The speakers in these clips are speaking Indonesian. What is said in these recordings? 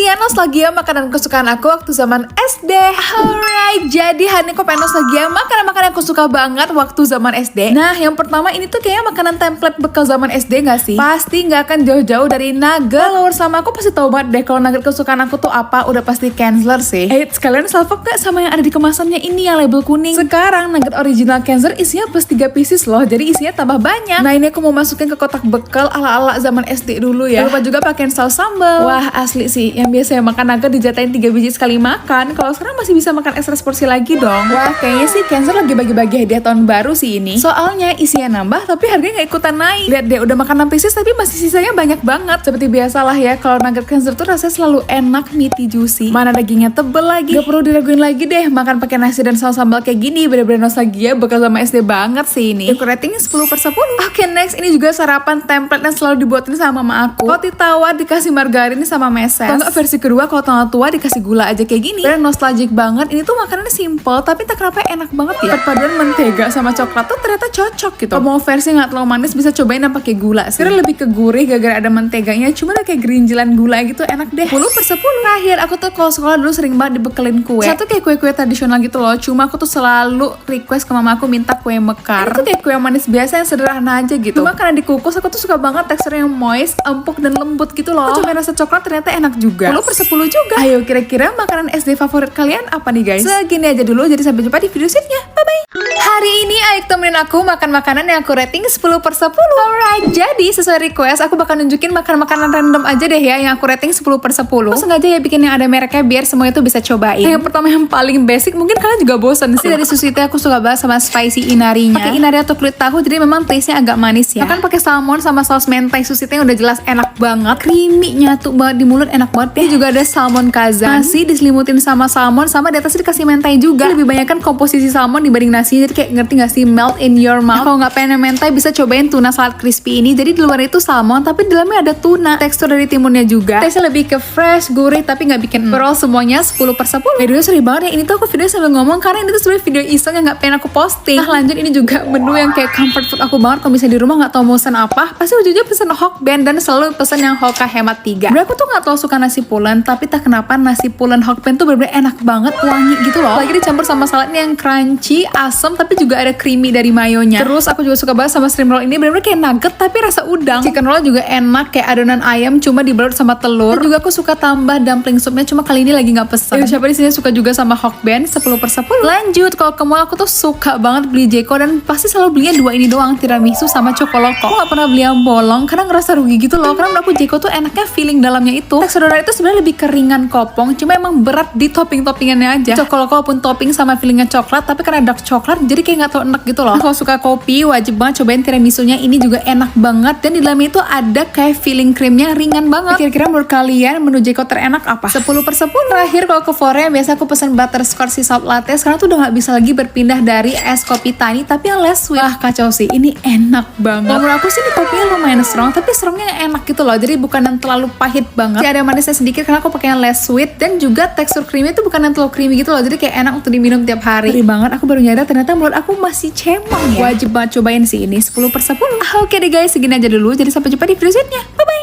Saatnya nostalgia makanan kesukaan aku waktu zaman SD. Alright, jadi hari ini aku pengen nostalgia makanan-makanan yang aku suka banget waktu zaman SD. Nah, yang pertama ini tuh kayaknya makanan template bekal zaman SD gak sih? Pasti gak akan jauh-jauh dari nugget. Follower sama aku pasti tahu banget deh kalau nugget kesukaan aku tuh apa. Udah pasti Kenzler sih. Sekalian salvo gak sama yang ada di kemasannya ini yang label kuning? Sekarang nugget original Kenzler isinya plus 3 pieces loh, jadi isinya tambah banyak. Nah, ini aku mau masukin ke kotak bekal ala-ala zaman SD dulu ya. Lupa juga pakein saus sambal. Wah, asli sih, yang biasa makan nugget dijatain 3 biji sekali makan, kalau sekarang masih bisa makan extra porsi lagi dong. Wah, kayaknya sih Kenzler lagi bagi-bagi hadiah tahun baru sih ini. Soalnya isinya nambah tapi harganya gak ikutan naik. Lihat deh, udah makan 6 pieces tapi masih sisanya banyak banget. Seperti biasalah ya, kalau nugget Kenzler tuh rasanya selalu enak, meaty, juicy. Mana dagingnya tebel lagi. Gak perlu diraguin lagi deh, makan pakai nasi dan saus sambal kayak gini bener-bener nostalgia bekal sama SD banget sih ini. Aku rating 10/10. Oke, next ini juga sarapan template yang selalu dibuatin sama mama aku. Roti tawar dikasih margarin sama meses. Kalau nggak versi kedua, kalau tengah tua dikasih gula aja kayak gini. Bener nostalgic banget. Ini tuh makanannya simple tapi tak kenapa enak banget ya. Perpaduan mentega sama coklat tuh ternyata cocok gitu. Kalau mau versi nggak terlalu manis bisa cobain yang pakai gula sih. Karena lebih ke gurih gara-gara ada menteganya. Cuma udah kayak gerinjilan gula gitu, enak deh. 10/10. Terakhir aku tuh kalau sekolah dulu sering banget dibekelin kue. Satu kayak kue-kue tradisional gitu loh. Cuma aku tuh selalu request ke mama aku minta kue mekar. Itu kayak kue manis biasa yang sederhana aja gitu. Cuma karena dikukus aku tuh suka banget teksturnya yang moist, empuk dan lembut gitu loh. Aku cobain rasa coklat ternyata enak juga. 10/10 juga. Ayo, kira-kira makanan SD favorit kalian apa nih guys? Segini aja dulu, jadi sampai jumpa di video selanjutnya. Bye bye. Hari ini Aik temenin aku makan makanan yang aku rating 10/10. Alright, jadi sesuai request aku bakal nunjukin makanan-makanan random aja deh ya yang aku rating 10/10. Aku sengaja ya bikin yang ada mereknya biar semuanya tuh bisa cobain. Yang pertama yang paling basic, mungkin kalian juga bosan sih. Dari sushi teh aku suka banget sama spicy inarinya. Pakai inari atau kulit tahu, jadi memang taste-nya agak manis ya. Makan pakai salmon sama saus mentai sushi teh udah jelas enak banget. Creamy nyatu banget di mulut, enak banget deh. Ini juga ada salmon kazan. Nasi diselimutin sama salmon, sama di atasnya dikasih mentai juga. Lebih banyak kan komposisi salmon dibanding nasi, jadi kayak ngerti gak sih, melt in your mouth. Kalau nggak pengen mentai bisa cobain tuna salad crispy ini. Jadi di luar itu salmon tapi di dalamnya ada tuna. Tekstur dari timunnya juga. Taste lebih ke fresh, gurih tapi nggak bikin overall semuanya 10/10. Videonya seri banget ya. Ini tuh aku video sambil ngomong karena ini tuh sebenarnya video iseng yang nggak pengen aku posting. Nah, lanjut ini juga menu yang kayak comfort food aku banget. Kalau misalnya di rumah nggak tahu mau pesen apa, pasti ujungnya pesen Hokben dan selalu pesen yang Hoka hemat 3. Aku tuh nggak terlalu suka nasi pulen, tapi tak kenapa nasi pulen Hokben tuh bener-bener enak banget, wangi gitu loh. Lagi dicampur sama saladnya yang crunchy, asam tapi juga ada creamy dari mayonya. Terus aku juga suka banget sama shrimp roll ini, bener-bener kayak nugget tapi rasa udang. Chicken roll juga enak kayak adonan ayam cuma dibalut sama telur. Dan juga aku suka tambah dumpling supnya, cuma kali ini lagi nggak pesen. Siapa di sini suka juga sama Hokben? 10/10. Lanjut, kalau ke mall aku tuh suka banget beli Jeko dan pasti selalu belinya 2 ini doang, tiramisu sama cokoloko. Aku gak pernah beli yang bolong karena ngerasa rugi gitu loh. Karena menurut aku Jeko tuh enaknya feeling dalamnya itu. Tekstur donat itu sebenarnya lebih keringan kopong, cuma emang berat di topping-toppingannya aja. Cokoloko pun topping sama feelingnya coklat, tapi karena dark coklat jadi kayak nggak tau enak gitu loh. Kalau suka kopi wajib banget cobain tiramisunya, ini juga enak banget dan di dalamnya itu ada kayak feeling krimnya ringan banget. Kira-kira menurut kalian menu Jeko terenak apa? 10/10. Terakhir kalau ke Korea biasa aku pesen butterscotch sea salt latte. Sekarang tuh udah nggak bisa lagi berpindah dari es kopi tani tapi yang less sweet. Wah, kacau sih, ini enak banget. Menurut aku sih ini kopinya lumayan strong tapi strongnya enak gitu loh, jadi bukan yang terlalu pahit banget. Jadi ada manisnya sedikit karena aku pakai yang less sweet dan juga tekstur creamy itu bukan yang terlalu creamy gitu loh, jadi kayak enak untuk diminum tiap hari. Ngeri banget, aku baru nyadar ternyata mulut aku masih cemong ya. Wajib banget cobain sih ini 10/10. Oke deh guys, segini aja dulu, jadi sampai jumpa di video selanjutnya. Bye bye.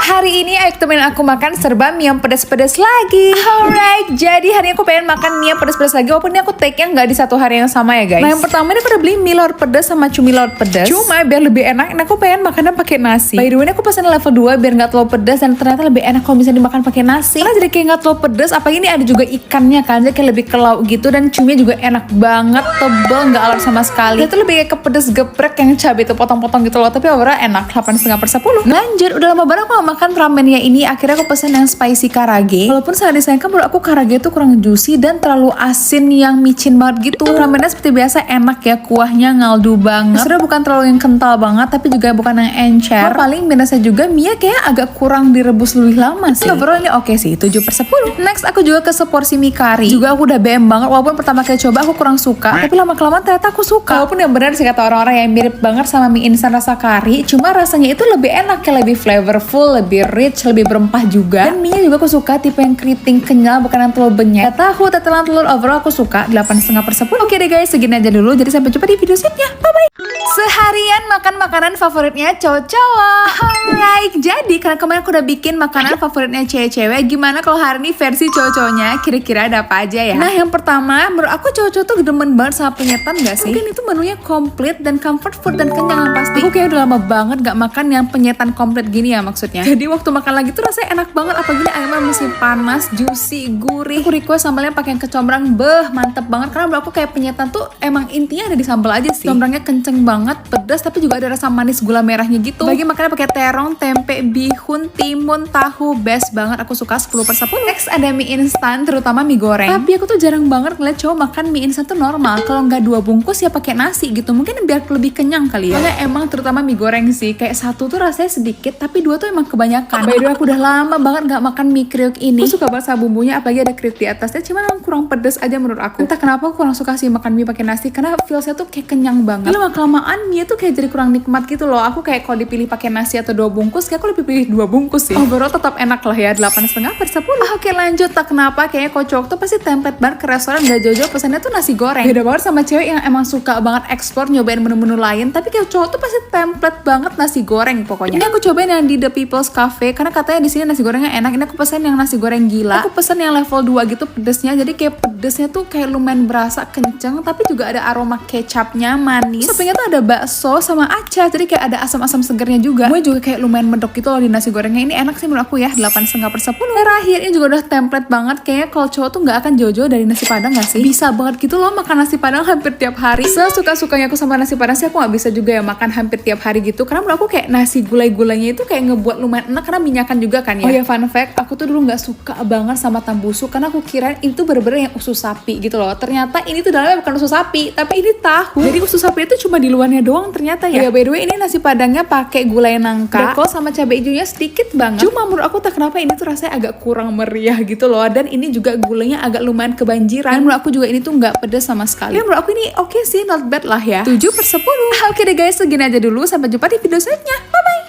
Hari ini Aik temenin aku makan serba mie yang pedas-pedas lagi. Alright, jadi hari ini aku pengen makan mie yang pedas-pedas lagi, walaupun ini aku take-nya nggak di satu hari yang sama ya guys. Nah, yang pertama ini aku udah beli mie laut pedas sama cumi laut pedas. Cuma biar lebih enak, ini aku pengen makannya pakai nasi. By the way, ini aku pesen level 2 biar nggak terlalu pedas dan ternyata lebih enak kalau bisa dimakan pakai nasi. Karena jadi kayak nggak terlalu pedas, apalagi ini ada juga ikannya kan, jadi kayak lebih ke lauk gitu dan cuminya juga enak banget, tebel, nggak alat sama sekali. Itu lebih kayak ke pedas geprek yang cabai itu potong-potong gitu loh, tapi overall enak. 8,5/10. Lanjut, udah lama banget aku makan ramennya ini, akhirnya aku pesen yang spicy karage. Walaupun sangat disayangkan menurut aku karage itu kurang juicy dan terlalu asin yang micin banget gitu. Ramennya seperti biasa enak ya, kuahnya ngaldu banget. Sebenarnya bukan terlalu yang kental banget tapi juga bukan yang encer. Paling minusnya juga mie kayak agak kurang direbus lebih lama sih. Overall ini oke sih, 7/10. Next aku juga ke seporsi mie kari. Juga aku udah BM banget, walaupun pertama kali coba aku kurang suka, tapi lama-kelamaan ternyata aku suka. Walaupun yang benar sih kata orang-orang yang mirip banget sama mie instan rasa kari, cuma rasanya itu lebih enak, kayak lebih flavorful, lebih rich, lebih berempah juga. Dan mie juga aku suka tipe yang keriting kenyal, bukan yang terlalu benyek. Tahu tetelan telur overall aku suka 8,5/10. Oke deh guys, segini aja dulu, jadi sampai jumpa di video selanjutnya. Bye bye. Seharian makan makanan favoritnya cowok-cowok. Alright, jadi karena kemarin aku udah bikin makanan favoritnya cewek-cewek, gimana kalau hari ini versi cowok-cowoknya kira-kira ada apa aja ya? Nah, yang pertama, menurut aku cowok-cowok tuh demen banget sama penyetan gak sih? Mungkin itu menunya komplit dan comfort food dan kenyang yang pasti. Aku kayak udah lama banget gak makan yang penyetan komplit gini ya maksudnya. Jadi waktu makan lagi tuh rasanya enak banget, apalagi ayamnya masih panas, juicy, gurih. Aku request sambalnya pakai yang kecombrang, mantep banget. Karena menurut aku kayak penyetan tuh emang intinya ada di sambal aja sih. Combrangnya kenceng banget, pedas tapi juga ada rasa manis gula merahnya gitu. Bagi makannya pakai terong, tempe, bihun, timun, tahu, best banget. Aku suka 10/10. Next ada mie instan, terutama mie goreng. Tapi aku tuh jarang banget ngeliat cowok makan mie instan tuh normal. Kalau nggak 2 bungkus ya pakai nasi gitu. Mungkin biar lebih kenyang kali ya. Karena emang terutama mie goreng sih, kayak 1 tuh rasanya sedikit, tapi 2 tuh emang kebanyakan. By the way, aku udah lama banget nggak makan mie kriuk ini. Aku suka banget sama bumbunya, apalagi ada kriuk di atasnya. Cuman emang kurang pedes aja menurut aku. Entah kenapa aku kurang suka sih makan mie pakai nasi, karena feelsnya tuh kayak kenyang banget. Lama kelamaan mie tuh kayak jadi kurang nikmat gitu loh. Aku kayak kalau dipilih pakai nasi atau 2 bungkus, kayak aku lebih pilih 2 bungkus sih. Overall tetap enak lah ya, 8,5/10. Oke lanjut, tak kenapa kayaknya kocok tuh pasti template banget ke restoran, gak jauh-jauh pesannya tuh nasi goreng. Beda banget sama cewek yang emang suka banget explore nyobain menu-menu lain, tapi kayak cowok tuh pasti template banget nasi goreng pokoknya. Ini aku cobain yang di The People's Cafe karena katanya di sini nasi gorengnya enak. Ini aku pesen yang nasi goreng gila. Aku pesen yang level 2 gitu pedesnya, jadi kayak pedesnya tuh kayak lumayan berasa kenceng, tapi juga ada aroma kecapnya manis. Sampingnya tuh ada bakso sama acar, jadi kayak ada asam-asam segernya juga. Gue juga kayak lumayan medok gitu loh di nasi gorengnya. Ini enak sih menurut aku ya, 8,5/10. Terakhir ini juga udah template banget, kayaknya kalau cowok tuh nggak akan jauh-jauh dari nasi padang gak sih? Bisa banget gitu loh makan nasi padang hampir tiap hari. Sesuka-sukanya aku sama nasi padang sih, aku nggak bisa juga ya makan hampir tiap hari gitu, karena menurut aku kayak nasi gulai-gulainya itu kayak ngebuat lumayan enak karena minyakan juga kan ya. Oh ya, fun fact, aku tuh dulu nggak suka banget sama tambusu karena aku kirain itu bener-bener yang usus sapi gitu loh. Ternyata ini tuh dalamnya bukan usus sapi, tapi ini tahu. Jadi usus sapi itu cuma di luarnya doang ternyata ya. By the way, ini nasi padangnya pakai gulai nangka, bekol sama cabai hijaunya sedikit banget. Cuma menurut aku tak kenapa ini tuh rasanya agak kurang meriah gitu loh, dan ini juga gulanya agak lumayan kebanjiran. Dan menurut aku juga ini tuh nggak pedas sama sekali. Ya menurut aku ini oke sih, not bad lah ya. 7/10. Oke deh guys, segini aja dulu. Sampai jumpa di video selanjutnya. Bye-bye.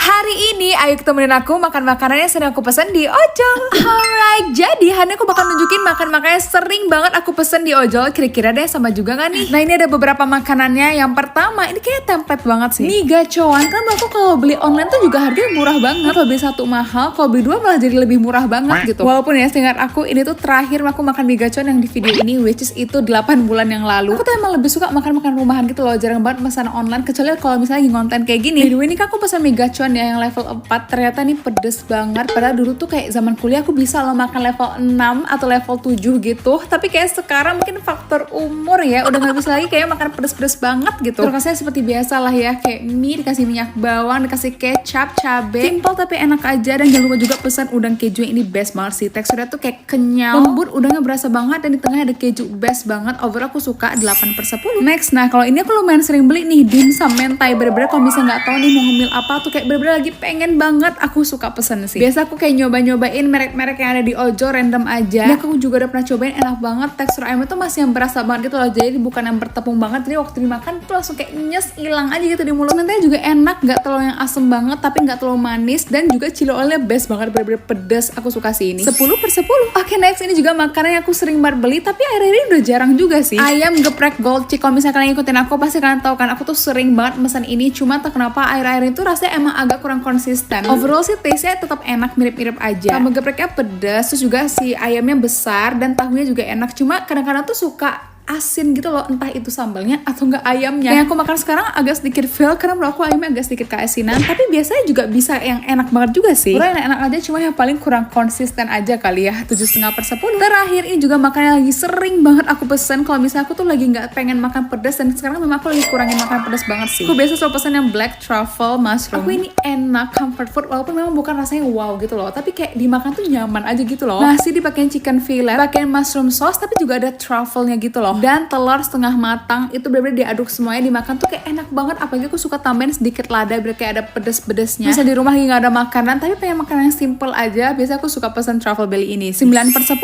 Hari ini ayo temenin aku makan makanan yang sering aku pesen di ojol. Alright, jadi hari ini aku bakal nunjukin makan-makanan yang sering banget aku pesen di ojol. Kira-kira deh sama juga gak nih? Nah ini ada beberapa makanannya. Yang pertama, ini kayak template banget sih, mie gacoan. Karena aku kalau beli online tuh juga harganya murah banget. Kalau beli 1 mahal, kalau beli 2 malah jadi lebih murah banget gitu. Walaupun ya seingat aku ini tuh terakhir aku makan mie gacoan yang di video ini, which is itu 8 bulan yang lalu. Aku tuh emang lebih suka makan-makan rumahan gitu loh. Jarang banget pesan online, kecuali kalau misalnya lagi konten kayak gini. By the way, ini kan aku pesan mie gacoan ya yang level 4, ternyata nih pedes banget. Padahal dulu tuh kayak zaman kuliah aku bisa loh makan level 6 atau level 7 gitu, tapi kayak sekarang mungkin faktor umur ya udah gak bisa lagi kayak makan pedes-pedes banget gitu. Terus rasanya seperti biasa lah ya, kayak mie dikasih minyak bawang, dikasih kecap, cabai, simple tapi enak aja. Dan jangan lupa juga pesan udang keju, ini best banget sih, teksturnya tuh kayak kenyal, lembut, udangnya berasa banget, dan di tengahnya ada keju, best banget. Overall aku suka 8/10. Next, nah kalau ini aku lumayan sering beli nih, dimsum mentai. Bener-bener kalau misalnya nggak tahu nih mau ngemil apa tuh, kayak bener-bener lagi pengen banget, aku suka pesen sih. Biasa aku kayak nyoba-nyobain merek-merek yang ada di ojol random aja. Dan aku juga udah pernah cobain, enak banget. Tekstur ayamnya tuh masih yang berasa banget gitu loh, jadi bukan yang bertepung banget. Jadi waktu dimakan tuh langsung kayak nyes, hilang aja gitu di mulut. Nantinya juga enak, nggak terlalu yang asem banget tapi nggak terlalu manis, dan juga chili oilnya best banget, bener-bener pedas. Aku suka sih ini. 10/10. Oke next, ini juga makanan yang aku sering banget beli tapi akhir-akhir ini udah jarang juga sih. Ayam geprek gold chick. Kalau misalnya kalian ikutin aku pasti kalian tahu kan, aku tuh sering banget pesan ini. Cuma tak kenapa akhir-akhir itu rasanya emang agak kurang konsisten. Overall sih taste-nya tetap enak, mirip-mirip aja. Sama gepreknya pedas, terus juga si ayamnya besar dan tahunya juga enak. Cuma kadang-kadang tuh suka asin gitu loh, entah itu sambalnya atau enggak ayamnya. Yang aku makan sekarang agak sedikit fail karena menurut aku ayamnya agak sedikit keasinan, tapi biasanya juga bisa yang enak banget juga sih. Udah enak-enak aja, cuma yang paling kurang konsisten aja kali ya. 7,5/10. Terakhir ini juga makanan yang lagi sering banget aku pesen kalau misalnya aku tuh lagi nggak pengen makan pedas, dan sekarang memang aku lagi kurangin makan pedas banget sih. Aku biasa selalu pesen yang black truffle mushroom. Aku ini enak, comfort food, walaupun memang bukan rasanya wow gitu loh, tapi kayak dimakan tuh nyaman aja gitu loh. Nasi dipakein chicken fillet, pakein mushroom sauce, tapi juga ada truffle-nya gitu loh. Dan telur setengah matang, itu bener-bener diaduk semuanya, dimakan tuh kayak enak banget. Apalagi aku suka tambahin sedikit lada biar kayak ada pedes-pedesnya. Misal di rumah lagi gak ada makanan tapi pengen makanan yang simple aja, biasa aku suka pesan truffle belly ini. 9/10.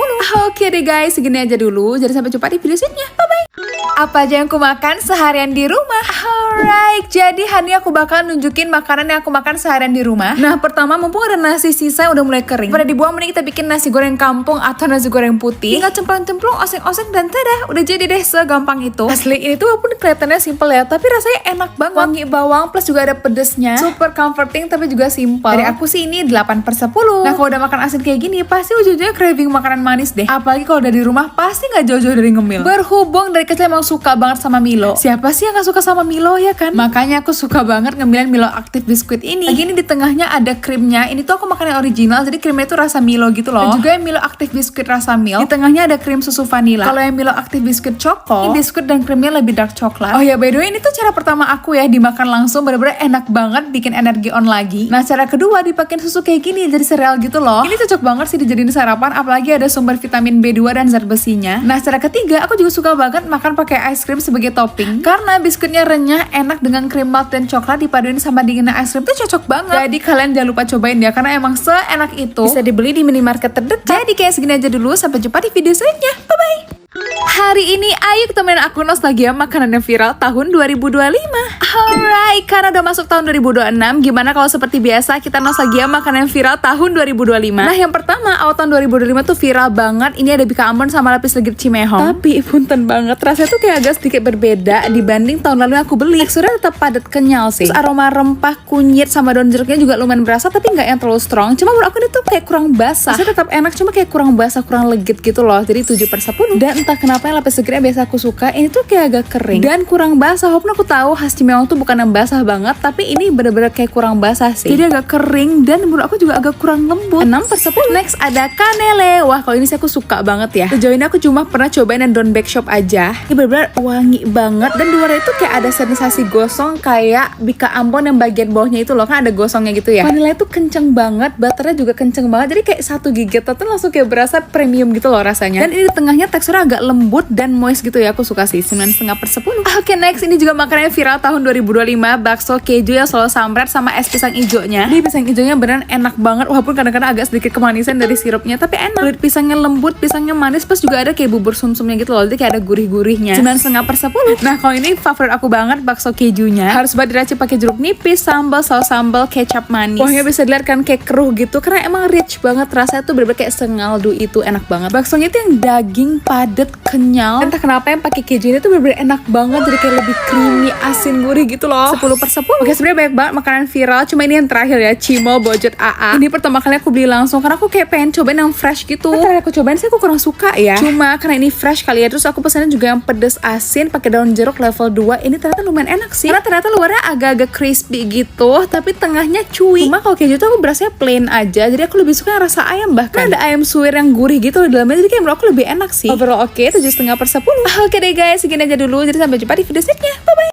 Oke deh guys, segini aja dulu. Jadi sampai jumpa di video selanjutnya. Bye bye. Apa aja yang aku makan seharian di rumah? Alright, jadi hari ini aku bakal nunjukin makanan yang aku makan seharian di rumah. Nah, pertama mumpung ada nasi sisa yang udah mulai kering, pada dibuang, mending kita bikin nasi goreng kampung atau nasi goreng putih. Tinggal cemplung-cemplung, oseng-oseng, dan tada, udah jadi deh, segampang itu. Asli ini tuh walaupun kelihatannya simple ya, tapi rasanya enak banget. Wangi bawang plus juga ada pedesnya. Super comforting tapi juga simple. Dari aku sih ini 8/10. Nah, kalau udah makan asin kayak gini, pasti ujung-ujungnya craving makanan manis deh. Apalagi kalau udah di rumah, pasti nggak jauh-jauh dari ngemil. Berhubung dari kecil emang suka banget sama Milo. Siapa sih yang gak suka sama Milo ya kan? Makanya aku suka banget ngemilin Milo Active Biscuit ini. Lagi ini di tengahnya ada krimnya. Ini tuh aku makan yang original, jadi krimnya itu rasa Milo gitu loh. Dan juga yang Milo Active Biscuit rasa milk. Di tengahnya ada krim susu vanilla. Kalau yang Milo Active Biscuit choco, ini biskuit dan krimnya lebih dark coklat. Oh ya, by the way, ini tuh cara pertama aku ya dimakan langsung, bener-bener enak banget, bikin energi on lagi. Nah, cara kedua dipakein susu kayak gini jadi sereal gitu loh. Ini cocok banget sih dijadiin sarapan, apalagi ada sumber vitamin B2 dan zat besinya. Nah, cara ketiga aku juga suka banget makan pakai ice cream sebagai topping, karena biskuitnya renyah, enak dengan krim malt dan coklat dipaduin sama dinginnya es krim tuh cocok banget. Jadi kalian jangan lupa cobain ya, karena emang seenak itu. Bisa dibeli di minimarket terdekat. Jadi kayak segini aja dulu, sampai jumpa di video selanjutnya. Bye bye. Hari ini ayo temenin aku nostalgia makanan yang viral tahun 2025. Alright, karena udah masuk tahun 2026, gimana kalau seperti biasa kita nostalgia makanan yang viral tahun 2025. Nah, yang pertama awal tahun 2025 tuh viral banget. Ini ada Bika Ambon sama lapis legit Cimehong. Tapi punten banget, rasanya tuh kayak agak sedikit berbeda dibanding tahun lalu yang aku beli. Teksturnya tetap padat kenyal sih. Terus aroma rempah, kunyit sama daun jeruknya juga lumayan berasa, tapi nggak yang terlalu strong. Cuma menurut aku ini tuh kayak kurang basah. Rasanya tetap enak, cuma kayak kurang basah, kurang legit gitu loh. Jadi 7/10. Dan entah kenapa yang lapis legit yang biasa aku suka, ini tuh kayak agak kering dan kurang basah. Walaupun aku tahu khas Cimehong tuh bukan yang basah banget, tapi ini bener-bener kayak kurang basah sih. Jadi agak kering dan menurut aku juga agak kurang lembut. 6/10. Next ada kanele. Wah, kalau ini sih aku suka banget ya. Sejauh ini aku cuma pernah cobain yang Don Bake Shop aja. Ini bener-bener wangi banget dan luarnya itu kayak ada sensasi gosong kayak Bika Ambon yang bagian bawahnya itu loh, kan ada gosongnya gitu ya. Vanilla itu kenceng banget, butternya juga kenceng banget. Jadi kayak satu gigit tuh langsung kayak berasa premium gitu loh rasanya. Dan ini di tengahnya teksturnya agak lembut dan moist gitu ya, aku suka sih. 9,5/10. Oke, next ini juga makanannya viral tahun 2025, bakso keju yang solo sambret sama es pisang ijonya. Di pisang ijonya beneran enak banget, walaupun kadang-kadang agak sedikit kemanisan dari sirupnya, tapi enak. Kulit pisangnya lembut, pisangnya manis, plus juga ada kayak bubur sumsumnya gitu loh, jadi kayak ada gurih-gurihnya. 9,5/10. Nah, kalau ini favorit aku banget, bakso kejunya. Harus banget diracik pakai jeruk nipis, sambal, saus sambal, kecap manis. Pokoknya bisa dilihat kan kayak keruh gitu, karena emang rich banget rasanya tuh, bener-bener kayak sengaldu itu, enak banget. Baksonya tuh yang daging padat, kenyal. Entah kenapa yang pakai keju ini tuh bener-bener enak banget, jadi kayak lebih creamy, asin, gurih gitu loh. 10/10. Oke, sebenarnya banyak banget makanan viral, cuma ini yang terakhir ya, Cimo Bojot AA. Ini pertama kali aku beli langsung karena aku kayak pengen cobain yang fresh gitu. Terakhir aku cobain sih aku kurang suka ya. Cuma karena ini fresh kali ya, terus aku pesannya juga yang pedes asin pakai daun jeruk level 2. Ini ternyata lumayan enak sih. Karena ternyata luarnya agak-agak crispy gitu, tapi tengahnya chewy. Cuma kalau keju tuh aku berasanya plain aja, jadi aku lebih suka yang rasa ayam, bahkan ada ayam suwir yang gurih gitu di dalamnya, jadi kayak menurut aku lebih enak sih. Overall oke, 7,5/10. Oke deh guys, segini aja dulu. Jadi sampai jumpa di video selanjutnya. Bye bye.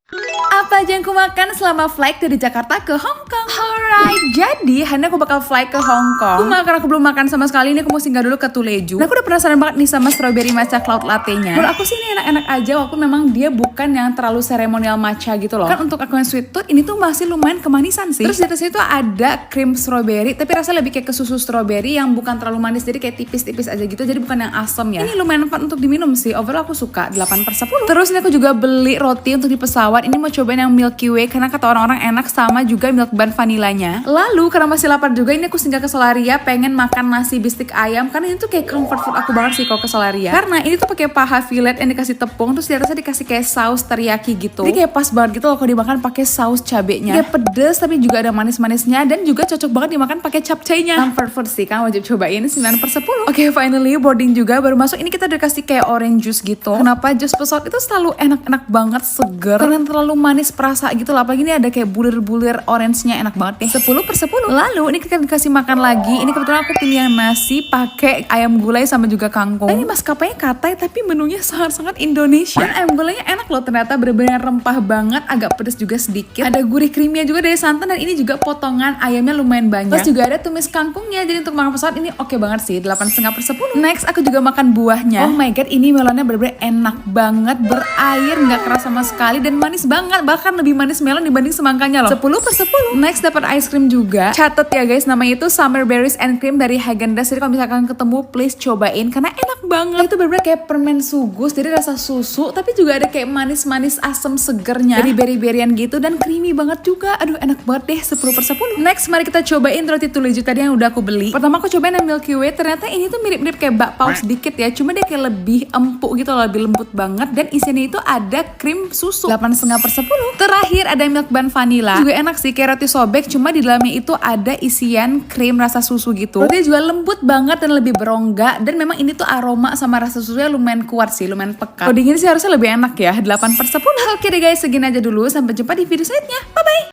Apa aja yang aku makan selama flight dari Jakarta ke Hong Kong? Alright, jadi hari ini aku bakal fly ke Hong Kong. Karena aku belum makan sama sekali, ini aku mau singgah dulu ke Tuleju. Nah, aku udah penasaran banget nih sama strawberry matcha cloud latte-nya. Menurut aku sih ini enak-enak aja, walaupun memang dia bukan yang terlalu seremonial matcha gitu loh. Kan untuk aku yang sweet tooth, ini tuh masih lumayan kemanisan sih. Terus di atasnya itu ada krim strawberry, tapi rasanya lebih kayak ke susu strawberry yang bukan terlalu manis, jadi kayak tipis-tipis aja gitu, jadi bukan yang asam ya. Ini lumayan fun untuk diminum sih. Overall aku suka, 8/10. Terus ini aku juga beli roti untuk di pesawat. Ini mau cobain yang Milky Way karena kata orang-orang enak, sama juga milk bun vanilanya. Lalu karena masih lapar juga, ini aku singgah ke Solaria, pengen makan nasi bistik ayam karena ini tuh kayak comfort food aku banget sih kalau ke Solaria. Karena ini tuh pakai paha fillet yang dikasih tepung, terus di atasnya dikasih kayak saus teriyaki gitu. Jadi kayak pas banget gitu loh kalau dimakan pakai saus cabenya. Kayak pedes tapi juga ada manis-manisnya, dan juga cocok banget dimakan pakai capcay-nya. Comfort food sih kan, wajib cobain. 9/10. Oke, finally boarding juga, baru masuk ini kita dikasih kayak orange juice gitu. Kenapa jus pesawat itu selalu enak-enak banget, seger, karena terlalu manis perasa gitu lah. Apalagi ini ada kayak bulir-bulir orange-nya, enak banget deh. 10/10. Lalu ini kita dikasih makan lagi. Ini kebetulan aku pilih yang nasi pakai ayam gulai sama juga kangkung. Ini maskapainya katai tapi menunya sangat-sangat Indonesia. Dan ayam gulainya enak loh ternyata, bener-bener rempah banget, agak pedes juga sedikit. Ada gurih creamy juga dari santan, dan ini juga potongan ayamnya lumayan banyak. Terus juga ada tumis kangkungnya, jadi untuk makan pesawat ini oke banget sih, 8,5/10. Next aku juga makan buahnya. Oh my god, ini melonnya bener-bener enak banget, berair, nggak keras sama sekali, dan manis banget, bahkan lebih manis melon dibanding semangkanya loh. 10/10. Next dapat ice cream juga. Catat ya guys, namanya itu Summer Berries and Cream dari Häagen-Dazs. Jadi kalau misalkan ketemu please cobain karena enak banget. Itu bener-bener kayak permen sugus, jadi rasa susu tapi juga ada kayak manis-manis asam segernya dari berry-berryan gitu, dan creamy banget juga. Aduh enak banget deh, 10/10. Next mari kita cobain roti tuluju tadi yang udah aku beli. Pertama aku cobain yang Milky Way, ternyata ini tuh mirip-mirip kayak bakpao sedikit ya, cuma dia kayak lebih empuk gitu loh, lebih lembut banget, dan isinya itu ada krim susu. 8,5/10. Terakhir ada milk bun vanilla, juga enak sih kayak roti sobek, cuma di dalamnya itu ada isian krim rasa susu gitu. Rotinya juga lembut banget dan lebih berongga, dan memang ini tuh aroma sama rasa susunya lumayan kuat sih, lumayan pekat. Kalau dingin sih harusnya lebih enak ya, 8/10. Oke deh guys, segini aja dulu, sampai jumpa di video selanjutnya. Bye bye.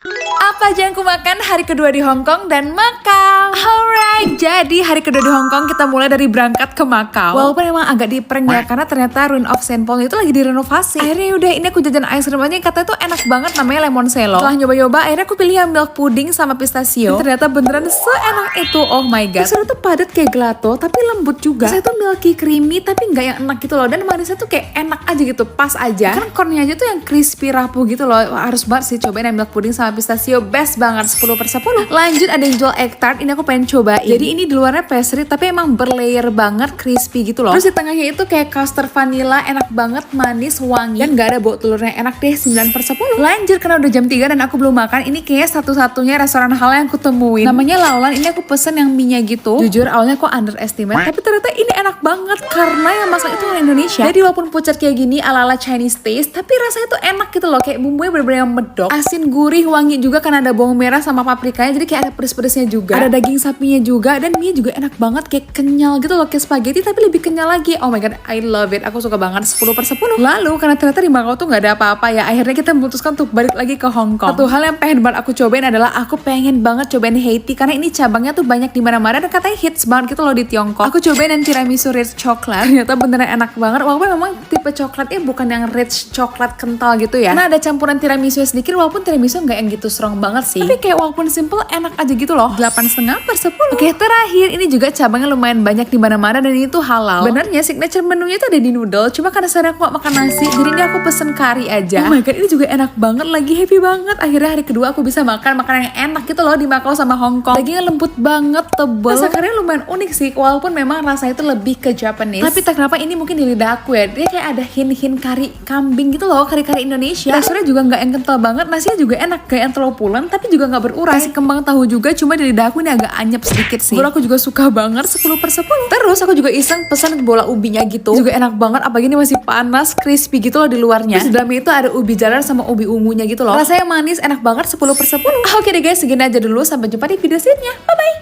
Apa aja yang aku makan hari kedua di Hong Kong dan Macau. Alright, jadi hari kedua di Hong Kong kita mulai dari berangkat ke Macau. Walaupun emang agak di prank ya, karena ternyata Ruin of St. Paul itu lagi direnovasi. Akhirnya udah, ini aku jajan ice cream aja yang katanya tuh enak banget, namanya lemon cello. Setelah nyoba-nyoba, akhirnya aku pilih yang milk pudding sama pistachio. Ternyata beneran seenak itu, oh my god. Terus tuh padat kayak gelato, tapi lembut juga. Saya tuh milky creamy, tapi nggak yang enak gitu loh. Dan manisnya tuh kayak enak aja gitu, pas aja. Kan cornnya aja tuh yang crispy rapuh gitu loh. Harus banget sih cobain yang milk pudding sama pistachio, best banget, 10/10. Lanjut ada yang jual egg tart, ini aku pengen cobain. Jadi ini di luarnya pastry, tapi emang berlayer banget, crispy gitu loh. Terus di tengahnya itu kayak custard vanilla, enak banget, manis, wangi, dan gak ada bau telurnya, enak deh, 9/10. Lanjut karena udah jam 3 dan aku belum makan, ini kayaknya satu-satunya restoran halal yang aku temuin. Namanya Laulan, ini aku pesen yang mie-nya gitu. Jujur awalnya aku underestimate, tapi ternyata ini enak banget karena yang masak itu orang Indonesia. Jadi walaupun pucat kayak gini ala-ala Chinese taste, tapi rasanya tuh enak gitu loh, kayak bumbunya bener-bener yang medok, asin, gurih, wangi juga karena ada bawang merah sama paprikanya, jadi kayak ada pedes-pedesnya juga. Ada daging sapinya juga, dan mie juga enak banget, kayak kenyal gitu loh, kayak spaghetti tapi lebih kenyal lagi. Oh my god, I love it, aku suka banget, 10/10. Lalu karena ternyata di Macau tuh nggak ada apa-apa ya, akhirnya kita memutuskan untuk balik lagi ke Hong Kong. Satu hal yang pengen banget aku cobain adalah aku pengen banget cobain Haiti, karena ini cabangnya tuh banyak di mana-mana dan katanya hits banget gitu loh di Tiongkok. Aku cobain yang tiramisu rich chocolate, ternyata beneran enak banget, walaupun memang tipe coklatnya bukan yang rich coklat kental gitu ya. Karena ada campuran tiramisu sedikit, walaupun tiramisu nggak yang gitu strong banget sih, tapi kayak walaupun simple enak aja gitu loh. 8,5/10. Oke, terakhir ini juga cabangnya lumayan banyak di mana-mana dan ini tuh halal. Benernya signature menunya tuh ada di noodle, cuma karena sekarang aku gak makan nasi, jadi ini aku pesen kari aja. Oh my god, ini juga enak banget, lagi happy banget. Akhirnya hari kedua aku bisa makan makanan yang enak gitu loh di Macau sama Hong Kong. Dagingnya lembut banget, tebel. Rasa karinya lumayan unik sih, walaupun memang rasanya itu lebih ke Japanese. Tapi tak kenapa ini mungkin di lidah aku ya, dia kayak ada hint-hint kari kambing gitu loh, kari-kari Indonesia. Teksturnya juga nggak yang kental banget, nasinya juga enak, kayak yang terlalu pulen tapi juga nggak berurai. Kasih kembang tahu juga, cuma di lidah aku ini agak anyep sedikit sih. Aku juga suka banget, 10/10. Terus aku juga iseng pesen bola ubinya gitu, juga enak banget, apalagi ini masih panas, crispy gitu loh di luarnya. Terus di dalamnya itu ada ubi jalar sama ubi ungunya gitu loh. Rasanya manis, enak banget, 10/10. Oke deh guys, segini aja dulu, sampai jumpa di video selanjutnya. Bye bye.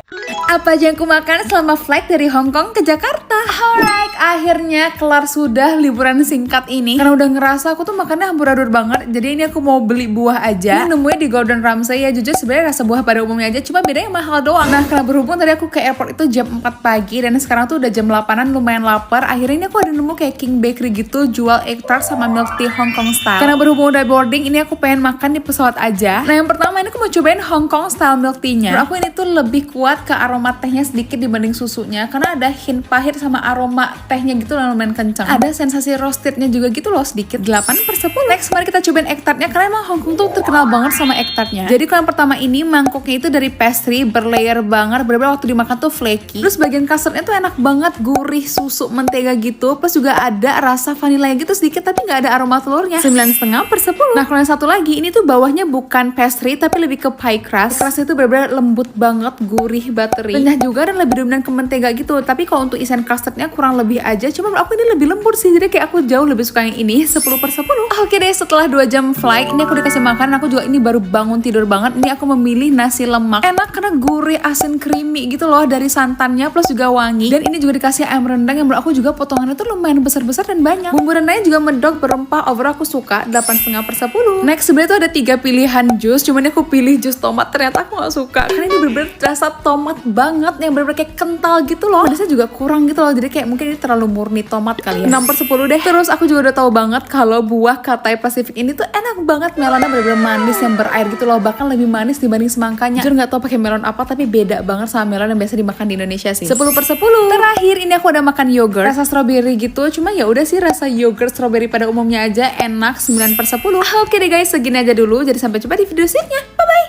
Apa aja yang aku makan selama flight dari Hong Kong ke Jakarta. Alright, akhirnya kelar sudah liburan singkat ini. Karena udah ngerasa aku tuh makannya amburadul banget, jadi ini aku mau beli buah aja. Ini nemunya di Gordon Ramsay ya, jujur sebenarnya rasa buah pada umumnya aja, cuma bedanya mahal doang. Nah karena berhubung tadi aku ke airport itu jam 4 pagi dan sekarang tuh udah jam 8an, lumayan lapar. Akhirnya ini aku ada nemu kayak King Bakery gitu, jual egg tart sama milk tea Hong Kong style. Karena berhubung udah boarding, ini aku pengen makan di pesawat aja. Nah yang pertama ini aku mau cobain Hong Kong style milk tea-nya. Menurut aku ini tuh lebih kuat ke aroma tehnya sedikit dibanding susunya, karena ada hint pahit sama aroma tehnya gitu loh, lumayan kencang. Ada sensasi roastednya juga gitu loh sedikit. 8/10. Next mari kita cobain egg tartnya, karena emang Hong Kong tuh terkenal banget sama egg tartnya. Jadi kalau yang pertama ini mangkoknya itu dari pastry, berlayer banget, bener-bener waktu dimakan tuh flaky. Terus bagian custardnya tuh enak banget, gurih, susu, mentega gitu. Plus juga ada rasa vanilla gitu sedikit, tapi nggak ada aroma telurnya. 9,5/10. Nah kalau yang satu lagi ini tuh bawahnya bukan pastry tapi lebih ke pie crust. Crustnya tuh bener-bener lembut banget, gurih, buttery, renyah juga dan lebih dominan ke mentega gitu. Tapi kalau untuk isian custardnya kurang lebih aja, cuma menurut aku ini lebih lembut sih, jadi kayak aku jauh lebih suka yang ini. 10/10. Oke deh, setelah 2 jam flight ini aku dikasih makan. Aku juga ini baru bangun bangun tidur banget, ini aku memilih nasi lemak. Enak karena gurih, asin, creamy gitu loh dari santannya, plus juga wangi. Dan ini juga dikasih ayam rendang yang menurut aku juga potongannya tuh lumayan besar-besar dan banyak. Bumbu rendangnya juga medok, berempah, over aku suka 8,5/10. Next sebenarnya tuh ada 3 pilihan jus, cuman aku pilih jus tomat, ternyata aku gak suka karena ini bener-bener rasa tomat banget yang bener-bener kayak kental gitu loh. Pedasnya juga kurang gitu loh, jadi kayak mungkin ini terlalu murni tomat kali ya. 6/10 deh. Terus aku juga udah tahu banget kalau buah Cathay Pacific ini tuh enak banget, melonnya bener-bener manis yang berair gitu loh, bahkan lebih manis dibanding semangkanya. Jujur gak tau pakai melon apa, tapi beda banget sama melon yang biasa dimakan di Indonesia sih. 10/10. Terakhir ini aku udah makan yogurt rasa strawberry gitu, cuma ya udah sih rasa yogurt strawberry pada umumnya aja enak. 9/10. Oke deh guys, segini aja dulu, jadi sampai jumpa di video selanjutnya. Bye bye.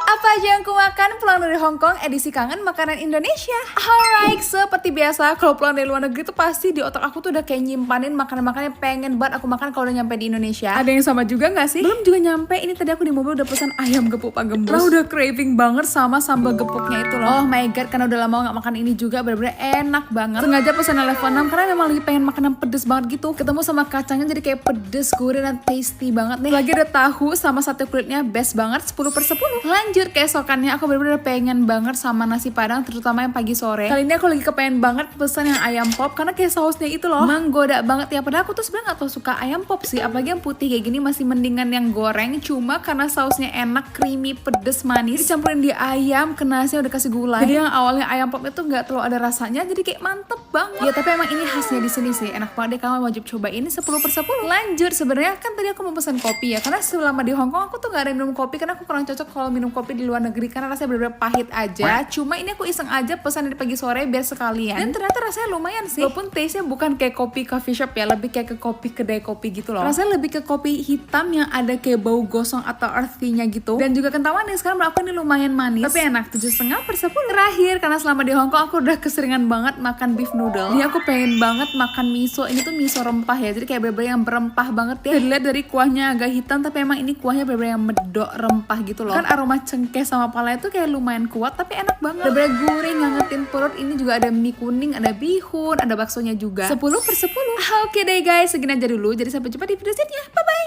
Apa aja yang aku makan pulang dari Hong Kong edisi kangen makanan Indonesia. Alright, seperti biasa kalau pulang dari luar negeri tuh pasti di otak aku tuh udah kayak nyimpanin makanan-makanan yang pengen banget aku makan kalau udah nyampe di Indonesia. Ada yang sama juga gak sih? Belum juga nyampe, ini tadi aku di mobil udah pesan ayam gepuk Pak Gembus. Lah udah craving banget sama sambal gepuknya itu loh. Oh my god, karena udah lama gak makan ini juga, bener-bener enak banget. Sengaja pesan level 6 karena memang lagi pengen makanan pedes banget gitu. Ketemu sama kacangnya jadi kayak pedes, gurih, dan tasty banget nih. Lagi ada tahu sama sate kulitnya best banget. 10/10. Lanjut keesokannya aku bener-bener pengen banget sama nasi padang, terutama yang pagi sore. Kali ini aku lagi kepengen banget pesan yang ayam pop karena kayak sausnya itu loh menggoda banget ya. Padahal aku tuh sebenarnya gak tau suka ayam pop sih, apalagi yang putih kayak gini masih mendingan yang goreng. Cuma karena sausnya enak, creamy, pedes, manis, dicampurin di ayam, ke nasinya udah kasih gulai. Jadi yang awalnya ayam pop itu gak terlalu ada rasanya, jadi kayak mantep banget. Ya tapi emang ini khasnya di sini sih, enak banget deh, kamu wajib cobain. 10/10. Lanjut, sebenarnya kan tadi aku mau pesan kopi ya, karena selama di Hong Kong aku tuh gak ada minum kopi karena aku kurang cocok kalau minum kopi di luar negeri karena rasanya bener-bener pahit aja. Cuma ini aku iseng aja pesan di pagi sore biar sekalian, dan ternyata rasanya lumayan sih. Walaupun taste-nya bukan kayak kopi coffee shop ya, lebih kayak ke kopi kedai kopi gitu loh. Rasanya lebih ke kopi hitam yang ada kayak bau gosong atau earthy-nya gitu. Dan juga kental manis, sekarang menurut aku ini lumayan manis tapi enak. 7,5/10. Terakhir, karena selama di Hong Kong aku udah keseringan banget makan beef noodle. Jadi aku pengen banget makan miso. Ini tuh miso rempah ya, jadi kayak bener-bener yang berempah banget ya. Dilihat dari kuahnya agak hitam, tapi emang ini kuahnya bener-bener yang medok rempah gitu loh. Kan aroma cengkeh sama pala itu kayak lumayan kuat tapi enak banget. Bener-bener gurih, ngangetin perut. Ini juga ada mie kuning, ada bihun, ada baksonya juga. 10/10. Oke deh guys, segini aja dulu. Jadi sampai jumpa di video selanjutnya. Bye bye.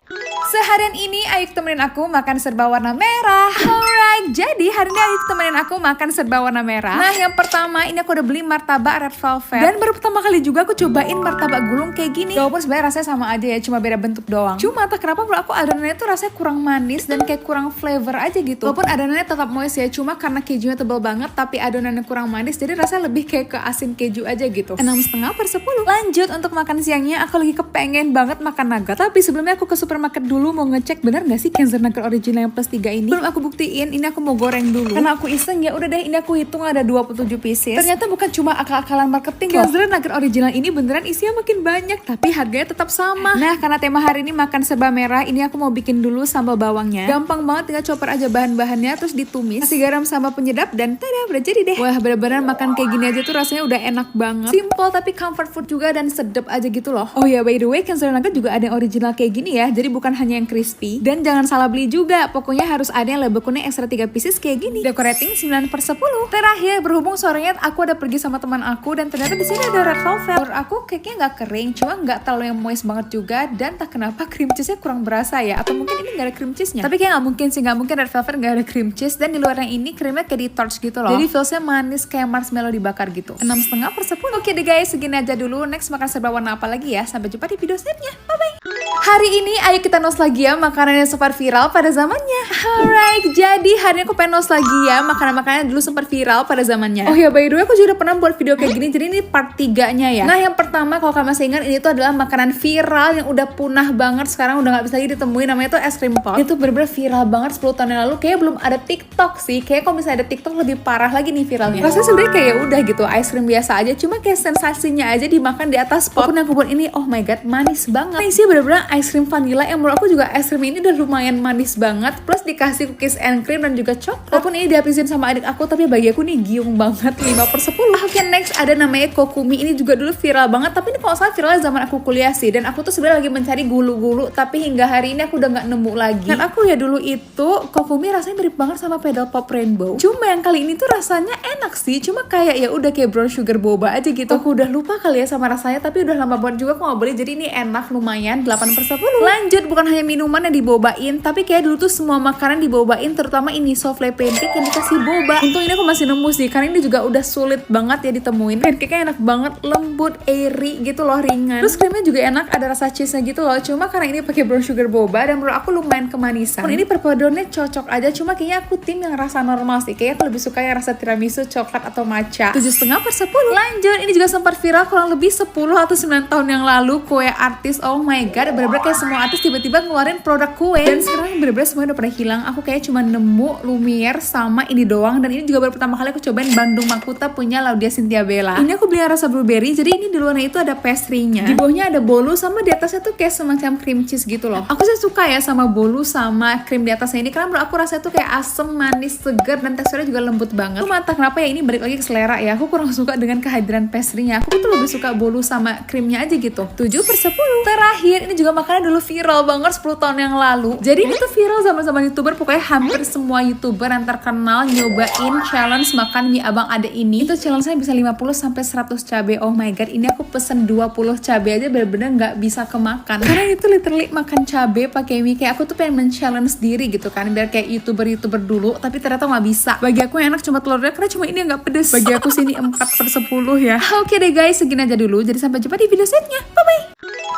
Seharian ini Ayu temenin aku makan serba warna merah. Alright, jadi hari ini Ayu temenin aku makan serba warna merah. Nah, yang pertama ini aku udah beli martabak red velvet. Dan baru pertama kali juga aku cobain martabak gulung kayak gini. Walaupun sebenarnya rasanya sama aja ya, cuma beda bentuk doang. Cuma tak kenapa menurut aku adonannya tuh rasanya kurang manis dan kayak kurang flavor aja gitu. Walaupun adonannya tetap moist ya, cuma karena kejunya tebal banget tapi adonannya kurang manis, jadi rasanya lebih kayak ke asin keju aja gitu. 6,5/10. Lanjut, untuk makan siangnya aku lagi kepengen banget makan nugget. Tapi sebelumnya aku ke supermarket dulu mau ngecek bener gak sih Kenzer nugget original yang plus 3 ini. Belum aku buktiin, ini aku mau goreng dulu karena aku iseng ya udah deh. Ini aku hitung ada 27 pieces. Ternyata bukan cuma akal-akalan marketing. Kenzer nugget original ini beneran isinya makin banyak tapi harganya tetap sama. Nah, karena tema hari ini makan serba merah, ini aku mau bikin dulu sambal bawangnya. Gampang banget, tinggal chopper aja bahan-bahannya terus ditumis, kasih garam sama penyedap, dan tada, udah jadi deh. Wah, bener-bener makan kayak gini aja tuh rasanya udah enak banget. Simple tapi comfort food juga dan sedap aja gitu loh. Oh ya, by the way, Kenzer nugget juga ada yang original kayak gini ya, jadi bukan hanya yang crispy. Dan jangan salah beli juga, pokoknya harus ada yang label kuning extra 3 pieces kayak gini. Decorating 9/10. Terakhir, berhubung sorenya aku ada pergi sama teman aku dan ternyata di sini ada red velvet. Menurut aku cake-nya nggak kering, cuma nggak terlalu yang moist banget juga, dan tak kenapa cream cheese-nya kurang berasa ya, atau mungkin ini nggak ada cream cheese-nya. Tapi kayak nggak mungkin sih, nggak mungkin red velvet nggak ada cream cheese. Dan di luarnya ini krimnya kayak di torch gitu loh, jadi feelsnya manis kayak marshmallow dibakar gitu. 6,5/10. Oke deh guys, segini aja dulu. Next makan serba warna apa lagi ya? Sampai jumpa di video selanjutnya. Bye bye. Hari ini ayo kita nostalgia makanan yang sempat viral pada zamannya. Alright, jadi hari ini aku pengen nostalgia makanan-makanan dulu sempat viral pada zamannya. Oh ya, by the way, aku juga udah pernah buat video kayak gini, jadi ini part 3-nya ya. Nah, yang pertama kalau kalian masih ingat, ini tuh adalah makanan viral yang udah punah banget, sekarang udah gak bisa lagi ditemuin, namanya tuh es krim pop. Itu bener-bener viral banget 10 tahun yang lalu. Kayak belum ada TikTok sih, kayak kalau misalnya ada TikTok lebih parah lagi nih viralnya. Rasanya sebenarnya kayak udah gitu, es krim biasa aja, cuma kayak sensasinya aja dimakan di atas pot. Walaupun yang aku buat ini, oh my god, manis banget. Nah, isinya bener-bener es krim vanilla yang menurut aku juga es krim ini udah lumayan manis banget, plus dikasih cookies and cream dan juga coklat. Walaupun ini dihabisin sama adik aku, tapi bagi aku nih giung banget. 5/10. Oke, next ada namanya Kokumi. Ini juga dulu viral banget, tapi ini kalau salah viralnya zaman aku kuliah sih, dan aku tuh sebenarnya lagi mencari gulu-gulu, tapi hingga hari ini aku udah nggak nemu lagi. Dan aku ya dulu itu Kokumi rasanya mirip banget sama pedal pop rainbow, cuma yang kali ini tuh rasanya enak sih, cuma kayak ya udah kayak brown sugar boba aja gitu. Aku udah lupa kali ya sama rasanya, tapi udah lama banget juga aku nggak beli, jadi ini enak lumayan. 8/10. 9/10. Lanjut, bukan hanya minuman yang dibobain, tapi kayak dulu tuh semua makanan dibobain, terutama ini souffle pancake yang dikasih boba. Untung ini aku masih nemu sih, karena ini juga udah sulit banget ya ditemuin. Pancake-nya enak banget, lembut, airy gitu loh, ringan. Terus krimnya juga enak, ada rasa cheese-nya gitu loh. Cuma karena ini pakai brown sugar boba dan menurut aku lumayan kemanisan. Ini perpaduannya cocok aja, cuma kayaknya aku tim yang rasa normal sih. Kayaknya aku lebih suka yang rasa tiramisu, coklat atau matcha. 7,5/10. Lanjut, ini juga sempat viral kurang lebih 10 atau 9 tahun yang lalu. Kue artis, oh my god, bener-bener kayak semua artis tiba-tiba ngeluarin produk kue. Dan sekarang bener-bener semuanya udah pada hilang. Aku kayak cuma nemu Lumiere sama ini doang. Dan ini juga baru pertama kali aku cobain Bandung Makuta punya Laudia Cynthia Bella. Ini aku beli yang rasa blueberry, jadi ini di luarnya itu ada pastry-nya. Di bawahnya ada bolu sama di atasnya tuh kayak semacam cream cheese gitu loh. Aku sih suka ya sama bolu sama krim di atasnya ini, karena menurut aku rasanya tuh kayak asem, manis, segar, dan teksturnya juga lembut banget. Cuma entah kenapa ya, ini balik lagi ke selera ya. Aku kurang suka dengan kehadiran pastry-nya. Aku tuh lebih suka bolu sama krimnya aja gitu. 7/10. Terakhir, ini juga makanan dulu viral banget 10 tahun yang lalu. Jadi ini tuh viral zaman-zaman YouTuber, pokoknya hampir semua YouTuber yang terkenal nyobain challenge makan mie abang ade ini. Itu challenge-nya bisa 50 sampai 100 cabai. Oh my god, ini aku pesen 20 cabai aja bener-bener nggak bisa kemakan. Karena itu literally makan cabai pakai mie. Kayak aku tuh pengen men-challenge diri gitu kan, biar kayak YouTuber dulu, tapi ternyata nggak bisa. Bagi aku yang enak cuma telurnya, karena cuma ini yang nggak pedes. Bagi aku sini 4/10 ya. Oke deh guys, segini aja dulu. Jadi sampai jumpa di video selanjutnya. Bye-bye.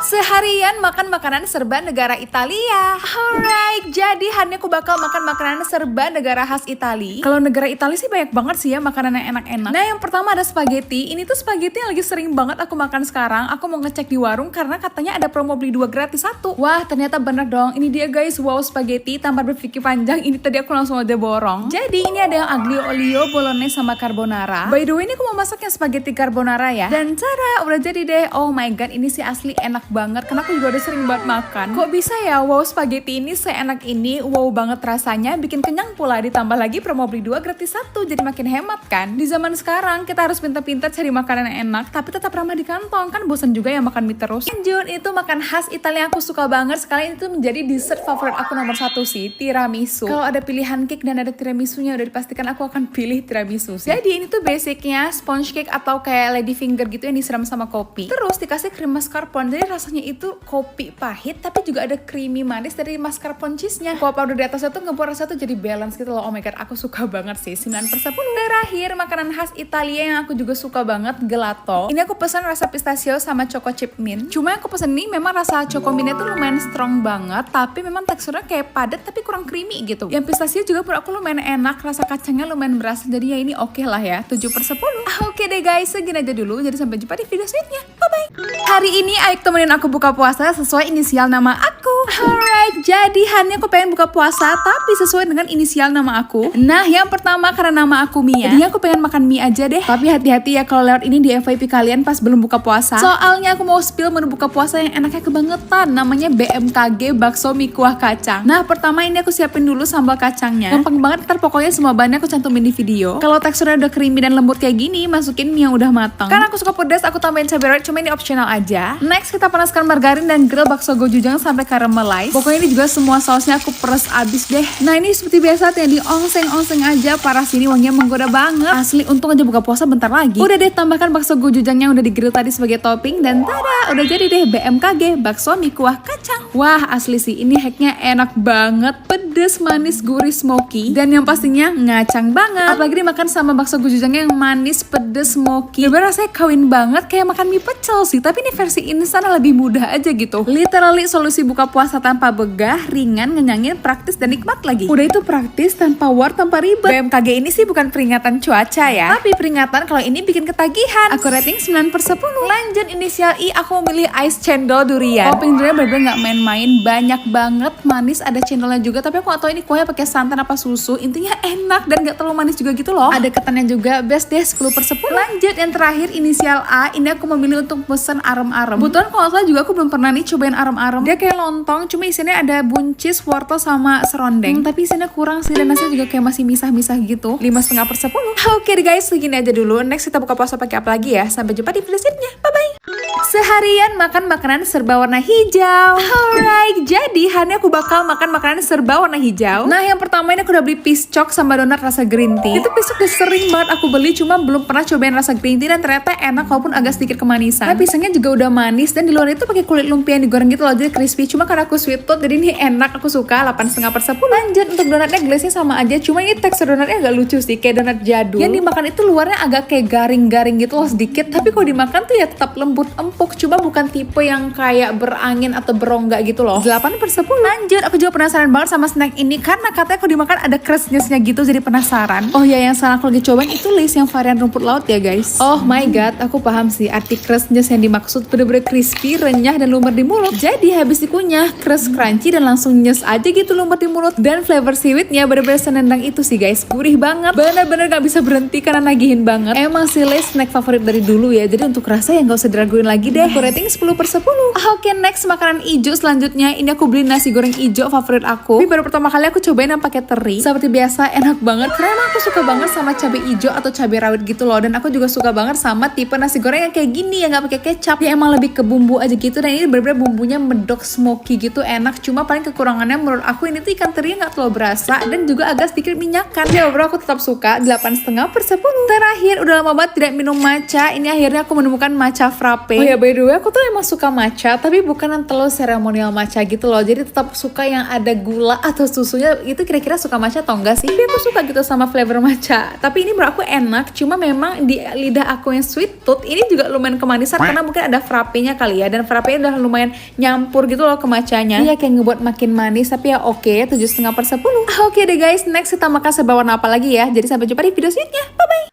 Seharian makan makanan serba negara Italia. Alright, jadi hari ini aku bakal makan makanan serba negara khas Italia. Kalau negara Italia sih banyak banget sih ya makanan yang enak-enak. Nah, yang pertama ada spaghetti. Ini tuh spaghetti yang lagi sering banget aku makan sekarang. Aku mau ngecek di warung karena katanya ada promo beli 2 gratis 1. Wah, ternyata bener dong. Ini dia guys, wow spaghetti. Tanpa berpikir panjang, ini tadi aku langsung aja borong. Jadi ini ada yang aglio olio, bolognese sama carbonara. By the way, ini aku mau masak yang spaghetti carbonara ya. Dan cara udah jadi deh. Oh my god, ini sih asli enak banget, karena aku juga udah sering banget makan. Kok bisa ya, wow spaghetti ini seenak ini, wow banget rasanya, bikin kenyang pula, ditambah lagi promo beli 2 gratis 1, jadi makin hemat kan. Di zaman sekarang kita harus pintar-pintar cari makanan yang enak tapi tetap ramah di kantong, kan bosan juga ya makan mie terus. Lanjut, itu makan khas Italia aku suka banget, sekali itu menjadi dessert favorit aku nomor 1 sih, tiramisu. Kalau ada pilihan cake dan ada tiramisunya, udah dipastikan aku akan pilih tiramisu sih. Jadi ini tuh basicnya sponge cake atau kayak lady finger gitu yang disiram sama kopi, terus dikasih krim mascarpone. Jadi rasanya itu kopi pahit tapi juga ada creamy manis dari mascarpone cheese-nya. Kalau powder di atasnya tuh ngebuat rasanya tuh jadi balance gitu loh. Oh my god, aku suka banget sih. 9/10. Terakhir, makanan khas Italia yang aku juga suka banget, gelato. Ini aku pesan rasa pistachio sama choco chip mint. Cuma yang aku pesen ini memang rasa choco mintnya tuh lumayan strong banget, tapi memang teksturnya kayak padat tapi kurang creamy gitu. Yang pistachio juga menurut aku lumayan enak, rasa kacangnya lumayan berasa. Jadi ya ini oke lah ya, 7/10. Oke deh guys, segini aja dulu. Jadi sampai jumpa di video selanjutnya. Bye-bye. Hari ini ayo temenin aku buka puasa sesuai inisial nama aku. Alright, jadi hari ini aku pengen buka puasa tapi sesuai dengan inisial nama aku. Nah, yang pertama karena nama aku Mia, jadi aku pengen makan mie aja deh. Tapi hati-hati ya kalau lewat ini di FYP kalian pas belum buka puasa. Soalnya aku mau spill menu buka puasa yang enaknya kebangetan. Namanya BMKG bakso mie kuah kacang. Nah, pertama ini aku siapin dulu sambal kacangnya. Gampang banget, ntar pokoknya semua bahannya aku cantumin di video. Kalau teksturnya udah creamy dan lembut kayak gini, masukin mie yang udah matang. Karena aku suka pedas, aku tambahin cabai rawit, cuma ini optional aja. Next, kita panaskan margarin dan grill bakso gochujang sampai caramelize. Pokoknya ini juga semua sausnya aku peres abis deh. Nah, ini seperti biasa ya, di oseng-oseng aja. Parah sini wanginya menggoda banget. Asli, untung aja buka puasa bentar lagi. Udah deh, tambahkan bakso gochujangnya udah di grill tadi sebagai topping dan tada, udah jadi deh BMKG bakso mie kuah kacang. Wah, asli sih ini hacknya enak banget, pedes, manis, gurih, smoky, dan yang pastinya ngacang banget. Apalagi dimakan sama bakso gochujangnya yang manis, pedes, smoky. Ya rasanya kawin banget kayak makan mie pecel sih, tapi ini versi instan lebih mudah aja gitu. Literally solusi buka puasa tanpa begah, ringan, ngenyangin, praktis, dan nikmat lagi. Udah itu praktis, tanpa war, tanpa ribet. BMKG ini sih bukan peringatan cuaca ya, tapi peringatan kalau ini bikin ketagihan. Aku rating 9/10. Lanjut, inisial I, aku memilih ice cendol durian. Topping durian bener-bener gak main-main, banyak banget, manis, ada cendolnya juga, tapi aku gak tau ini kuahnya pakai santan apa susu. Intinya enak dan gak terlalu manis juga gitu loh. Ada ketannya juga, best deh, 10/10. Lanjut, yang terakhir inisial A, ini aku memilih untuk pesen arem-arem. Kebetulan kalau salah juga aku belum pernah nih cobain arem-arem. Dia kayak lontong, cuma isinya ada buncis, wortel, sama serondeng. Tapi isinya kurang sih, dan nasinya juga kayak masih misah-misah gitu. 5,5/10. Oke deh guys, segini aja dulu. Next kita buka puasa pakai apa lagi ya? Sampai jumpa di video selanjutnya. Bye-bye. seharian makan makanan serba warna hijau. Alright, jadi hari ini aku bakal makan makanan serba warna hijau. Nah, yang pertama ini aku udah beli piscok sama donat rasa green tea. Itu piscok udah sering banget aku beli, cuma belum pernah cobain rasa green tea dan ternyata enak walaupun agak sedikit kemanisan. Nah, pisangnya juga udah manis dan di luar itu pakai kulit lumpia yang digoreng gitu loh, jadi crispy. Cuma karena aku sweet tooth, jadi ini enak, aku suka. 8,5/10. Lanjut untuk donatnya, glaze-nya sama aja, cuma ini tekstur donatnya agak lucu sih, kayak donat jadul. Yang dimakan itu luarnya agak kayak garing-garing gitu loh sedikit, tapi kalau dimakan tuh ya tetap lembut empuk, cuma bukan tipe yang kayak berangin atau berongga gitu loh. 8/10. Lanjut, aku juga penasaran banget sama snack ini karena katanya kalau dimakan ada crunch-nya gitu, jadi penasaran. Oh ya, yang salah aku lagi cobain itu Lay's yang varian rumput laut ya guys. Oh my god, aku paham sih arti crunch yang dimaksud, bener-bener crispy, renyah dan lumer di mulut. Jadi habis dikunyah, crunchy dan langsung nyes aja gitu lumer di mulut, dan flavor seaweednya bener-bener senendang itu sih guys, gurih banget, bener-bener gak bisa berhenti karena nagihin banget. Emang sih Lay's snack favorit dari dulu ya, jadi untuk rasa ya gak usah diraguin lagi deh. Aku rating 10/10. Oke, next makanan hijau selanjutnya. Ini aku beli nasi goreng hijau favorit aku. Ini baru pertama kali aku cobain yang pakai teri. Seperti biasa enak banget karena emang aku suka banget sama cabai hijau atau cabai rawit gitu loh, dan aku juga suka banget sama tipe nasi goreng yang kayak gini yang gak pakai kecap, ya emang lebih ke bumbu aja gitu. Dan ini bener-bener bumbunya medok smoky gitu, enak. Cuma paling kekurangannya menurut aku ini tuh ikan terinya gak terlalu berasa dan juga agak sedikit minyakan. Ya bro, aku tetap suka. 8,5/10. Terakhir, udah lama banget tidak minum matcha. Ini akhirnya aku menemukan matcha frappe. Oh ya, by the way, aku tuh emang suka matcha, tapi bukan yang terlalu seremonial matcha gitu loh. Jadi tetap suka yang ada gula atau susunya. Itu kira-kira suka matcha atau enggak sih? Tapi aku suka gitu sama flavor matcha. Tapi ini menurut aku enak, cuma memang di lidah aku yang sweet tooth ini juga lumayan kemanisan karena mungkin ada frappe-nya kali ya. Dan frappe-nya udah lumayan nyampur gitu loh ke matchanya. Iya, kayak ngebuat makin manis, tapi ya oke, 7,5/10. Oke deh guys, next kita makan serba warna apa lagi ya. Jadi sampai jumpa di video selanjutnya. Bye-bye.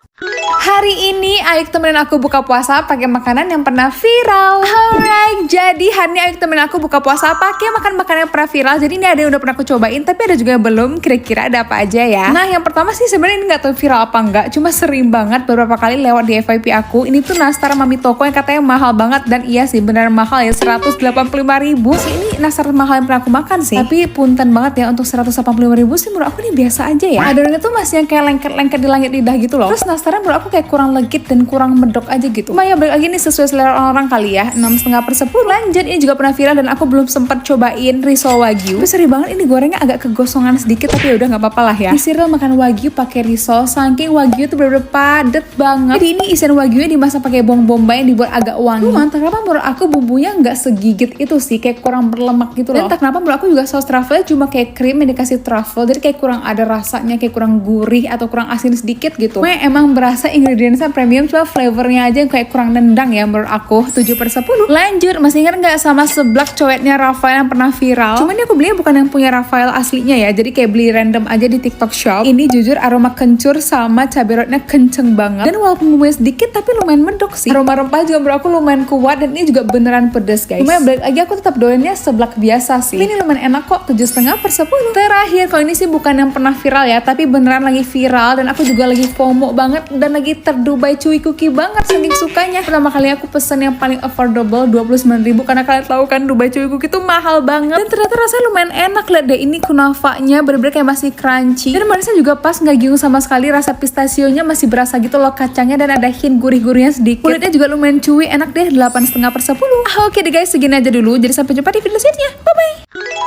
Hari ini Aik temenin aku buka puasa pakai makanan yang pernah viral. Alright, jadi hari ini Aik temenin aku buka puasa pakai makanan yang pernah viral. Jadi ini ada yang udah pernah aku cobain, tapi ada juga yang belum. Kira-kira ada apa aja ya? Nah, yang pertama sih sebenarnya ini nggak tahu viral apa enggak, cuma sering banget beberapa kali lewat di FYP aku. Ini tuh nastar Mami Toko yang katanya mahal banget, dan iya sih benar mahal ya, 185.000. Ini nastar mahal yang pernah aku makan sih. Tapi punten banget ya untuk 185.000 sih, menurut aku ini biasa aja ya. Adonannya tuh masih yang kayak lengket-lengket di langit lidah gitu loh. Terus nastarnya menurut aku kayak kurang legit dan kurang medok aja gitu. Cuma ya balik lagi nih sesuai selera orang-orang kali ya. 6,5/10. Lanjut, ini juga pernah viral dan aku belum sempat cobain risol wagyu. Tapi seri banget, ini gorengnya agak kegosongan sedikit, tapi ya udah nggak apa-apa lah ya. Di serial makan wagyu pakai risol, saking wagyu tuh bener-bener padet banget. Jadi ini isian wagyunya dimasak pakai bawang bombay yang dibuat agak wangi. Mantap, kenapa menurut aku bumbunya nggak segigit itu sih, kayak kurang berlemak gitu loh. Dan entah kenapa menurut aku juga saus truffle cuma kayak krim yang dikasih truffle, jadi kayak kurang ada rasanya, kayak kurang gurih atau kurang asin sedikit gitu. Emang berasa ingredientsnya premium, cuma flavornya aja yang kayak kurang nendang ya menurut aku. 7/10. Lanjut, masih ingat nggak sama seblak cowetnya Rafael yang pernah viral? Cuman ini aku belinya bukan yang punya Rafael aslinya ya, jadi kayak beli random aja di TikTok Shop. Ini jujur aroma kencur sama cabai rawitnya kenceng banget, dan walaupun bumbunya sedikit tapi lumayan medok sih. Aroma rempah juga menurut aku lumayan kuat, dan ini juga beneran pedes guys. Cuma balik lagi aku tetap doyannya seblak biasa sih. Ini lumayan enak kok. 7,5/10. Terakhir, kalau ini sih bukan yang pernah viral ya, tapi beneran lagi viral, dan aku juga lagi FOMO banget dan lagi terdubai cuy cookie banget saking sukanya. Pertama kali aku pesen yang paling affordable 29.000, karena kalian tahu kan Dubai cuy cookie itu mahal banget, dan ternyata rasanya lumayan enak. Lihat deh, ini kunafanya bener-bener kayak masih crunchy, dan manisnya juga pas, nggak giung sama sekali. Rasa pistasionya masih berasa gitu loh, kacangnya, dan ada hint gurih-gurihnya sedikit. Kulitnya juga lumayan chewy, enak deh. 8,5/10. Oke deh guys, segini aja dulu. Jadi sampai jumpa di video selanjutnya. Bye bye.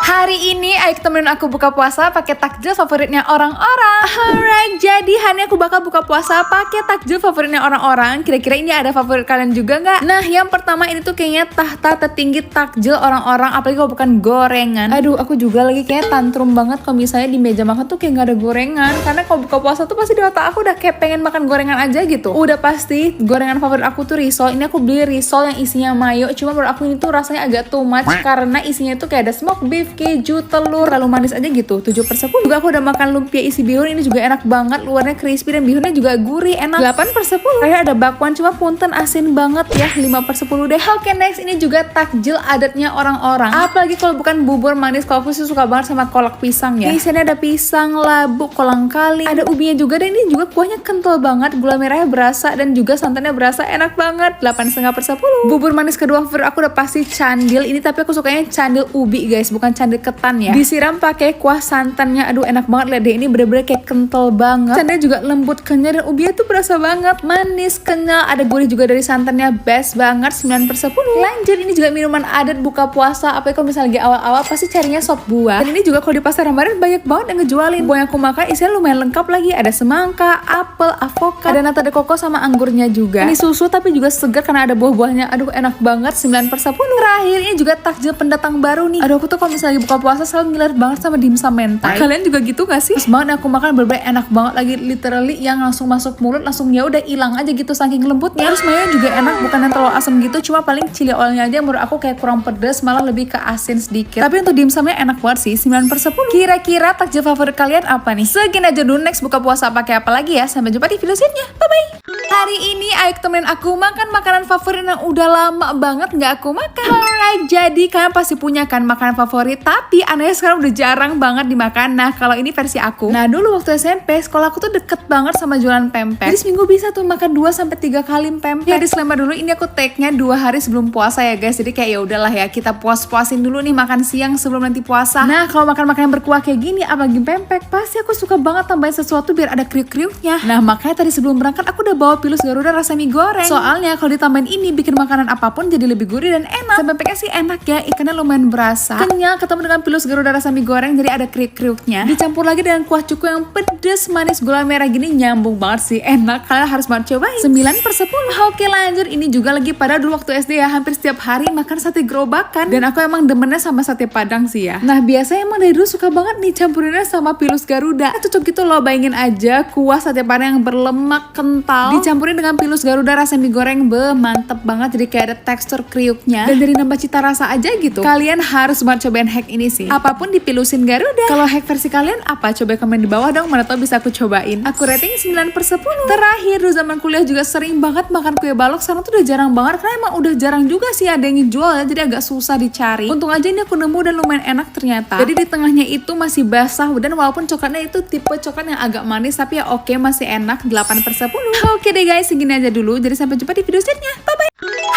Hari ini Aik temenin aku buka puasa pakai takjil favoritnya orang-orang. Alright, jadi hari ini aku bakal buka puasa pakai takjil favoritnya orang-orang. Kira-kira ini ada favorit kalian juga nggak? Nah, yang pertama ini tuh kayaknya tahta tertinggi takjil orang-orang, apalagi kalau bukan gorengan. Aduh, aku juga lagi kayak tantrum banget kalau misalnya di meja makan tuh kayak nggak ada gorengan. Karena kalau buka puasa tuh pasti di otak aku udah kayak pengen makan gorengan aja gitu. Udah pasti gorengan favorit aku tuh risol. Ini aku beli risol yang isinya mayo. Cuma menurut aku ini tuh rasanya agak too much karena isinya tuh kayak ada smoked beef, keju, telur, terlalu manis aja gitu. 7/10. Juga aku udah makan lumpia isi bihun, ini juga enak banget, luarnya crispy dan bihunnya juga gurih, enak. 8/10. Kayak ada bakwan, cuma punten asin banget ya. 5/10 deh. Oke, next ini juga takjil adatnya orang-orang. Apalagi kalau bukan bubur manis. Kalau aku sih suka banget sama kolak pisang ya. Di sini ada pisang, labu, kolang kaling, ada ubinya juga, dan ini juga kuahnya kental banget, gula merahnya berasa dan juga santannya berasa, enak banget. 8,5/10. Bubur manis kedua favorit aku udah pasti candil ini, tapi aku sukanya candil ubi guys, bukan candil ketan ya. Disiram pakai kuah santannya, aduh enak banget. Lihat deh, ini bener-bener kayak kental banget. Candilnya juga lembut, kenyal, dan ubinya Dia tuh berasa banget, manis, kenyal, ada gurih juga dari santannya, best banget, 9/10. Lanjut, ini juga minuman adat buka puasa. Apalagi kalau misalnya lagi awal-awal pasti carinya sop buah. Dan ini juga kalau di pasar Ramadan banyak banget yang ngejualin. Buah yang aku makan isinya lumayan lengkap lagi. Ada semangka, apel, avokat, ada nata de coco sama anggurnya juga. Ini susu tapi juga segar karena ada buah-buahnya. Aduh, enak banget, 9/10. Terakhir ini juga takjil pendatang baru nih. Aduh, aku tuh kalau misalnya lagi buka puasa selalu ngiler banget sama dimsum mentai. Kalian juga gitu gak sih? Terus banget aku makan bener-bener enak banget lagi, literally yang langsung masuk mulut langsung ya udah hilang aja gitu saking lembutnya. Terus mayonya juga enak, bukan yang terlalu asam gitu, cuma paling chili oilnya aja menurut aku kayak kurang pedas, malah lebih ke asin sedikit. Tapi untuk dimsumnya enak banget sih, 9/10. Kira-kira takjil favorit kalian apa nih? Segini aja dulu, next buka puasa pakai apa lagi ya? Sampai jumpa di video selanjutnya. Bye bye. Hari ini Aik temenin aku makan makanan favorit yang udah lama banget gak aku makan. Alright, jadi kalian pasti punya kan makanan favorit, tapi anehnya sekarang udah jarang banget dimakan. Nah, kalau ini versi aku. Nah, dulu waktu SMP, sekolah aku tuh deket banget sama jualan pempek. Jadi seminggu bisa tuh makan 2-3 kali pempek. Ya, disclaimer dulu, ini aku take-nya 2 hari sebelum puasa ya guys. Jadi kayak ya udahlah ya, kita puas-puasin dulu nih makan siang sebelum nanti puasa. Nah, kalau makan makanan berkuah kayak gini, apalagi pempek, pasti aku suka banget tambahin sesuatu biar ada kriuk-kriuknya. Nah, makanya tadi sebelum berangkat aku udah bawa Pilus Garuda rasa mie goreng. Soalnya kalau ditambahin ini bikin makanan apapun jadi lebih gurih dan enak. Dan pempeknya sih enak ya, ikannya lumayan berasa. Kenyal ketemu dengan Pilus Garuda rasa mie goreng, jadi ada kriuk-kriuknya. Dicampur lagi dengan kuah cuko yang pedes, manis, gula merah gini, nyambung banget sih, enak. Kalian harus banget cobain. 9/10. Oke, lanjut, ini juga lagi pada dulu waktu SD ya, hampir setiap hari makan sate gerobakan. Dan aku emang demennya sama sate Padang sih ya. Nah, biasanya emang dari dulu suka banget nih campurinnya sama Pilus Garuda. Cocok gitu loh, bayangin aja kuah sate Padang yang berlemak kental dicampurin dengan Pilus Garuda rasa mie goreng, mantep banget, jadi kayak ada tekstur kriuknya dan dari nambah cita rasa aja gitu. Kalian harus banget cobain hack ini sih, apapun dipilusin Garuda. Kalau hack versi kalian apa? Coba komen di bawah dong, mana tau bisa aku cobain. Aku rating 9/10. Terakhir, dulu zaman kuliah juga sering banget makan kue balok, sekarang tuh udah jarang banget karena emang udah jarang juga sih ada yang jual ya, jadi agak susah dicari. Untung aja ini aku nemu dan lumayan enak ternyata. Jadi di tengahnya itu masih basah, dan walaupun coklatnya itu tipe coklat yang agak manis, tapi ya oke, masih enak, 8/10. Oke deh guys, segini aja dulu. Jadi sampai jumpa di video selanjutnya. Bye bye.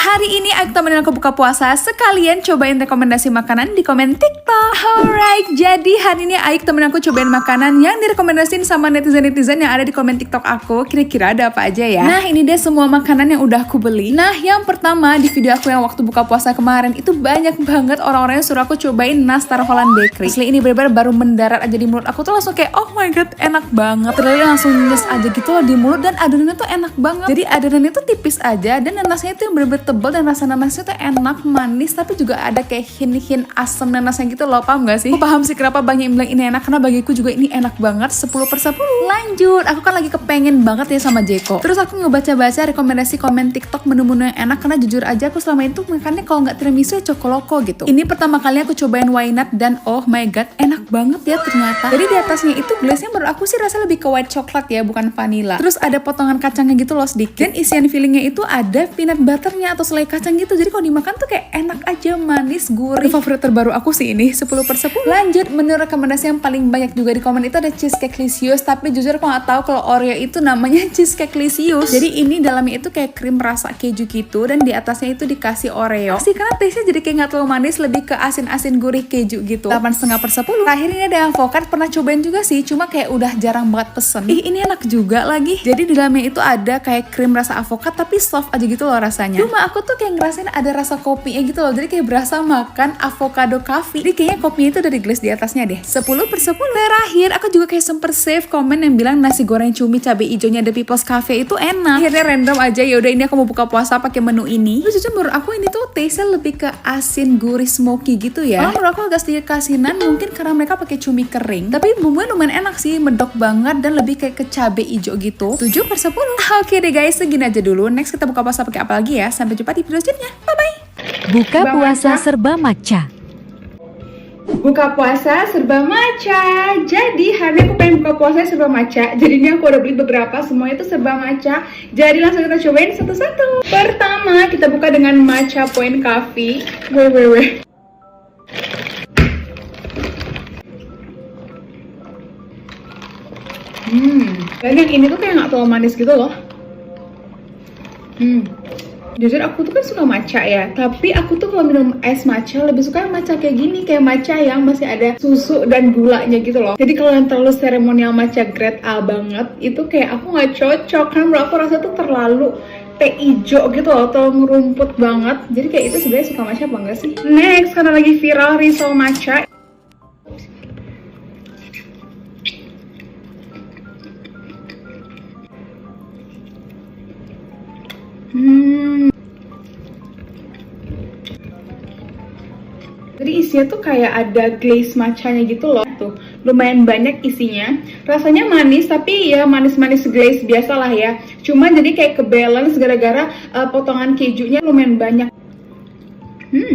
Hari ini aku temenin aku buka puasa, sekalian cobain rekomendasi makanan di komen TikTok. Alright, jadi hari ini Aik temen aku cobain makanan yang direkomendasiin sama netizen-netizen yang ada di komen TikTok aku. Kira-kira ada apa aja ya? Nah, ini deh semua makanan yang udah aku beli. Nah, yang pertama di video aku yang waktu buka puasa kemarin itu banyak banget orang-orang yang suruh aku cobain nastar Holland Bakery. Asli ini bener-bener baru mendarat aja di mulut aku tuh langsung kayak oh my god, enak banget. Terus langsung nyes aja gitu loh di mulut, dan adonannya tuh enak banget. Jadi adonannya tuh tipis aja, dan nanasnya itu yang bener-bener tebal, dan rasa nanasnya tuh enak, manis, tapi juga ada kayak hint-hint asam nanasnya gitu loh. Paham gak sih? Aku paham sih kenapa banyak yang bilang ini enak, karena bagiku juga ini enak banget, 10/10. Lanjut, aku kan lagi kepengen banget ya sama Jeko. Terus aku ngebaca-baca rekomendasi komen TikTok menu-menu yang enak, karena jujur aja aku selama itu makannya kalau nggak tiramisu ya Chocoloko gitu. Ini pertama kali aku cobain Wynut, dan oh my god, enak banget ya ternyata. Jadi di atasnya itu glaze-nya menurut aku sih rasa lebih ke white chocolate ya, bukan vanilla. Terus ada potongan kacangnya gitu loh sedikit, dan isian fillingnya itu ada peanut butternya atau selai kacang gitu. Jadi kalau dimakan tuh kayak enak aja, manis, gurih. Favorit terbaru aku sih ini, 10/10. Lanjut, menu rekomendasi yang paling banyak juga di komen itu ada cheesecake licious, tapi jujur aku nggak tahu kalau Oreo itu namanya cheesecake licious. Jadi ini dalamnya itu kayak krim rasa keju gitu, dan di atasnya itu dikasih Oreo. Sih karena taste-nya jadi kayak nggak terlalu manis, lebih ke asin-asin gurih keju gitu. 8,5/10. Terakhir ini ada avokat, pernah cobain juga sih, cuma kayak udah jarang banget pesen. Ini enak juga lagi. Jadi di dalamnya itu ada kayak krim rasa avokat, tapi soft aja gitu loh rasanya. Cuma aku tuh kayak ngerasain ada rasa kopinya gitu loh, jadi kayak berasa makan avocado coffee. Jadi kayaknya kopinya itu dari glaze di atasnya deh. 10/10. Terakhir aku juga kayak sempet save komen yang bilang nasi goreng cumi cabai hijaunya The People's Cafe itu enak. Akhirnya random aja, ya udah ini aku mau buka puasa pakai menu ini. Terus jujur menurut aku ini tuh taste-nya lebih ke asin, gurih, smoky gitu ya. Menurut aku agak sedikit kasinan, mungkin karena mereka pakai cumi kering. Tapi bumbunya lumayan enak sih, medok banget, dan lebih kayak ke cabai hijau gitu. 7/10. Oke deh guys, segini aja dulu. Next kita buka puasa pakai apa lagi ya? Sampai jumpa di video selanjutnya. Bye bye. Buka puasa serba matcha. Buka puasa serba matcha. Jadi hari ini aku pengen buka puasa serba matcha. Jadi ini aku udah beli beberapa, semuanya itu serba matcha. Jadi langsung kita cobain satu-satu. Pertama kita buka dengan matcha point coffee. Weh. Dan yang ini tuh kayak nggak terlalu manis gitu loh. Jujur aku tuh kan suka matcha ya, tapi aku tuh kalau minum es matcha lebih suka yang matcha kayak gini, kayak matcha yang masih ada susu dan gulanya gitu loh. Jadi kalau yang terlalu seremonial matcha grade A banget, itu kayak aku nggak cocok, kan menurut aku rasa tuh terlalu teh ijo gitu loh, terlalu ngerumput banget. Jadi kayak itu sebenarnya suka matcha apa enggak sih? Next, karena lagi viral risol matcha. Jadi isinya tuh kayak ada glaze matchanya gitu loh. Tuh, lumayan banyak isinya. Rasanya manis, tapi ya manis-manis glaze biasa lah ya. Cuma jadi kayak ke-balance gara-gara potongan kejunya lumayan banyak.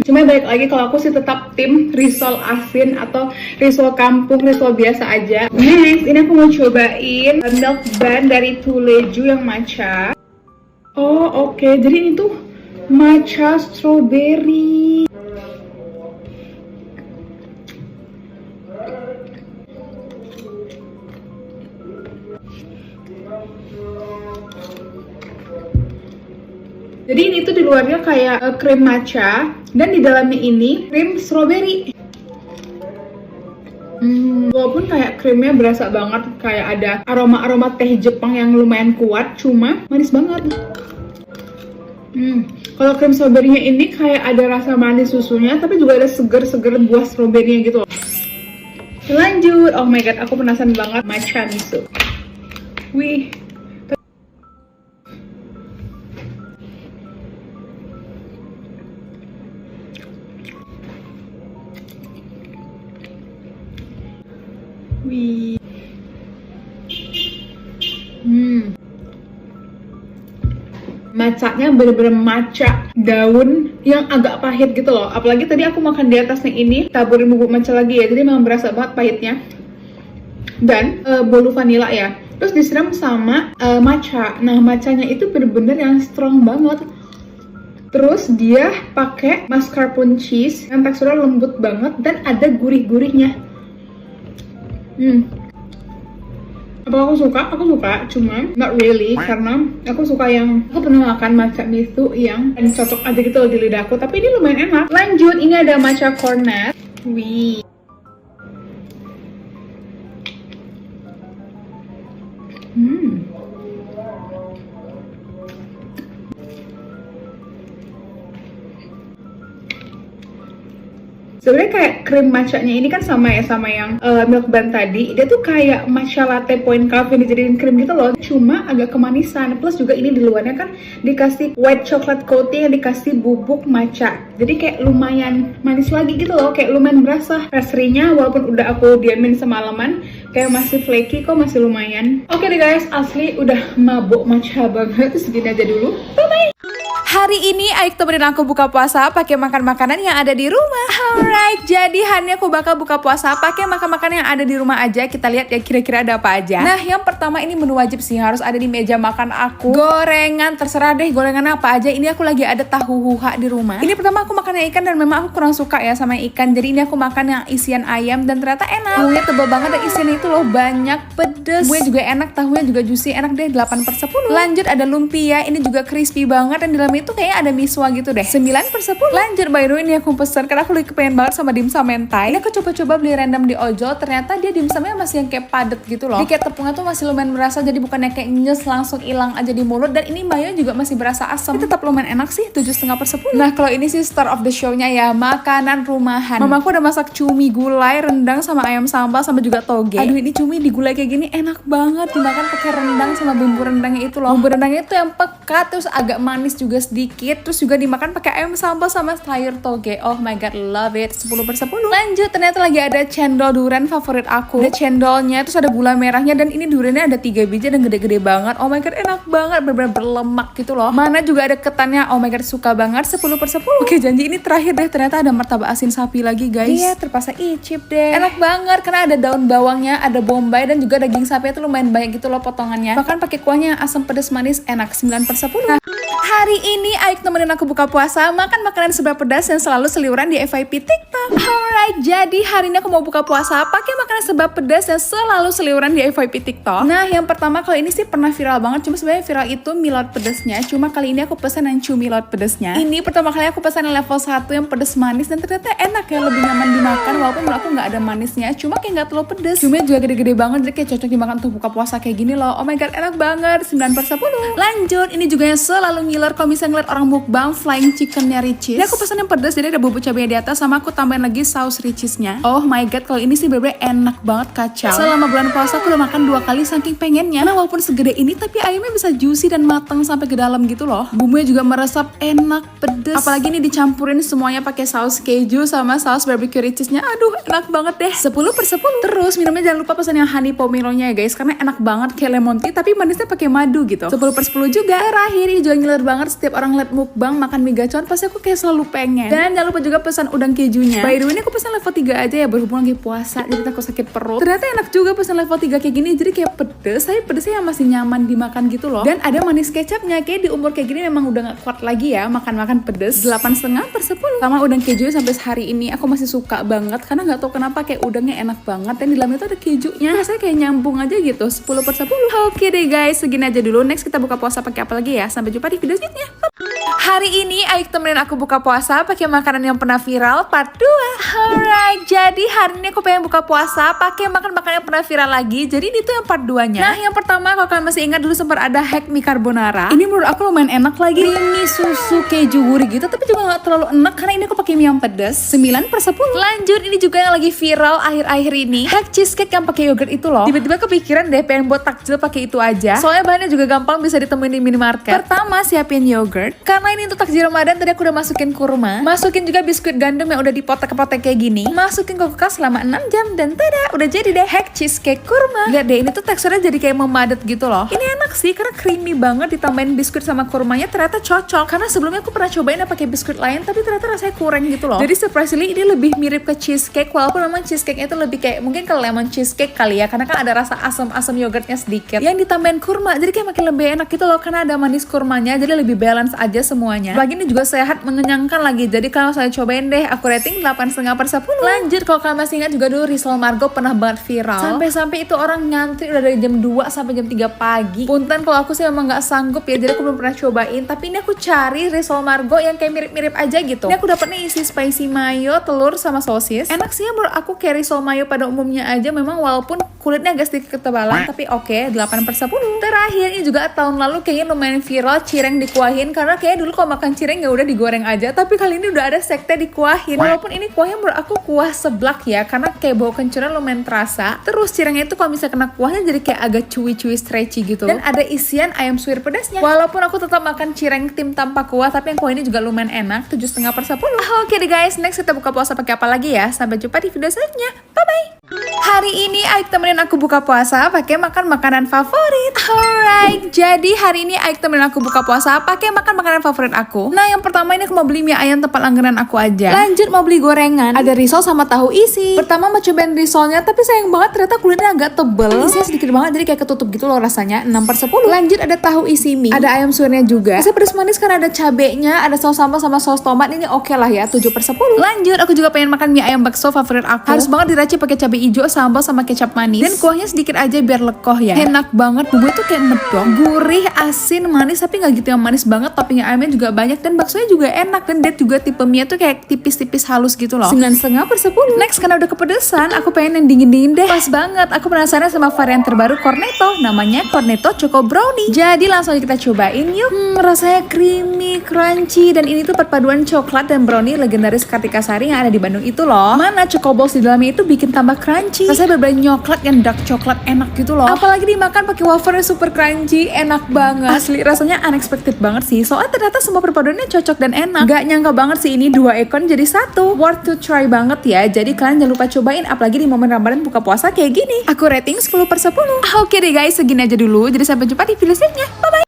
Cuma balik lagi kalau aku sih tetap tim risol asin atau risol kampung, risol biasa aja. Next, ini aku mau cobain milk bun dari Tuleju yang matcha. Oh oke, jadi ini tuh matcha strawberry. Jadi ini tuh di luarnya kayak krim matcha dan di dalamnya ini krim strawberry. Walaupun kayak krimnya berasa banget kayak ada aroma-aroma teh Jepang yang lumayan kuat, cuma manis banget. Kalau krim strawberry-nya ini kayak ada rasa manis susunya, tapi juga ada seger-seger buah strawberry-nya gitu loh. Lanjut, oh my god, aku penasaran banget matcha miso. Wih. Wih. Matchanya bener-bener matcha daun yang agak pahit gitu loh. Apalagi tadi aku makan di atasnya ini taburin bubuk matcha lagi ya, jadi memang berasa banget pahitnya. Dan bolu vanilla ya, terus disiram sama matcha. Nah matchanya itu bener-bener yang strong banget. Terus dia pakai mascarpone cheese yang teksturnya lembut banget dan ada gurih-gurihnya. Apa aku suka? Aku suka, cuma not really, karena aku suka yang aku pernah makan matcha miso yang cocok aja gitu loh di lidahku, tapi ini lumayan enak. Lanjut, ini ada matcha cornet. Wih. Sebenarnya kayak krim matchanya ini kan sama ya sama yang milk bun tadi. Dia tuh kayak matcha latte point cafe yang dijadiin krim gitu loh. Cuma agak kemanisan. Plus juga ini di luarnya kan dikasih white chocolate coating yang dikasih bubuk matcha. Jadi kayak lumayan manis lagi gitu loh. Kayak lumayan berasa pastry-nya walaupun udah aku diamin semalaman. Kayak masih flaky kok, masih lumayan. Oke deh guys, asli udah mabuk matcha banget. Segini aja dulu. Bye-bye! Hari ini Aik temenin aku buka puasa pakai makan makanan yang ada di rumah. Alright, jadi hari ini aku bakal buka puasa pakai makan makanan yang ada di rumah aja. Kita lihat ya kira-kira ada apa aja. Nah, yang pertama ini menu wajib sih harus ada di meja makan aku. Gorengan, terserah deh gorengan apa aja. Ini aku lagi ada tahu huha di rumah. Ini pertama aku makan yang ikan dan memang aku kurang suka ya sama ikan. Jadi ini aku makan yang isian ayam dan ternyata enak. Tahunya tebal banget dan isiannya itu loh banyak, pedes. Tahunya juga enak, tahunya juga juicy, enak deh 8/10. Lanjut ada lumpia, ini juga crispy banget dan di dalamnya itu kayaknya ada miswa gitu deh 9/10. Lanjut by the way ini aku pesen karena aku lagi kepengen banget sama dimsum mentai. Ini aku coba-coba beli random di ojol, ternyata dia dimsumnya masih yang kayak padet gitu loh. Jadi kayak tepungnya tuh masih lumayan berasa, jadi bukannya kayak nyes langsung hilang aja di mulut. Dan ini mayo juga masih berasa asam. Ini tetap lumayan enak sih 7,5/10. Nah kalau ini sih star of the show-nya ya, makanan rumahan. Mamaku udah masak cumi gulai, rendang sama ayam sambal sama juga toge. Aduh ini cumi digulai kayak gini enak banget, dimakan pakai rendang sama bumbu rendangnya itu loh. Bumbu rendangnya itu yang pekat terus agak manis juga sedikit. Terus juga dimakan pakai ayam sambal sama sayur toge. Oh my god, love it. 10/10. Lanjut, ternyata lagi ada cendol durian favorit aku. Ada cendolnya, terus ada gula merahnya dan ini duriannya ada 3 biji dan gede-gede banget. Oh my god, enak banget, bener-bener berlemak gitu loh. Mana juga ada ketannya. Oh my god, suka banget. 10/10. Oke, janji ini terakhir deh. Ternyata ada martabak asin sapi lagi, guys. Iya, terpaksa icip deh. Enak banget karena ada daun bawangnya, ada bombay dan juga daging sapi itu lumayan banyak gitu loh potongannya. Bahkan pakai kuahnya asam pedas manis, enak. 9/10. Nah, Hari ini Aik temenin aku buka puasa, makan makanan serba pedas yang selalu seliuran di FYP TikTok. Alright, jadi hari ini aku mau buka puasa pakai makanan serba pedas yang selalu seliuran di FYP TikTok. Nah, yang pertama kalau ini sih pernah viral banget, cuma sebenarnya viral itu milot pedasnya. Cuma kali ini aku pesan yang cumilot pedasnya. Ini pertama kali aku pesan yang level 1 yang pedas manis dan ternyata enak ya, lebih nyaman dimakan walaupun menurut aku nggak ada manisnya. Cuma kayak nggak terlalu pedas. Cuma juga gede-gede banget, jadi kayak cocok dimakan untuk buka puasa kayak gini loh. Oh my god, enak banget. 9/10. Lanjut, ini juga yang selalu ngiler kalau misalnya ngeliat orang mukbang flying chickennya Richeese. Ini aku pesan yang pedas, jadi ada bubuk cabenya di atas sama aku tambahin lagi saus Richeese-nya. Oh my god, kalau ini sih bener-bener enak banget, kacau. Selama bulan puasa aku udah makan 2 kali saking pengennya. Nah, walaupun segede ini tapi ayamnya bisa juicy dan matang sampai ke dalam gitu loh. Bumbunya juga meresap, enak, pedes. Apalagi ini dicampurin semuanya pakai saus keju sama saus barbecue Richeese-nya. Aduh, enak banget deh. 10/10. Terus minumnya jangan lupa pesan yang honey pomelo-nya ya guys, karena enak banget kayak lemon tea tapi manisnya pakai madu gitu. 10/10 juga. Terakhir ini juga ngiler banget, setiap orang liat mukbang makan mie gacor pasti aku kayak selalu pengen. Dan jangan lupa juga pesan udang kejunya. By the way, ini aku pesan level 3 aja ya, berhubung lagi puasa jadi takut sakit perut. Ternyata enak juga pesan level 3 kayak gini, jadi kayak pedes tapi pedesnya yang masih nyaman dimakan gitu loh. Dan ada manis kecapnya, kayak di umur kayak gini memang udah gak kuat lagi ya makan-makan pedes. 8,5/10. Sama udang kejunya sampai hari ini aku masih suka banget karena gak tahu kenapa kayak udangnya enak banget dan di dalamnya tuh ada kejunya. Rasanya kayak nyambung aja gitu. 10/10. Oke deh guys, segini aja dulu. Next kita buka puasa pakai apa lagi ya? Sampai jumpa di video selanjutnya. Hari ini Aik temenin aku buka puasa pakai makanan yang pernah viral part 2. Alright, jadi hari ini aku pengen buka puasa pakai makanan yang pernah viral lagi. Jadi ini tuh yang part 2-nya. Nah, yang pertama kalau kalian masih ingat dulu sempat ada hack mie carbonara. Ini menurut aku lumayan enak lagi. Creamy susu keju gurih gitu, tapi juga gak terlalu enak karena ini aku pakai mie yang pedas. 9/10. Lanjut, ini juga yang lagi viral akhir-akhir ini. Hack cheesecake yang pakai yogurt itu loh. Tiba-tiba kepikiran deh pengen buat takjil pakai itu aja. Soalnya bahannya juga gampang, bisa ditemuin di minimarket. Pertama, siapin yogurt. Karena ini untuk takjil Ramadan, tadi aku udah masukin kurma. Masukin juga biskuit gandum yang udah dipotek-potek kayak gini. Masukin ke kulkas selama 6 jam dan tada, udah jadi deh hack cheesecake kurma. Lihat deh, ini tuh teksturnya jadi kayak memadat gitu loh. Ini enak sih karena creamy banget, ditambahin biskuit sama kurmanya ternyata cocok. Karena sebelumnya aku pernah cobain pakai biskuit lain tapi ternyata rasanya kurang gitu loh. Jadi surprisingly ini lebih mirip ke cheesecake, walaupun memang cheesecake-nya itu lebih kayak mungkin ke lemon cheesecake kali ya, karena kan ada rasa asam-asam yogurtnya sedikit yang ditambahin kurma, jadi kayak makin lebih enak gitu loh karena ada manis kurmanya, jadi lebih balance aja semuanya. Lagi ini juga sehat, mengenyangkan lagi. Jadi kalau saya cobain deh, aku rating 8,5/10. Lanjut, kalau kalian masih ingat juga dulu risol Margo pernah banget viral. Sampai-sampai itu orang ngantri udah dari jam 2 sampai jam 3 pagi. Punten kalau aku sih memang nggak sanggup ya, jadi aku belum pernah cobain. Tapi ini aku cari risol Margo yang kayak mirip-mirip aja gitu. Ini aku dapetnya isi spicy mayo, telur sama sosis. Enak sih ya menurut aku, kayak risol mayo pada umumnya aja. Memang walaupun kulitnya agak sedikit ketebalan, tapi oke, 8/10. Terakhir ini juga tahun lalu kayaknya lumayan viral, cireng dikuahin. Karena kayak dulu kalau makan cireng ya udah digoreng aja, tapi kali ini udah ada sekte dikuahin. Walaupun ini kuahnya menurut aku kuah seblak ya, karena kayak bau kencurnya lumayan terasa. Terus cirengnya itu kalau misalnya kena kuahnya jadi kayak agak chewy stretchy gitu. Dan ada isian ayam suwir pedasnya. Walaupun aku tetap makan cireng tim tanpa kuah, tapi yang kuah ini juga lumayan enak. 7,5/10. Oke deh guys, next kita buka puasa pakai apa lagi ya? Sampai jumpa di video selanjutnya. Bye bye. Hari ini Aik temenin aku buka puasa pakai makan makanan favorit. Alright, jadi hari ini Aik temenin aku buka puasa pakai makan makanan favorit aku. Nah, yang pertama ini aku mau beli mie ayam tempat langganan aku aja. Lanjut mau beli gorengan. Ada risol sama tahu isi. Pertama mau cobain risolnya, tapi sayang banget ternyata kulitnya agak tebel. Isinya sedikit banget, jadi kayak ketutup gitu loh rasanya. 6/10. Lanjut ada tahu isi mie. Ada ayam suwirnya juga. Saya pedas manis karena ada cabenya, ada saus sambal sama saus tomat. Ini oke lah ya, 7/10. Lanjut, aku juga pengen makan mie ayam bakso favorit aku. Harus banget diracik pakai cabai hijau, sambal sama kecap manis. Dan kuahnya sedikit aja biar lekoh ya. Enak banget, bumbunya tuh kayak medok, gurih, asin, manis tapi nggak gitu yang manis banget. Toppingnya ayamnya juga banyak dan baksonya juga enak. Dan dia juga tipe mie tuh kayak tipis-tipis halus gitu loh. 9,5/10. Next, karena udah kepedesan, aku pengen yang dingin-dingin deh. Pas banget, aku penasaran sama varian terbaru Cornetto. Namanya Cornetto Choco Brownie. Jadi langsung aja kita cobain yuk. Rasanya creamy, crunchy, dan ini tuh perpaduan coklat dan brownie legendaris Kartika Sari yang ada di Bandung itu loh. Mana Choco Balls di dalamnya itu bikin tambah crunchy. Rasanya berbeda nyoklat yang dark coklat, enak gitu loh. Apalagi dimakan pakai wafernya super crunchy, enak banget. Asli rasanya unexpected banget sih. Soalnya ternyata semua perpaduannya cocok dan enak. Gak nyangka banget sih ini 2 ekon jadi 1. Worth to try banget ya. Jadi kalian jangan lupa cobain, apalagi di momen Ramadan buka puasa kayak gini. Aku rating 10/10. Oke deh guys, segini aja dulu. Jadi sampai jumpa di video selanjutnya. Bye bye.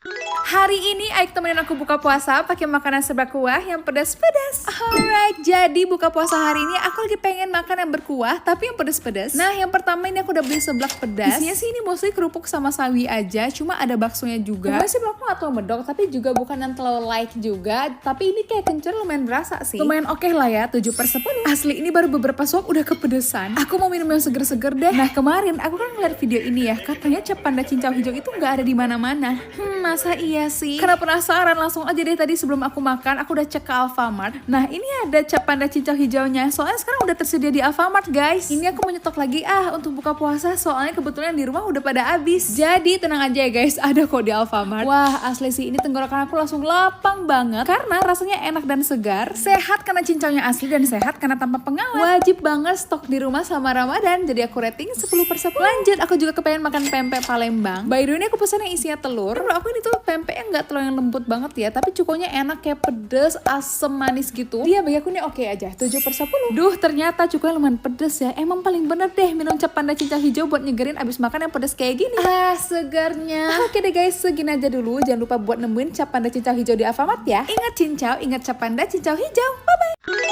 Hari ini Aik temenin aku buka puasa pakai makanan serba kuah yang pedas-pedas. Alright, jadi buka puasa hari ini aku lagi pengen makan yang berkuah tapi yang pedas-pedas. Nah, yang pertama ini aku udah beli seblak pedas. Isinya sih ini mostly kerupuk sama sawi aja, cuma ada baksonya juga. Masih aku gak terlalu medok, tapi juga bukan yang terlalu light juga. Tapi ini kayak kencur lumayan berasa sih. Lumayan oke lah ya, 7/10. Asli ini baru beberapa suap udah kepedesan. Aku mau minum yang seger-seger deh. Nah, kemarin aku kan ngeliat video ini ya, katanya cap panda cincau hijau itu nggak ada di mana-mana. Masa iya sih? Karena penasaran langsung aja deh tadi sebelum aku makan, aku udah cek ke Alfamart. Nah, ini ada cap panda cincau hijaunya. Soalnya sekarang udah tersedia di Alfamart, guys. Ini aku mau nyetok lagi untuk buka puasa, soalnya kebetulan di rumah udah pada habis. Jadi tenang aja ya guys, ada kok di Alfamart. Wah, asli sih ini tenggorokan aku langsung lapang banget karena rasanya enak dan segar. Sehat karena cincaunya asli dan sehat karena tanpa pengawet. Wajib banget stok di rumah selama Ramadan. Jadi aku rating 10/10. Lanjut, aku juga kepengen makan pempek Palembang. By the way, ini aku pesan yang isinya telur. Menurut aku ini tuh pempeknya nggak telur yang lembut banget ya, tapi cukonya enak kayak pedes, asem, manis gitu. Dia bagi aku ini oke aja, 7/10. Duh, ternyata cukonya lumayan pedes ya. Emang paling bener deh minum cap panda cincau hijau buat nyegerin abis makan yang pedes kayak gini. Segarnya. Oke deh guys, segini aja dulu. Jangan lupa buat nemuin cap panda cincau hijau di Alfamart ya. Ingat cincau, ingat cap panda cincau hijau. Bye-bye.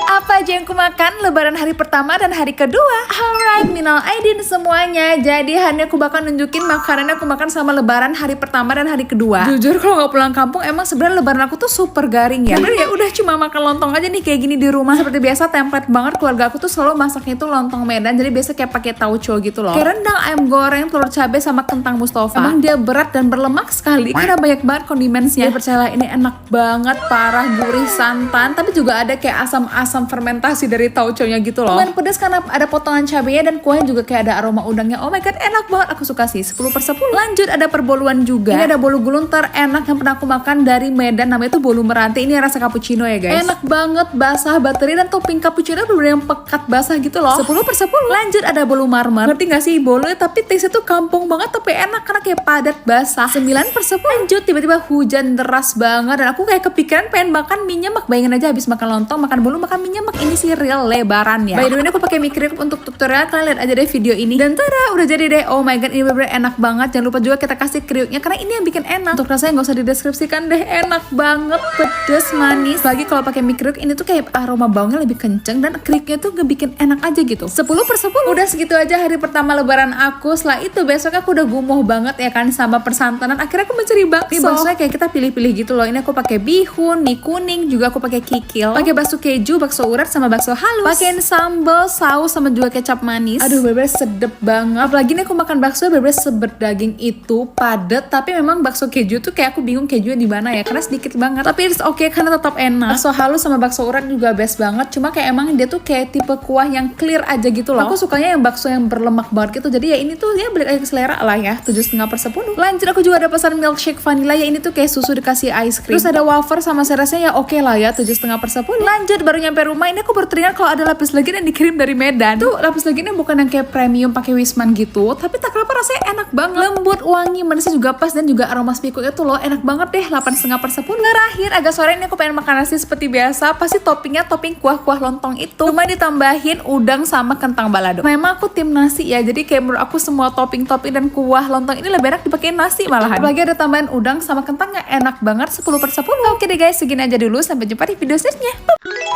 Apa aja yang ku makan lebaran hari pertama dan hari kedua? Alright, minal aidin semuanya. Jadi hari ini aku bakal nunjukin makanan yang aku makan sama lebaran hari pertama dan hari kedua. Jujur kalau nggak pulang kampung emang sebenarnya lebaran aku tuh super garing ya. Bener ya, udah cuma makan lontong aja nih kayak gini di rumah. Seperti biasa template banget, keluarga aku tuh selalu masaknya itu lontong Medan. Jadi biasa kayak pakai tauco gitu loh. Kayak rendang, ayam goreng, telur cabai sama kentang Mustafa. Emang dia berat dan berlemak sekali karena banyak banget kondimennya. Percayalah ini enak banget, parah, gurih, santan. Tapi juga ada kayak asam-asam fermentasi dari tauconya gitu loh. Lumayan pedas karena ada potongan cabenya dan kuahnya juga kayak ada aroma udangnya. Oh my god, enak banget, aku suka sih. 10/10. Lanjut, ada perboluan juga. Ini ada bolu gulung terenak yang pernah aku makan dari Medan, namanya itu bolu meranti. Ini rasa cappuccino ya guys. Enak banget, basah, bateri, dan topping cappuccino bener-bener yang pekat basah gitu loh. 10/10. Lanjut, ada bolu marmer. Ngerti gak sih bolunya, tapi taste tuh kampung banget tapi enak karena kayak padat basah. 9/10. Lanjut, tiba-tiba hujan deras banget dan aku kayak kepikiran pengen makan mie nyemek. Bayangin aja habis makan lontong, makan bolu, makan mie nyemek. Ini sih real lebaran ya. By the way, aku pakai mie kriuk untuk tutorial, kalian lihat aja deh video ini. Dan tada, udah jadi deh. Oh my god, ini bener-bener enak banget. Jangan lupa juga kita kasih kriuknya karena ini yang bikin enak. Untuk rasanya nggak usah dideskripsikan deh, enak banget, pedes, manis. Lagi kalau pakai mie kriuk ini tuh kayak aroma bawangnya lebih kenceng dan kriuknya tuh ngebikin enak aja gitu. 10/10. Udah segitu aja hari pertama lebaran aku. Setelah itu besok aku udah gumoh banget ya kan sama persantanan. Akhirnya aku mencari bakso. Ini baksonya kayak kita pilih-pilih gitu loh. Ini aku pakai bihun, mie kuning, juga aku pakai kikil. Pakai bakso keju, bakso urat sama bakso halus. Pakein sambal, saus sama juga kecap manis. Aduh, bener-bener sedep banget. Apalagi nih aku makan bakso bener-bener seberdaging itu, padet, tapi memang bakso keju tuh kayak aku bingung kejunya di mana ya, karena sedikit banget. Tapi it's okay karena tetap enak. Bakso halus sama bakso urat juga best banget. Cuma kayak emang dia tuh kayak tipe kuah yang clear aja gitu loh. Aku sukanya yang bakso yang berlemak banget gitu. Jadi ya ini tuh ya balik lagi ke selera lah ya. 7,5/10. Lanjut, aku juga ada pesan milkshake vanilla ya. Ini tuh kayak susu dikasih ice cream. Terus ada wafer sama serasnya ya oke lah ya. 7,5/10. Lanjut, baru nyampe rumah ini aku baru teringat kalau ada lapis legit yang dikirim dari Medan. Tuh lapis legitnya bukan yang kayak premium pakai Wisman gitu, tapi tak kenapa rasanya enak banget. Lembut, wangi, manisnya juga pas dan juga aroma spikuknya tuh loh enak banget deh. 8,5/10. Terakhir agak sore ini aku pengen makan nasi seperti biasa. Pasti toppingnya topping kuah-kuah lontong itu. Cuma ditambahin udang sama kentang balado. Memang aku tim nasi ya. Jadi kayak menurut aku semua topping-topping dan kuah lontong ini lebih enak dipakai nasi malahan. Apalagi ada tambahan udang sama kentangnya enak banget. 10/10. Oke deh guys, segini aja dulu. Sampai jumpa di video selanjutnya.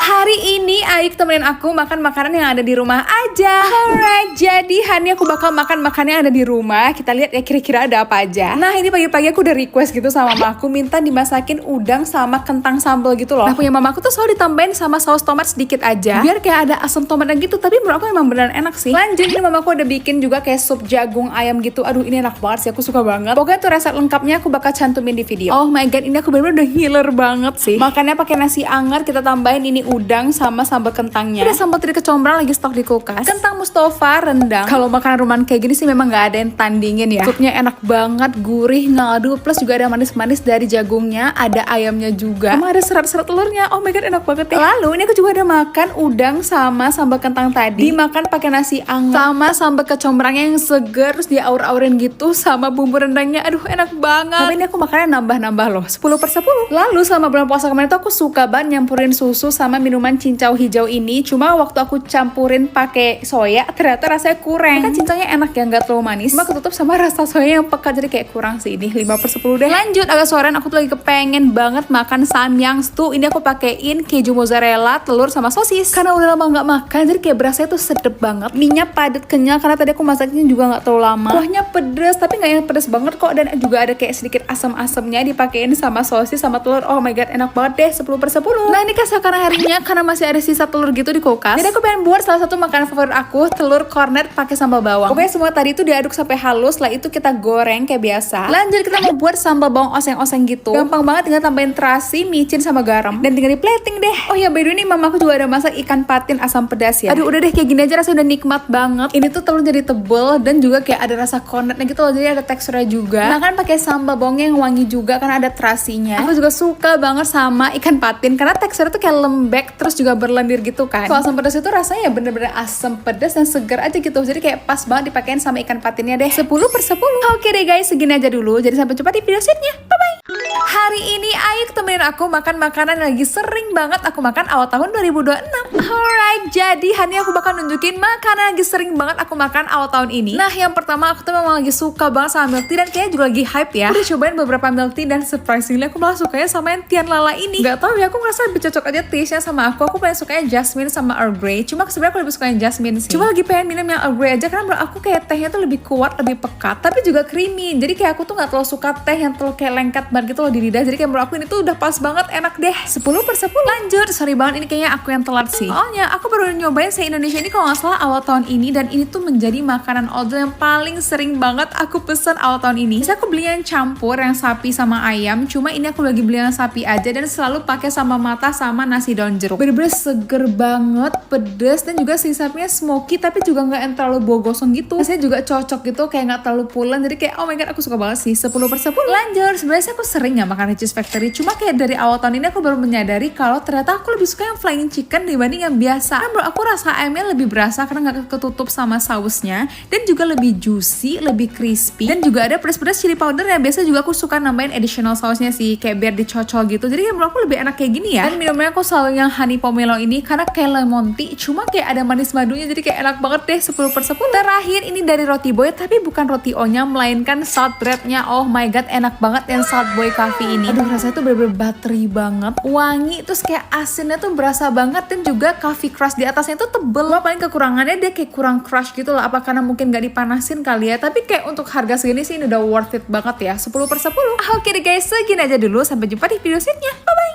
Hari ini Aik temenin aku makan makanan yang ada di rumah aja. Alright, jadi hari ini aku bakal makan makanan yang ada di rumah. Kita lihat ya kira-kira ada apa aja. Nah, ini pagi-pagi aku udah request gitu sama mama aku, minta dimasakin udang sama kentang sambal gitu loh. Nah, punya mama aku tuh selalu ditambahin sama saus tomat sedikit aja, biar kayak ada asam tomatnya gitu. Tapi menurut aku emang beneran enak sih. Lanjut, ini mama aku udah bikin juga kayak sup jagung ayam gitu. Aduh, ini enak banget sih, aku suka banget. Pokoknya tuh resep lengkapnya aku bakal cantumin di video. Oh my god, ini aku bener-bener udah healer banget sih. Makannya pakai nasi anget, kita tambahin ini udang sama sambal kentangnya. Ada sambal teri kecombrang lagi stok di kulkas. Kentang Mustafa, rendang. Kalau makanan rumahan kayak gini sih memang nggak ada yang tandingin ya. Supnya enak banget, gurih, ngadu, plus juga ada manis-manis dari jagungnya, ada ayamnya juga. Sama ada serat-serat telurnya. Oh my god, enak banget ya. Lalu ini aku juga ada makan udang sama sambal kentang tadi. Dimakan pakai nasi anget sama sambal kecombrangnya yang seger, terus diaur-aurin gitu sama bumbu rendangnya. Aduh, enak banget. Tapi ini aku makannya nambah-nambah loh. 10/10. Lalu selama bulan puasa kemarin tuh aku suka banget nyampurin susu sama minuman cincau hijau ini. Cuma waktu aku campurin pakai soya ternyata rasanya kurang. Kan cincaunya enak ya, nggak terlalu manis. Cuma ketutup sama rasa soya yang pekat jadi kayak kurang sih. Ini 5/10 deh. Lanjut, Lanjut, agak sorean aku tuh lagi kepengen banget makan samyang stew. Ini aku pakein keju mozzarella, telur sama sosis. Karena udah lama nggak makan, jadi kayak berasa tuh sedep banget. Mie-nya padat, kenyal, karena tadi aku masaknya juga nggak terlalu lama. Kuahnya pedes, tapi nggak yang pedes banget kok. Dan juga ada kayak sedikit asam-asamnya dipakein sama sosis sama telur. Oh my god, enak banget deh, 10/10. Nah ini keesokan harinya, karena masih ada sisa telur gitu di kulkas, jadi aku pengen buat salah satu makanan favorit aku, telur kornet pakai sambal bawang. Oke, semua tadi itu diaduk sampai halus, setelah itu kita goreng kayak biasa. Lanjut kita mau buat sambal bawang oseng-oseng gitu. Gampang banget, tinggal tambahin terasi, micin sama garam, dan tinggal di plating deh. Oh ya, by the way nih mamaku juga ada masak ikan patin asam pedas ya. Aduh udah deh, kayak gini aja rasanya udah nikmat banget. Ini tuh telur jadi tebel dan juga kayak ada rasa kornetnya gitu loh, jadi ada teksturnya juga. Makan pakai sambal bawangnya yang wangi juga karena ada terasinya. Aku juga suka banget sama ikan patin karena teksturnya tuh kayak lembek terus juga berlendir gitu kan. Kalau asam pedas itu rasanya ya bener-bener asam pedas dan seger aja gitu. Jadi kayak pas banget dipakein sama ikan patinnya deh. 10/10. Oke deh guys, segini aja dulu. Jadi sampai jumpa di video selanjutnya. Bye bye. Hari ini Ayu temenin aku makan makanan yang lagi sering banget aku makan awal tahun 2026. Alright, jadi hari ini aku bakal nunjukin makanan yang lagi sering banget aku makan awal tahun ini. Nah, yang pertama aku tuh memang lagi suka banget sama milk tea dan kayaknya juga lagi hype ya. Aku udah cobain beberapa milk tea dan surprisingly aku malah sukanya sama yang Tian Lala ini. Gak tau ya, aku ngerasa lebih cocok aja taste-nya sama aku. Aku paling sukanya jasmine sama Earl Grey. Cuma sebenarnya aku lebih suka yang jasmine sih. Cuma lagi pengen minum yang Earl Grey aja karena menurut aku kayak tehnya tuh lebih kuat, lebih pekat, tapi juga creamy. Jadi kayak aku tuh gak terlalu suka teh yang terlalu kayak lengket banget gitu loh di lidah. Jadi kayak menurut aku ini tuh udah pas banget, enak deh. 10/10. Lanjut, sorry banget ini kayaknya aku yang telat sih. Soalnya aku baru nyobain se-Indonesia ini kalau gak salah awal tahun ini, dan ini tuh menjadi makanan odol yang paling sering banget aku pesen awal tahun ini. Bisa aku beli yang campur, yang sapi sama ayam. Cuma ini aku lagi beli yang sapi aja dan selalu pakai sama mata sama nasi daun jeruk. Bener-bener seger banget, pedes, dan juga si sapinya smoky tapi juga nggak yang terlalu bau gosong gitu. Rasanya juga cocok gitu, kayak nggak terlalu pulen. Jadi kayak oh my god, aku suka banget sih. 10/10. Lanjut, sebenarnya aku sering ya makan Cheese Factory. Cuma kayak dari awal tahun ini aku baru menyadari kalau ternyata aku lebih suka yang flying chicken dibanding yang biasa. Karena menurut aku rasa ayamnya lebih berasa karena nggak ketutup sama sausnya, dan juga lebih juicy, lebih crispy, dan juga ada pedas-pedas chili powder yang biasa juga aku suka nambahin additional sausnya sih, kayak biar dicocol gitu. Jadi menurut aku lebih enak kayak gini ya. Dan minumnya aku selalu yang honey pomelo ini karena kayak lemon tea, cuma kayak ada manis madunya, jadi kayak enak banget deh. 10/10. Terakhir ini dari Roti Boy, tapi bukan roti O-nya melainkan salt bread-nya. Oh my god, enak banget yang Salt Boy Coffee ini. Aduh, rasanya tuh bener-bener buttery banget, wangi, terus kayak asinnya tuh berasa banget, dan juga coffee crust di atasnya tuh tebel. Paling kekurangannya dia kayak kurang crush gitu loh, apa karena mungkin gak dipanasin kali ya. Tapi kayak untuk harga segini sih ini udah worth it banget ya. 10/10. Oke deh guys, segini aja dulu, sampai jumpa di video selanjutnya. Bye bye.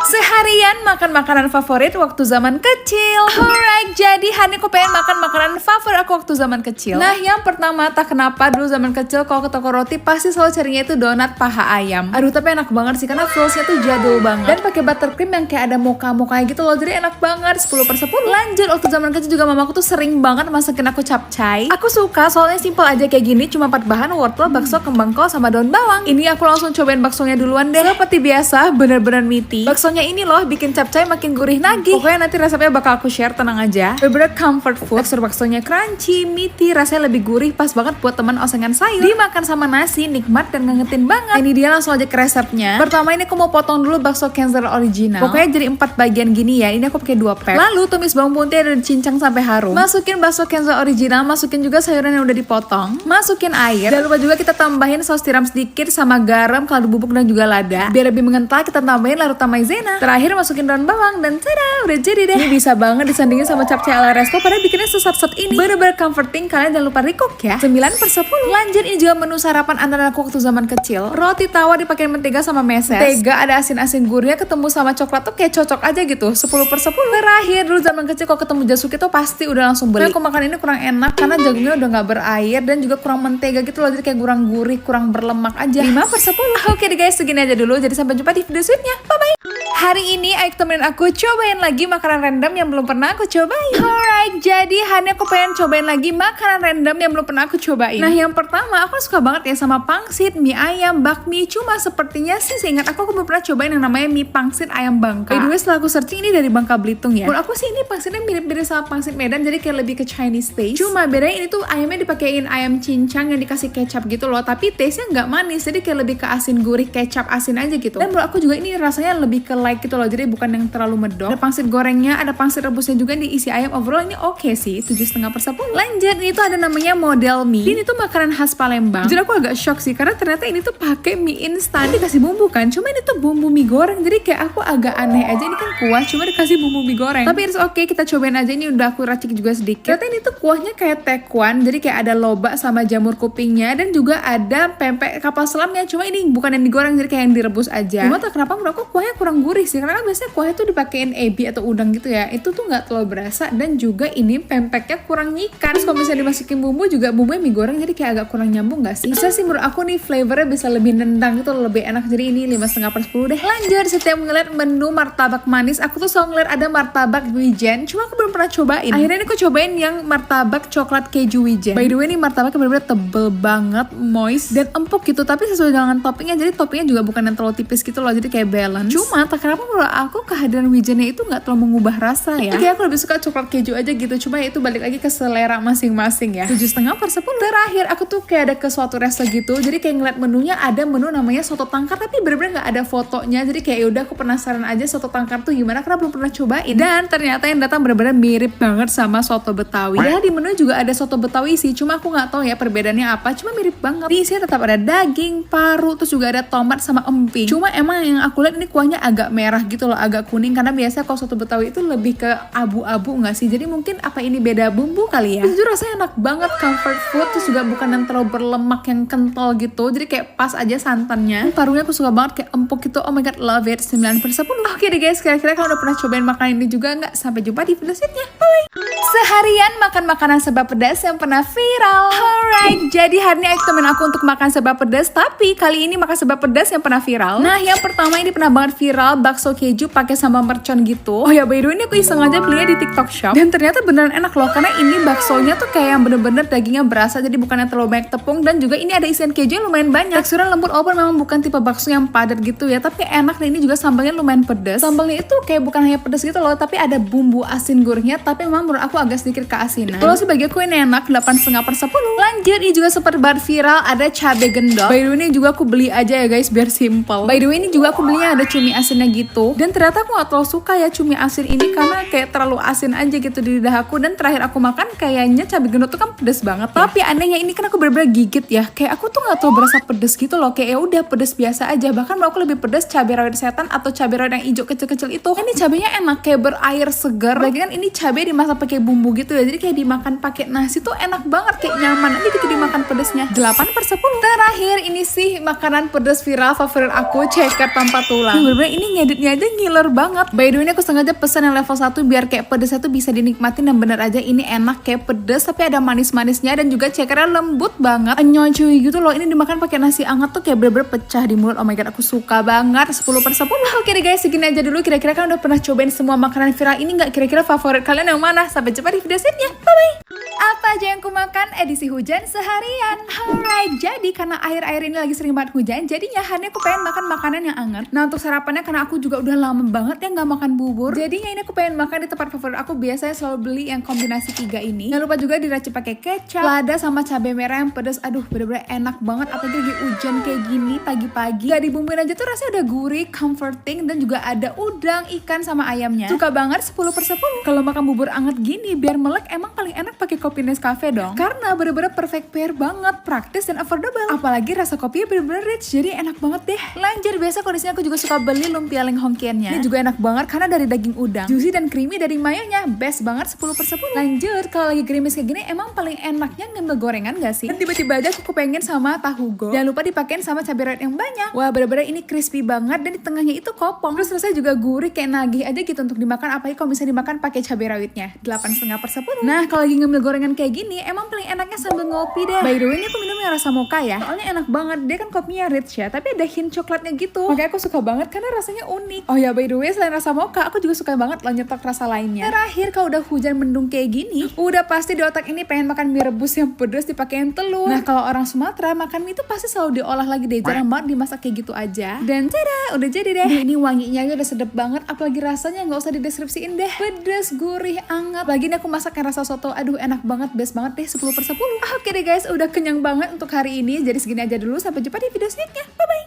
Seharian makan makanan favorit waktu zaman kecil. Alright, jadi hari ini aku pengen makan makanan favorit aku waktu zaman kecil. Nah, yang pertama, tak kenapa dulu zaman kecil kalau ke toko roti pasti selalu carinya itu donat paha ayam. Aduh, tapi enak banget sih karena flossnya tuh jadul banget dan pakai buttercream yang kayak ada mocha-mocha gitu loh. Jadi enak banget. 10/10. Lanjut, waktu zaman kecil juga mamaku tuh sering banget masakin aku capcay. Aku suka soalnya simple aja kayak gini, cuma 4 bahan: wortel, bakso, kembang kol, sama daun bawang. Ini aku langsung cobain baksonya duluan deh. Seperti biasa, bener-bener meaty. Baksonya ini loh bikin capcay makin gurih nagih. Pokoknya nanti resepnya bakal aku share, tenang aja. Bener-bener comfort food. Tekstur baksonya crunchy, meaty, rasanya lebih gurih, pas banget buat teman osengan sayur. Dimakan sama nasi, nikmat dan ngangetin banget. Ini dia, langsung aja ke resepnya. Pertama ini aku mau potong dulu bakso Kenzer original. Pokoknya jadi 4 bagian gini ya. Ini aku pakai 2 pack. Lalu tumis bawang putih dan cincang sampai harum. Masukin bakso Kenzer original, masukin juga sayuran yang udah dipotong. Masukin air. Jangan lupa juga kita tambahin saus tiram sedikit sama garam, kaldu bubuk dan juga lada. Biar lebih mengental kita tambahin larutan maizena. Terakhir masukin daun bawang dan tada, udah jadi deh. Ini bisa banget disandingin sama capcay ala resto, padahal bikinnya sesat-sat ini. Bener-bener comforting, kalian jangan lupa recook ya. 9/10. Lanjut, ini juga menu sarapan andalan aku waktu zaman kecil. Roti tawar dipakein mentega sama meses. Mentega ada asin-asin gurihnya ketemu sama coklat tuh kayak cocok aja gitu. 10/10. Terakhir, dulu zaman kecil kalau ketemu jasuki tuh pasti udah langsung beli. Aku makan ini kurang enak karena jagungnya udah gak berair dan juga kurang mentega gitu loh, jadi kayak kurang gurih, kurang berlemak aja. 5/10. Oke deh guys, segini aja dulu. Jadi sampai jumpa di video selanjutnya. Bye bye. Hari ini Ayu temenin aku cobain lagi makanan random yang belum pernah aku cobain. Alright, jadi hari aku pengen cobain lagi makanan random yang belum pernah aku cobain. Nah, yang pertama aku suka banget ya sama pangsit, mie ayam, bakmi. Cuma sepertinya sih seingat aku belum pernah cobain yang namanya mie pangsit ayam Bangka. By the way, setelah aku searching ini dari Bangka Belitung ya. Menurut aku sih ini pangsitnya mirip-mirip sama pangsit Medan, jadi kayak lebih ke Chinese taste. Cuma bedanya ini tuh ayamnya dipakein ayam cincang yang dikasih kecap gitu loh, tapi taste-nya nggak manis, jadi kayak lebih ke asin gurih, kecap asin aja gitu. Dan menurut aku juga ini rasanya lebih ke like gitu loh, jadi bukan yang terlalu medok. Ada pangsit gorengnya, ada pangsit rebusnya juga, diisi ayam. Overall ini oke sih, 7,5/10. Lanjut, ini tuh ada namanya model mie. Ini tuh makanan khas Palembang. Jadi aku agak shock sih, karena ternyata ini tuh pakai mie instan, dikasih bumbu kan. Cuma ini tuh bumbu mie goreng, jadi kayak aku agak aneh aja. Ini kan kuah, cuma dikasih bumbu mie goreng. Tapi it's okay, kita cobain aja. Ini udah aku racik juga sedikit. Ternyata ini tuh kuahnya kayak tekwan, jadi kayak ada lobak sama jamur kupingnya, dan juga ada pempek kapal selamnya. Cuma ini bukan yang digoreng, jadi kayak yang direbus aja. Cuma tak kenapa menurut aku kuahnya kurang gurih sih, karena biasanya kuahnya tuh dipakein ebi atau udang gitu ya. Itu tuh nggak terlalu berasa, dan juga ini pempeknya kurang nyikan. Terus kalau misalnya dimasukin bumbu juga bumbunya mie goreng, jadi kayak agak kurang nyambung nggak sih? Bisa sih menurut aku nih flavornya bisa lebih nendang gitu, lebih enak. Jadi ini 5,5/10 deh. Lanjut, setiap ngeliat menu martabak manis, aku tuh selalu ngeliat ada martabak wijen. Cuma aku belum pernah cobain. Akhirnya ini aku cobain yang martabak coklat keju wijen. By the way, ini martabaknya bener-bener tebel banget, moist dan empuk gitu. Tapi sesuai dengan toppingnya, jadi toppingnya juga bukan yang terlalu tipis gitu loh, jadi kayak balance. Cuma tak kenapa menurut aku kehadiran wijennya itu nggak terlalu mengubah rasa ya. Kayak aku lebih suka coklat keju aja gitu. Cuma itu balik lagi ke selera masing-masing ya. 7,5/10. Terakhir aku tuh kayak ada ke suatu resto gitu. Jadi kayak ngeliat menunya, ada menu namanya soto tangkar, tapi bener-bener nggak ada fotonya. Jadi kayak yaudah aku penasaran aja soto tangkar tuh gimana, karena belum pernah cobain. Dan ternyata yang datang bener-bener mirip banget sama soto Betawi. Ya di menu juga ada soto Betawi sih, cuma aku nggak tahu ya perbedaannya apa. Cuma mirip banget. Di isinya tetap ada daging, paru, terus juga ada tomat sama emping. Cuma emang yang aku lihat ini kuahnya agak merah gitu loh, agak kuning, karena biasanya kalau soto Betawi itu lebih ke abu-abu nggak sih? Jadi mungkin apa ini beda bumbu kali ya? Jujur rasanya enak banget, comfort food, terus juga bukan yang terlalu berlemak yang kental gitu. Jadi kayak pas aja santannya. Parunya aku suka banget, kayak empuk gitu. Oh my god, love it. 9/10. Oke deh guys, kira-kira kalian udah pernah cobain makanan ini juga nggak? Sampai jumpa di video selanjutnya. Bye. Seharian makan makanan serba pedas yang pernah viral. Alright, jadi hari ini aku temen aku untuk makan serba pedas, tapi kali ini makan serba pedas yang pernah viral. Nah, yang pertama ini pernah banget viral, bakso keju pakai sambal mercon gitu. Oh ya, by the way, ini aku iseng aja belinya di TikTok Shop, dan ternyata beneran enak loh, karena ini baksonya tuh kayak yang bener-bener dagingnya berasa, jadi bukan yang terlalu banyak tepung, dan juga ini ada isian keju yang lumayan banyak. Teksturnya lembut, walaupun memang bukan tipe bakso yang padat gitu ya, tapi enak. Dan ini juga sambalnya lumayan pedas. Sambalnya itu kayak bukan hanya pedas gitu loh, tapi ada bumbu asin gurihnya, tapi memang menurut aku agak sedikit keasinan. Kalau sebagai aku ini enak, 8,5/10. Lanjut, ini juga sempat banget viral, ada cabai gendong. By the way, ini juga aku beli aja ya guys, biar simple. By the way, ini juga aku belinya ada cumi asinnya gitu, dan ternyata aku gak terlalu suka ya cumi asin ini, karena kayak terlalu asin aja gitu di lidah aku. Dan terakhir aku makan kayaknya cabai gendong tuh kan pedes banget ya. Tapi anehnya ini kan aku bener-bener gigit ya, kayak aku tuh gak terlalu berasa pedes gitu loh, kayak ya udah pedes biasa aja. Bahkan menurut aku lebih pedes cabai rawit setan atau cabai rawit yang hijau kecil-kecil itu. Ini cabainya enak, kayak berair segar. Lagi kan ini cabai dimasak pakai bumbu gitu ya, jadi kayak dimakan pakai nasi tuh enak banget, kayak nyaman aja gitu dimakan pedesnya. 8/10. Terakhir ini sih makanan pedes viral favorit aku, ceker tanpa tulang. Bener-bener ini ngeditnya aja ngiler banget. By the way, ini aku sengaja pesan yang level 1 biar kayak pedesnya tuh bisa dinikmatin, dan bener aja ini enak, kayak pedes tapi ada manis-manisnya, dan juga cekernya lembut banget, cuy gitu loh. Ini dimakan pakai nasi hangat tuh kayak bener-bener pecah di mulut. Oh my god, aku suka banget. 10/10. Oke deh guys, segini aja dulu. Kira-kira kalian udah pernah cobain semua makanan viral ini nggak? Kira-kira favorit kalian yang mana? Sampai jumpa di video selanjutnya. Bye bye. Apa aja yang ku makan edisi hujan seharian. Alright, jadi karena akhir-akhir ini lagi sering banget hujan, jadinya hari aku pengen makan makanan yang anget. Nah, untuk sarapannya karena aku juga udah lama banget ya nggak makan bubur, jadinya ini aku pengen makan di tempat favorit aku. Biasanya selalu beli yang kombinasi 3 ini. Jangan lupa juga diracik pakai kecap, lada sama cabai merah yang pedas. Aduh, bener-bener enak banget. Apalagi lagi hujan kayak gini pagi-pagi, gak dibumbuin aja tuh rasanya udah gurih, comforting, dan juga ada udang, ikan sama ayamnya. Suka banget. 10/10. Kalau makan bubur anget gini biar melek, emang paling enak pakai kopi Nescafe dong, karena bener-bener perfect pair banget, praktis dan affordable. Apalagi rasa kopinya bener-bener rich, jadi enak banget deh. Lanjut, biasa kondisinya aku juga suka beli lumpia leng hongkiannya. Ini juga enak banget karena dari daging udang, juicy dan creamy dari mayonya, best banget. 10/10. Lanjut, kalau lagi gerimis kayak gini emang paling enaknya ngemil gorengan gak sih? Dan tiba-tiba aja aku pengen sama tahu go. Jangan lupa dipakein sama cabai rawit yang banyak. Wah, bener-bener ini crispy banget, dan di tengahnya itu kopong. Terus rasanya juga gurih, kayak nagih aja gitu untuk dimakan, apalagi kalau misalnya dimakan pakai cabai rawitnya. 8,5/10. Nah, kalau lagi ngemil gorengan kayak gini emang paling enaknya sambil ngopi deh. By the way, ini aku minum yang rasa mocha ya, soalnya enak banget. Dia kan kopinya rich ya, tapi ada hint coklatnya gitu, makanya aku suka banget karena rasanya unik. Oh ya, by the way, selain rasa mocha, aku juga suka banget loh nyetok rasa lainnya. Terakhir, kalau udah hujan mendung kayak gini, udah pasti di otak ini pengen makan mie rebus yang pedas dipakein telur. Nah, kalau orang Sumatera makan mie itu pasti selalu diolah lagi deh, jarang banget dimasak kayak gitu aja. Dan tada, udah jadi deh. Ini wanginya aja udah sedep banget, apalagi rasanya nggak usah dideskripsiin deh. Pedas, gurih, anget. Lagi ini aku masak yang rasa soto, aduh enak banget, best banget deh. 10/10. Oke deh guys, udah kenyang banget untuk hari ini. Jadi segini aja dulu, sampai jumpa di video selanjutnya. Bye bye.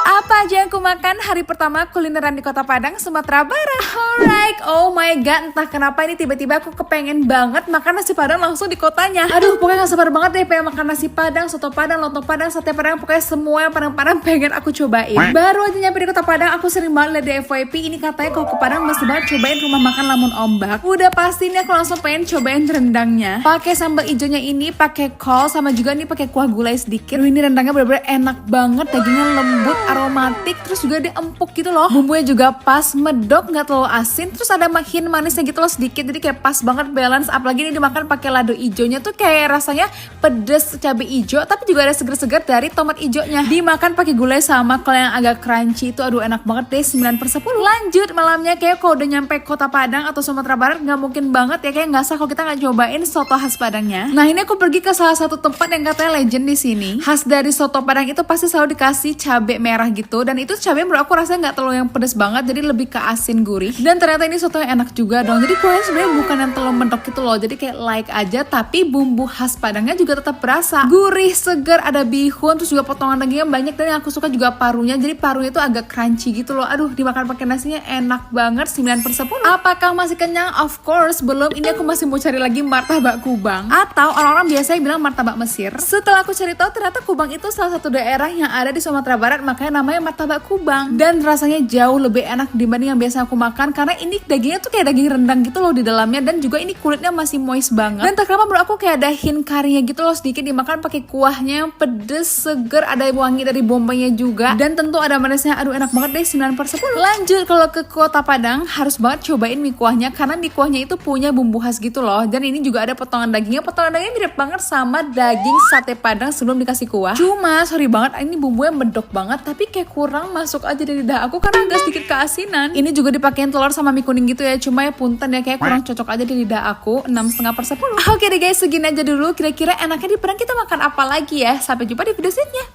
Apa aja yang aku makan hari pertama kulineran di Kota Padang, Sumatera Barat. Alright, oh my god, entah kenapa ini tiba-tiba aku kepengen banget makan nasi Padang langsung di kotanya. Aduh, pokoknya gak sabar banget deh pengen makan nasi Padang, soto Padang, lontong Padang, sate Padang, pokoknya semua yang Padang-Padang pengen aku cobain. Baru aja nyampe di Kota Padang, aku sering banget liat di FYP, ini katanya kalau ke Padang mesti banget cobain rumah makan Lamun Ombak. Udah pasti nih aku langsung pengen cobain rendangnya. Pakai sambal ijonya ini, pakai kol, sama juga nih pakai kuah gulai sedikit. Ini rendangnya bener-bener enak banget, dagingnya lembut, aromatik, terus juga dia empuk gitu loh. Bumbunya juga pas, medok, nggak terlalu asin, terus ada makin manisnya gitu loh sedikit, jadi kayak pas banget balance. Apalagi ini dimakan pakai lado ijonya tuh kayak rasanya pedes cabai ijo, tapi juga ada seger-seger dari tomat ijonya. Dimakan pakai gulai sama kol yang agak crunchy itu, aduh enak banget deh. 9/10. Lanjut malamnya, kayak kalau udah nyampe Kota Padang atau Sumatera Barat nggak mungkin banget ya, kayak nggak sah kalau kita nggak cobain soto khas Padangnya. Nah ini aku pergi ke salah satu tempat yang katanya legend di sini. Khas dari soto Padang itu pasti selalu dikasih cabai merah gitu, dan itu cabai menurut aku rasanya nggak terlalu yang pedes banget, jadi lebih ke asin gurih. Dan ternyata ini soto yang enak juga dong. Jadi kuahnya sebenarnya bukan yang terlalu mendok gitu loh, jadi kayak like aja, tapi bumbu khas Padangnya juga tetap berasa gurih, segar, ada bihun, terus juga potongan dagingnya banyak, dan yang aku suka juga parunya, jadi parunya itu agak crunchy gitu loh. Aduh, dimakan pakai nasinya enak banget. 9/10. Apakah masih kenyang? Of course belum. Ini aku masih mau cari lagi martabak Kubang, atau orang-orang biasanya bilang martabak Mesir. Setelah aku cari tahu, ternyata Kubang itu salah satu daerah yang ada di Sumatera Barat, makanya namanya martabak Kubang. Dan rasanya jauh lebih enak dibanding yang biasa aku makan, karena ini dagingnya tuh kayak daging rendang gitu loh di dalamnya, dan juga ini kulitnya masih moist banget. Dan tak kenapa menurut aku kayak ada hint karinya gitu loh sedikit. Dimakan pakai kuahnya yang pedes, seger, ada wangi dari bombanya juga, dan tentu ada manisnya. Aduh enak banget deh. 9/10. Lanjut, kalau ke Kota Padang harus banget cobain mie kuahnya, karena mie kuahnya itu punya bumbu khas gitu loh. Dan ini juga ada potongan dagingnya. Potongan dagingnya mirip banget sama daging sate Padang sebelum dikasih kuah. Cuma sorry banget, ini bumbunya medok banget, tapi kayak kurang masuk aja di lidah aku karena agak sedikit keasinan. Ini juga dipakein telur sama mie kuning gitu ya, cuma ya punten ya, kayak kurang cocok aja di lidah aku. 6,5/10. Oke deh guys, segini aja dulu. Kira-kira enaknya di Padang kita makan apa lagi ya? Sampai jumpa di video selanjutnya.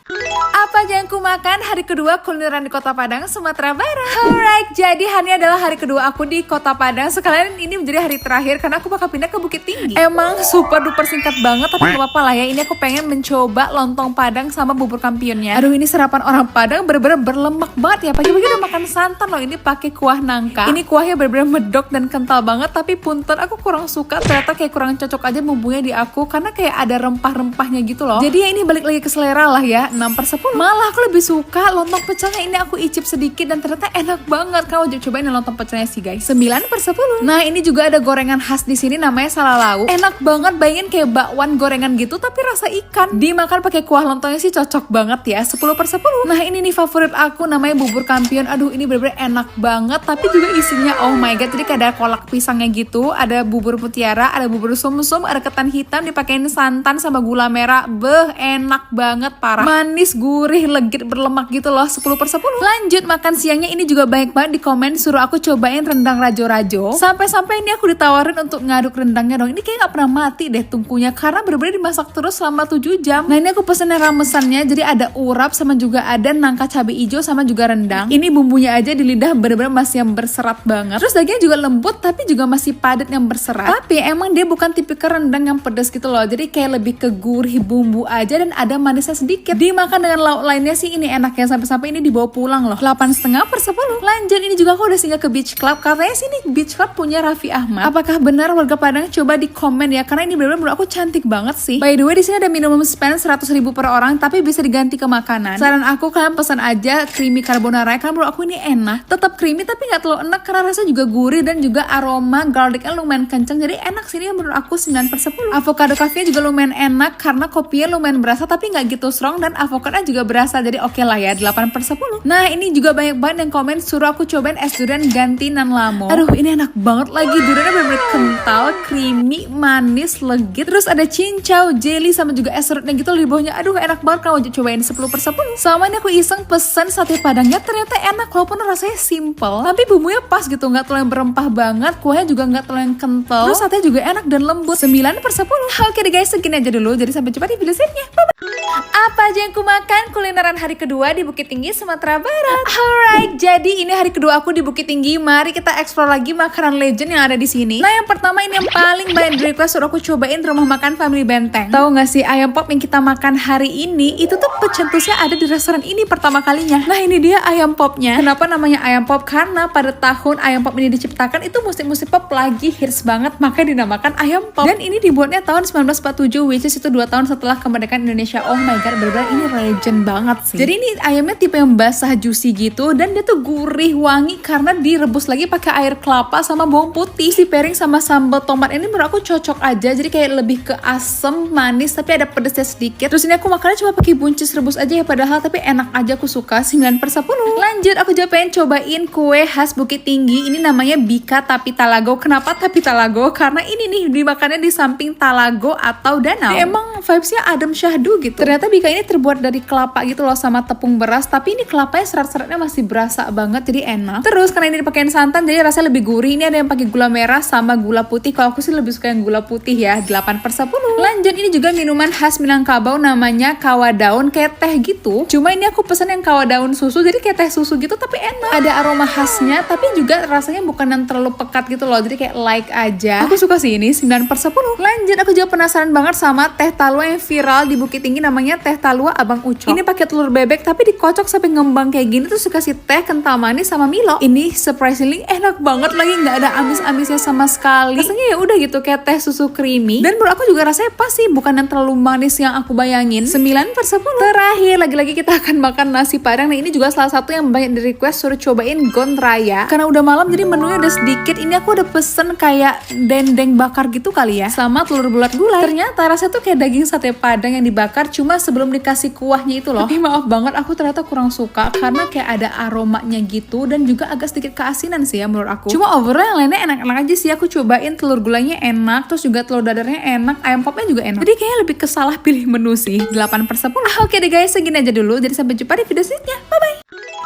Apa aja yang aku makan hari kedua kulineran di Kota Padang, Sumatera Barat. Alright, jadi hari ini adalah hari kedua aku di Kota Padang. Sekalian ini menjadi hari terakhir karena aku bakal pindah ke Bukit Tinggi. Emang super duper singkat banget, tapi gak apa-apa lah ya. Ini aku pengen mencoba lontong Padang sama bubur kampionnya. Aduh, ini sarapan orang Padang bener-bener berlemak banget ya. Pagi-pagi udah makan santan loh. Ini pakai kuah nangka. Ini kuahnya bener-bener medok dan kental banget, tapi punten aku kurang suka. Ternyata kayak kurang cocok aja bumbunya di aku, karena kayak ada rempah-rempahnya gitu loh. Jadi ya ini balik lagi ke selera lah ya. 6/10. Malah aku lebih suka lontong pecelnya. Ini aku icip sedikit dan ternyata enak banget. Kau wajib cobain lontong pecelnya sih guys. 9/10. Nah ini juga ada gorengan khas di sini namanya salalau. Enak banget, bayangin kayak bakwan gorengan gitu tapi rasa ikan. Dimakan pakai kuah lontongnya sih cocok banget ya. 10/10. Nah ini nih favorit aku namanya bubur kampion. Aduh ini bener-bener enak banget, tapi juga isinya oh my god. Jadi kayak ada kolak pisangnya gitu, ada bubur mutiara, ada bubur sumsum, ada ketan hitam, dipakein santan sama gula merah. Beh, enak banget parah. Manis, gurih, legit, berlemak gitu loh. 10/10. Lanjut makan siangnya, ini juga banyak banget di komen suruh aku cobain rendang rajo-rajo. Sampai-sampai ini aku ditawarin untuk ngaduk rendangnya dong. Ini kayak gak pernah mati deh tungkunya, karena bener-bener dimasak terus selama 7 jam. Nah ini aku pesen ramesannya, jadi ada urap sama juga ada nangka cabai hijau sama juga rendang. Ini bumbunya aja di lidah bener-bener masih yang berserat banget. Terus dagingnya juga lembut tapi juga masih padat yang berserat. Tapi emang dia bukan tipikal rendang yang pedas gitu loh. Jadi kayak lebih ke gurih bumbu aja dan ada manisnya sedikit. Dimakan dengan lauk lainnya sih ini enaknya, sampai-sampai ini dibawa pulang loh. 8,5/10. Lanjut, ini juga aku udah singgah ke Beach Club. Katanya sih ini Beach Club punya Raffi Ahmad. Apakah benar warga Padang? Coba di komen ya, karena ini bener-bener menurut aku cantik banget sih. By the way, di sini ada minimum spend 100.000 per orang, tapi bisa diganti ke makanan. Saran aku kalian pesan aja creamy carbonara, karena menurut aku ini enak. Tetap creamy tapi nggak terlalu enak, karena rasanya juga gurih dan juga aroma garlicnya lumayan kenceng. Jadi enak sih ini menurut aku. 9/10. Avocado cafe juga lumayan enak karena kopinya lumayan berasa tapi nggak gitu strong, dan avokadonya juga berasa. Jadi oke lah ya. 8/10. Nah ini juga banyak banget yang komen suruh aku cobain es durian ganti nan lamo. Aduh ini enak banget lagi. Duriannya bener-bener kental, creamy, manis, legit. Terus ada cincau, jelly sama juga es serutnya gitu di bawahnya. Aduh enak banget, kamu wajib cobain. 10/10. Sama ini aku iseng pesen sate Padangnya, ternyata enak walaupun rasanya simple, tapi bumbunya pas gitu, nggak terlalu yang berempah banget, kuahnya juga nggak terlalu yang kental, terus satenya juga enak dan lembut. 9/10. Oke deh guys, segini aja dulu. Jadi sampai jumpa di video selanjutnya. Bye bye. Apa aja yang ku makan? Kulineran hari kedua di Bukit Tinggi, Sumatera Barat. Alright, jadi ini hari kedua aku di Bukit Tinggi. Mari kita explore lagi makanan legend yang ada di sini. Nah, yang pertama ini yang paling banyak di request suruh aku cobain rumah makan Family Benteng. Tahu nggak sih ayam pop yang kita makan hari ini itu tuh pencetusnya ada di restoran ini pertama kalinya. Nah, ini dia ayam popnya. Kenapa namanya ayam pop? Karena pada tahun ayam pop ini diciptakan itu musik-musik pop lagi hits banget, makanya dinamakan ayam pop. Dan ini dibuatnya tahun 1947, which is itu 2 tahun setelah kemerdekaan Indonesia. Oh my god, bener-bener ini legend banget sih. Jadi ini ayamnya tipe yang basah juicy gitu, dan dia tuh gurih wangi karena direbus lagi pakai air kelapa sama bawang putih. Si pairing sama sambal tomat ini menurut aku cocok aja, jadi kayak lebih ke asem manis tapi ada pedesnya sedikit. Terus ini aku makannya cuma pakai buncis rebus aja ya, padahal tapi enak aja, aku suka. 9/10. Lanjut, aku juga pengen cobain kue khas Bukit Tinggi. Ini namanya Bika Tapi Talago. Kenapa Tapi Talago? Karena ini nih dimakannya di samping talago atau danau. Dia emang vibesnya adem syahdu gitu. Ternyata Bika ini terbuat dari kelapa gitu loh sama tepung beras, tapi ini kelapanya serat-seratnya masih berasa banget, jadi enak. Terus karena ini dipakein santan jadi rasanya lebih gurih. Ini ada yang pakai gula merah sama gula putih. Kalau aku sih lebih suka yang gula putih ya. 8/10. Lanjut, ini juga minuman khas Minangkabau namanya kawa daun, kayak teh gitu. Cuma ini aku pesen yang kawa daun susu, jadi kayak teh susu gitu tapi enak. Ada aroma khasnya tapi juga rasanya bukan yang terlalu pekat gitu loh. Jadi kayak like aja. Aku suka sih ini 9/10. Lanjut, aku juga penasaran banget sama teh talua yang viral di Bukit Tinggi namanya teh talua Abang Ucok. Ini pakai telur bebek tapi dikocok sampai ngembang kayak gini, terus dikasih teh kental manis sama Milo. Ini surprisingly enak banget lagi, nggak ada amis-amisnya sama sekali. Rasanya ya udah gitu kayak teh susu creamy, dan menurut aku juga rasanya pas sih, bukan yang terlalu manis yang aku bayangin. 9/10. Terakhir lagi-lagi kita akan makan nasi padang. Nah, ini juga salah satu yang banyak di request suruh cobain Gond Raya. Karena udah malam jadi menunya udah sedikit. Ini aku udah pesen kayak dendeng bakar gitu kali ya, sama telur bulat gulai. Ternyata rasanya tuh kayak daging sate padang yang dibakar cuma sebelum dikasih kuahnya itu loh. Tapi maaf banget, aku ternyata kurang suka karena kayak ada aromanya gitu dan juga agak sedikit keasinan sih ya menurut aku. Cuma overall yang lainnya enak-enak aja sih. Aku cobain telur gulainya enak, terus juga telur dadarnya enak, ayam popnya juga enak. Jadi kayaknya lebih kesalah pilih menu sih. 8/10. Oke deh guys, segini aja dulu. Jadi sampai jumpa di video selanjutnya. Bye bye.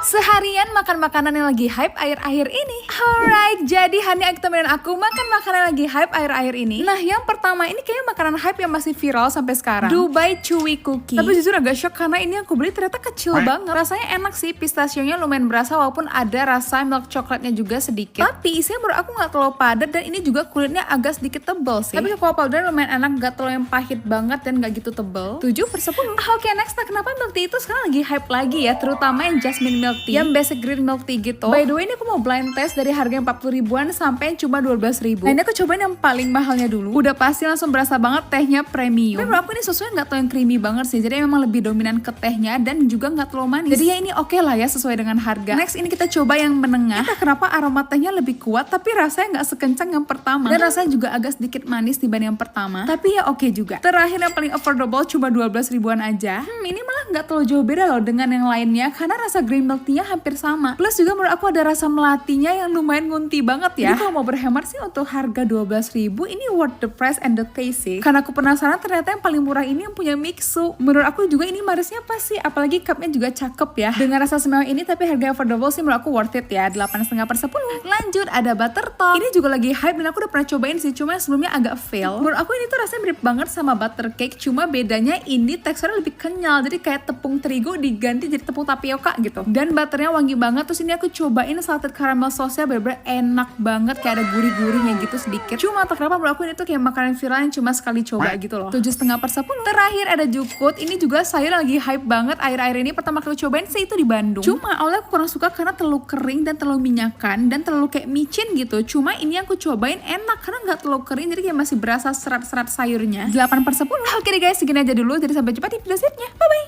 Seharian makan makanan yang lagi hype akhir-akhir ini. Alright, jadi Hani temenin aku makan makanan yang lagi hype akhir-akhir ini. Nah, yang pertama ini kayaknya makanan hype yang masih viral sampai sekarang, Dubai Chewy Cookie. Tapi jujur agak shock karena ini aku beli ternyata kecil banget. Rasanya enak sih, pistachionya lumayan berasa walaupun ada rasa milk coklatnya juga sedikit. Tapi isinya menurut aku nggak terlalu padat, dan ini juga kulitnya agak sedikit tebal sih. Tapi cocoa powder lumayan enak, nggak terlalu yang pahit banget dan nggak gitu tebal. 7/10. Oke, next. Nah, kenapa milk tea itu sekarang lagi hype lagi ya, terutama yang jasmine milk tea, yang basic green milk tea gitu. By the way, ini aku mau blind test dari harga 40 ribuan sampai cuma 12 ribu. Nah, ini aku cobain yang paling mahalnya dulu. Udah pasti langsung berasa banget tehnya premium. Tapi menurut aku ini sesuai nggak tau yang creamy banget sih. Jadi memang lebih dominan ke tehnya dan juga nggak terlalu manis. Jadi ya ini oke lah ya, sesuai dengan harga. Next, ini kita coba yang menengah. Entah kenapa aroma tehnya lebih kuat tapi rasanya nggak sekencang yang pertama. Dan rasanya juga agak sedikit manis dibanding yang pertama. Tapi ya oke juga. Terakhir yang paling affordable cuma 12 ribuan aja. Ini malah nggak terlalu jauh beda loh dengan yang lainnya karena rasa green milk tea-nya hampir sama. Plus juga menurut aku ada rasa melatinya yang lumayan ngunti banget ya. Jadi kalau mau berhemat sih untuk harga 12 ribu ini worth the price and the taste sih. Karena aku penasaran ternyata yang paling murah ini yang punya Mixu. Menurut aku juga ini manisnya pas sih, apalagi cupnya juga cakep ya. Dengan rasa semewah ini tapi harga affordable sih menurut aku worth it ya. 8,5/10. Lanjut, ada Buttertop. Ini juga lagi hype dan aku udah pernah cobain sih, cuma sebelumnya agak fail. Menurut aku ini tuh rasanya mirip banget sama butter cake, cuma bedanya ini teksturnya lebih kenyal. Jadi kayak tepung terigu diganti jadi tepung tapioka gitu. Dan butternya wangi banget. Terus ini aku cobain salted caramel sauce-nya, bener-bener enak banget, kayak ada gurih-gurihnya gitu sedikit. Cuma entah kenapa menurut aku ini tuh kayak makanan viral yang cuma sekali coba gitu loh. 7,5/10. Terakhir ada Jukut. Ini juga sayur lagi hype banget akhir-akhir ini. Pertama kali cobain sih itu di Bandung. Cuma awalnya aku kurang suka karena terlalu kering dan terlalu minyakan dan terlalu kayak micin gitu. Cuma ini aku cobain enak karena nggak terlalu kering, jadi kayak masih berasa serat-serat sayurnya. 8/10. Oke deh guys, segini aja dulu. Jadi sampai jumpa di video selanjutnya. Bye bye.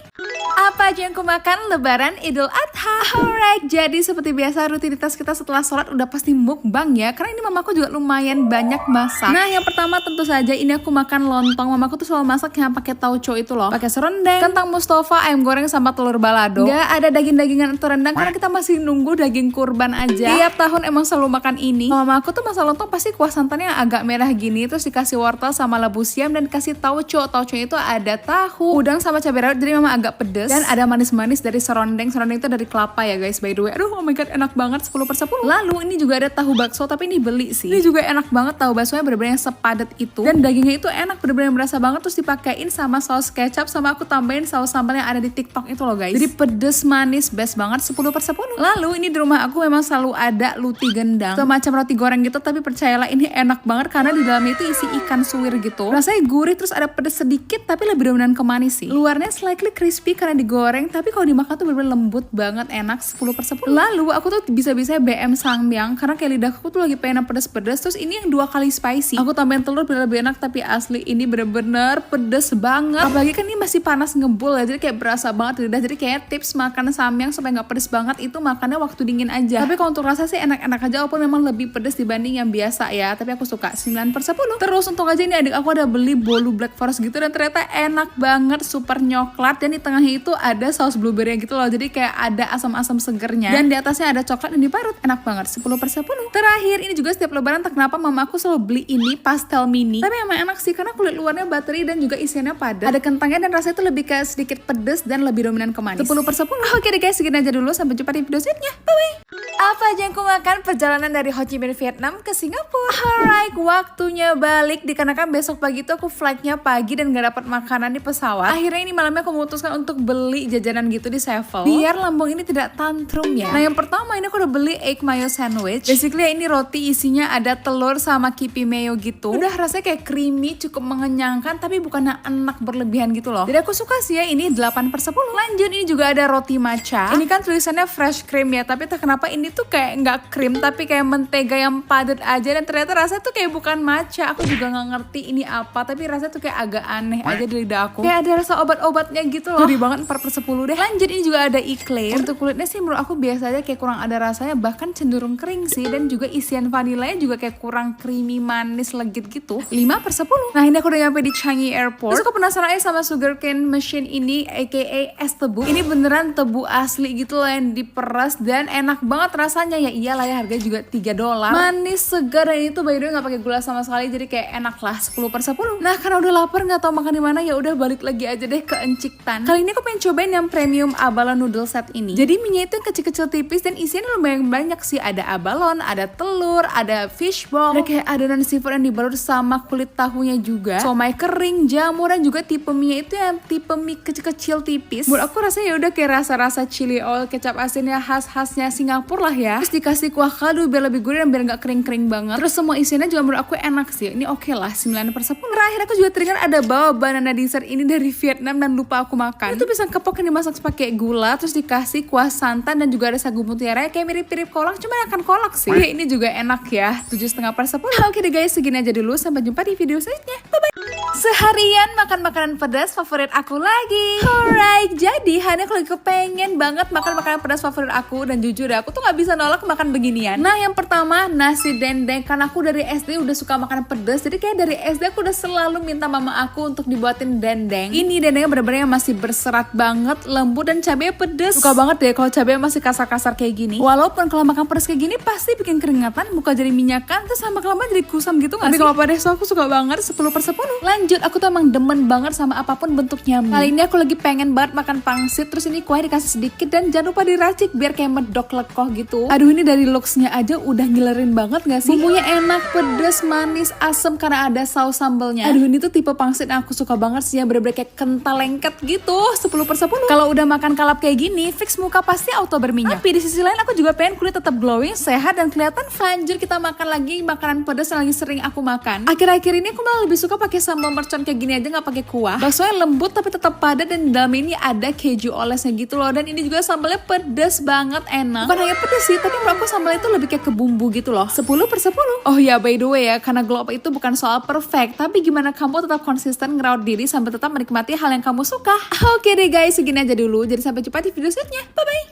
Apa aja yang aku makan Lebaran Idul Adha? Alright, jadi seperti biasa rutinitas kita setelah sholat udah pasti mukbang ya. Karena ini mamaku juga lumayan banyak masak. Nah, yang pertama tentu saja ini aku makan lontong. Mamaku tuh selalu masak yang pakai tauco itu loh. Pakai serundeng, kentang Mustafa, ayam goreng sama telur balado. Gak ada daging-dagingan atau rendang karena kita masih nunggu daging kurban aja. Tiap tahun emang selalu makan ini. Mamaku tuh masak lontong pasti kuah santannya yang agak merah gini, terus dikasih wortel sama labu siam dan kasih tauco. Tauconya itu ada tahu, udang sama cabai rawit, jadi memang agak pedes. Dan ada manis-manis dari serondeng. Serondeng itu dari kelapa ya guys, by the way. Aduh, oh my god, enak banget, 10/10. Lalu ini juga ada tahu bakso, tapi ini beli sih. Ini juga enak banget, tahu baksonya bener-bener yang sepadat itu. Dan dagingnya itu enak, bener-bener berasa banget. Terus dipakein sama saus kecap, sama aku tambahin saus sambal yang ada di TikTok itu loh guys. Jadi pedes, manis, best banget, 10/10. Lalu ini di rumah aku memang selalu ada luti gendang, semacam roti goreng gitu, tapi percayalah ini enak banget karena di dalamnya itu isi ikan suwir gitu. Rasanya gurih, terus ada pedes sedikit, tapi lebih dominan ke manis sih. Luarnya slightly crispy karena digoreng, tapi kalau dimakan tuh bener-bener lembut banget, enak, 10/10. Lalu aku tuh bisa-bisa BM Samyang karena kayak lidahku tuh lagi pengen pedes-pedes. Terus ini yang 2 kali spicy, aku tambahin telur bener lebih enak, tapi asli ini bener-bener pedes banget. Apalagi kan ini masih panas ngebul ya, jadi kayak berasa banget di lidah. Jadi kayak tips makan Samyang supaya nggak pedes banget itu makannya waktu dingin aja. Tapi kalau untuk rasa sih enak-enak aja, walaupun memang lebih pedes dibanding yang biasa ya. Tapi aku suka 9/10. Terus untuk aja ini adik aku ada beli bolu Black Forest gitu, dan ternyata enak banget, super nyoklat. Dan di tengahnya itu ada saus blueberry gitu loh, jadi kayak ada asam-asam segernya. Dan di atasnya ada coklat yang diparut, enak banget, 10/10. Terakhir ini juga setiap lebaran tak kenapa mama aku selalu beli ini pastel mini. Tapi emang enak sih karena kulit luarnya buttery dan juga isiannya padat. Ada kentangnya dan rasanya tuh lebih kayak sedikit pedes dan lebih dominan ke manis. 10/10. Oke deh guys, segini aja dulu, sampai jumpa di video selanjutnya. Bye bye. Apa aja yang aku makan perjalanan dari Ho Chi Minh Vietnam ke Singapura. Alright, waktunya balik dikarenakan besok pagi tuh aku flightnya pagi dan gak dapat makanan di pesawat. Akhirnya ini malamnya aku memutuskan untuk beli jajanan gitu di Sevel biar lambung ini tidak tantrum ya. Nah yang pertama ini aku udah beli egg mayo sandwich. Basically ini roti isinya ada telur sama kipi mayo gitu. Udah rasanya kayak creamy, cukup mengenyangkan, tapi bukan yang enak berlebihan gitu loh. Jadi aku suka sih ya, ini 8/10. Lanjut ini juga ada roti matcha. Ini kan tulisannya fresh cream ya, tapi tak kenapa ini tuh kayak nggak krim tapi kayak mentega yang padat aja, dan ternyata rasanya tuh kayak bukan matcha. Aku juga nggak ngerti ini apa, tapi rasanya tuh kayak agak aneh aja di lidah aku. Kayak ada rasa obat-obatnya gitu loh. Gurih banget, 4/10 deh. Lanjut ini juga ada eclair. Untuk kulitnya sih menurut aku biasa aja, kayak kurang ada rasanya, bahkan cenderung kering sih. Dan juga isian vanilanya juga kayak kurang creamy, manis, legit gitu. 5/10. Nah ini aku udah nyampe di Changi Airport. Terus aku penasaran aja sama sugarcane machine ini, aka es tebu. Ini beneran tebu asli gitu loh yang diperas, dan enak banget rasanya. Ya iyalah ya, harganya juga $3. Manis, segar, dan itu by the way nggak pakai gula sama sekali, jadi kayak enak lah, 10/10. Nah karena udah lapar nggak tahu makan di mana, ya udah balik lagi aja deh ke Encik Tan. Kali ini aku pengen cobain yang premium abalone noodle set ini. Jadi mie itu yang kecil-kecil tipis dan isinya lumayan banyak sih. Ada abalone, ada telur, ada fishball, ada kayak adonan seafood yang dibalut sama kulit tahunya juga, somai kering, jamur, dan juga tipe mie itu yang tipe mie kecil-kecil tipis. Menurut aku rasanya ya udah kayak rasa-rasa chili oil, kecap asinnya khas-khasnya Singapura lah ya. Terus dikasih kuah kaldu biar lebih gurih dan biar nggak kering-kering banget. Terus semua isinya juga menurut aku enak sih. Ini oke lah, 9/10. Terakhir aku juga teringat ada bawa banana dessert ini dari Vietnam dan lupa aku makan. Itu pisang kepok yang dimasak pakai gula, terus dikasih kuah santan dan juga ada sagu mutiara kayak mirip-mirip kolak, cuma akan kolak sih. Ini juga enak ya, 7,5/10. Oke deh guys, segini aja dulu, sampai jumpa di video selanjutnya. Bye bye. Seharian makan makanan pedas favorit aku lagi. Alright, jadi Hani aku lagi kepengen banget makan makanan pedas favorit aku, dan jujur aku tuh gak bisa nolak makan beginian. Nah yang pertama nasi dendeng, karena aku dari SD udah suka makan pedas, jadi kayak dari SD aku udah selalu minta mama aku untuk dibuatin dendeng. Ini dendengnya bener-bener masih berserat banget, lembut, dan cabenya pedes. Suka banget deh kalau cabenya masih kasar-kasar kayak gini. Walaupun kalau makan pedas kayak gini pasti bikin keringatan, muka jadi minyakan, terus sama kelamaan jadi kusam gitu gak sih? Tapi kalau pedas aku suka banget, 10/10. Lanjut, aku tuh emang demen banget sama apapun bentuknya mie. Kali ini aku lagi pengen banget makan pangsit, terus ini kuahnya dikasih sedikit dan jangan lupa diracik biar kayak medok lekoh gitu. Aduh ini dari looksnya aja udah ngilerin banget gak sih? Bumbunya enak, pedes, manis, asem karena ada saus sambelnya. Aduh ini tuh tipe pangsit yang aku suka banget sih, yang bener-bener kayak kental lengket gitu, 10/10. Kalau udah makan kalap kayak gini, fix muka pasti auto berminyak. Tapi di sisi lain aku juga pengen kulit tetap glowing, sehat, dan kelihatan lanjut kita makan lagi makanan pedas yang lagi sering aku makan. Akhir-akhir ini aku malah lebih suka pakai sambal mercon kayak gini aja, nggak pakai kuah. Baksonya lembut tapi tetap padat, dan di dalam ini ada keju olesnya gitu loh. Dan ini juga sambalnya pedas banget, enak. Bukan hanya pedas sih, tapi menurut aku sambalnya itu lebih kayak ke bumbu gitu loh. 10/10. Oh ya, by the way ya, karena glow up itu bukan soal perfect, tapi gimana kamu tetap konsisten ngerawat diri sambil tetap menikmati hal yang kamu suka. Oke deh guys, segini aja dulu. Jadi sampai jumpa di video selanjutnya. Bye bye.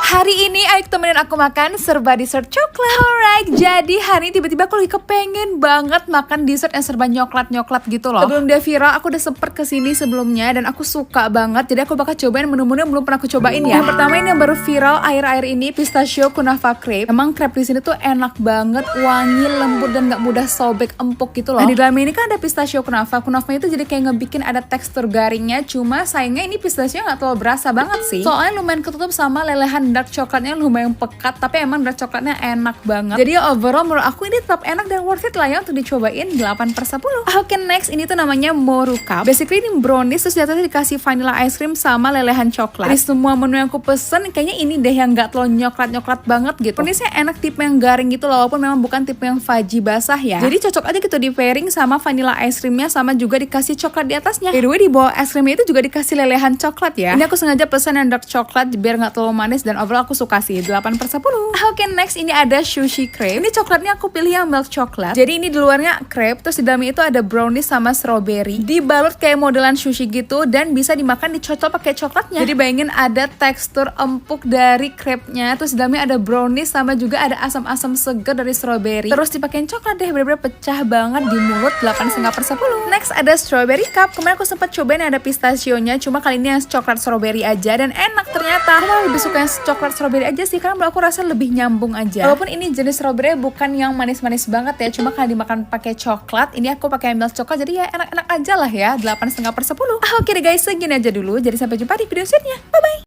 Hari ini Aik temenin aku makan serba dessert coklat. Alright, jadi hari ini tiba-tiba aku lagi kepengen banget makan dessert yang serba nyoklat-nyoklat gitu loh. Sebelum dia viral, aku udah sempet kesini sebelumnya dan aku suka banget. Jadi aku bakal cobain menu-menu yang belum pernah aku cobain ya. Yang pertama ini yang baru viral akhir-akhir ini, pistachio kunafa crepe. Emang crepe di sini tuh enak banget, wangi, lembut, dan gak mudah sobek empuk gitu loh. Nah, di dalam ini kan ada pistachio kunafa. Kunafanya itu jadi kayak ngebikin ada tekstur garingnya. Cuma sayangnya ini pistachio gak terlalu berasa banget sih. Soalnya lumayan ketutup sama lelehan dark coklatnya lumayan pekat, tapi emang dark coklatnya enak banget. Jadi overall menurut aku ini tetap enak dan worth it lah ya untuk dicobain. 8/10. Oke, next ini tuh namanya Moru Cup. Basically ini brownies terus di atasnya dikasih vanilla ice cream sama lelehan coklat. Dari semua menu yang aku pesen kayaknya ini deh yang gak terlalu nyoklat banget gitu. Browniesnya enak, tipe yang garing gitu loh, walaupun memang bukan tipe yang fudgy basah ya. Jadi cocok aja gitu di pairing sama vanilla ice creamnya, sama juga dikasih coklat di atasnya. By the way, di bawah es krimnya itu juga dikasih lelehan coklat ya. Ini aku sengaja pesan yang dark coklat biar gak terlalu manis, dan overall aku suka sih. 8/10. Oke, next ini ada sushi crepe. Ini coklatnya aku pilih yang milk coklat. Jadi ini di luarnya crepe, terus di dalamnya itu ada brownies sama strawberry. Dibalut kayak modelan sushi gitu, dan bisa dimakan dicocol pakai coklatnya. Jadi bayangin ada tekstur empuk dari crepe-nya, terus di dalamnya ada brownies sama juga ada asam-asam segar dari strawberry. Terus dipakein coklat deh, bener-bener pecah banget di mulut. 8,5/10. Next ada strawberry cup. Kemarin aku sempat cobain ada pistachio-nya, cuma kali ini yang coklat strawberry aja, dan enak ternyata. Aku lebih suka yang coklat strawberry aja sih, karena menurut aku rasa lebih nyambung aja. Walaupun ini jenis strawberry bukan yang manis-manis banget ya, cuma kalau dimakan pakai coklat, ini aku pakai milk coklat, jadi ya enak-enak aja lah ya. 8,5/10. Oke deh guys, segini aja dulu. Jadi sampai jumpa di video selanjutnya. Bye-bye.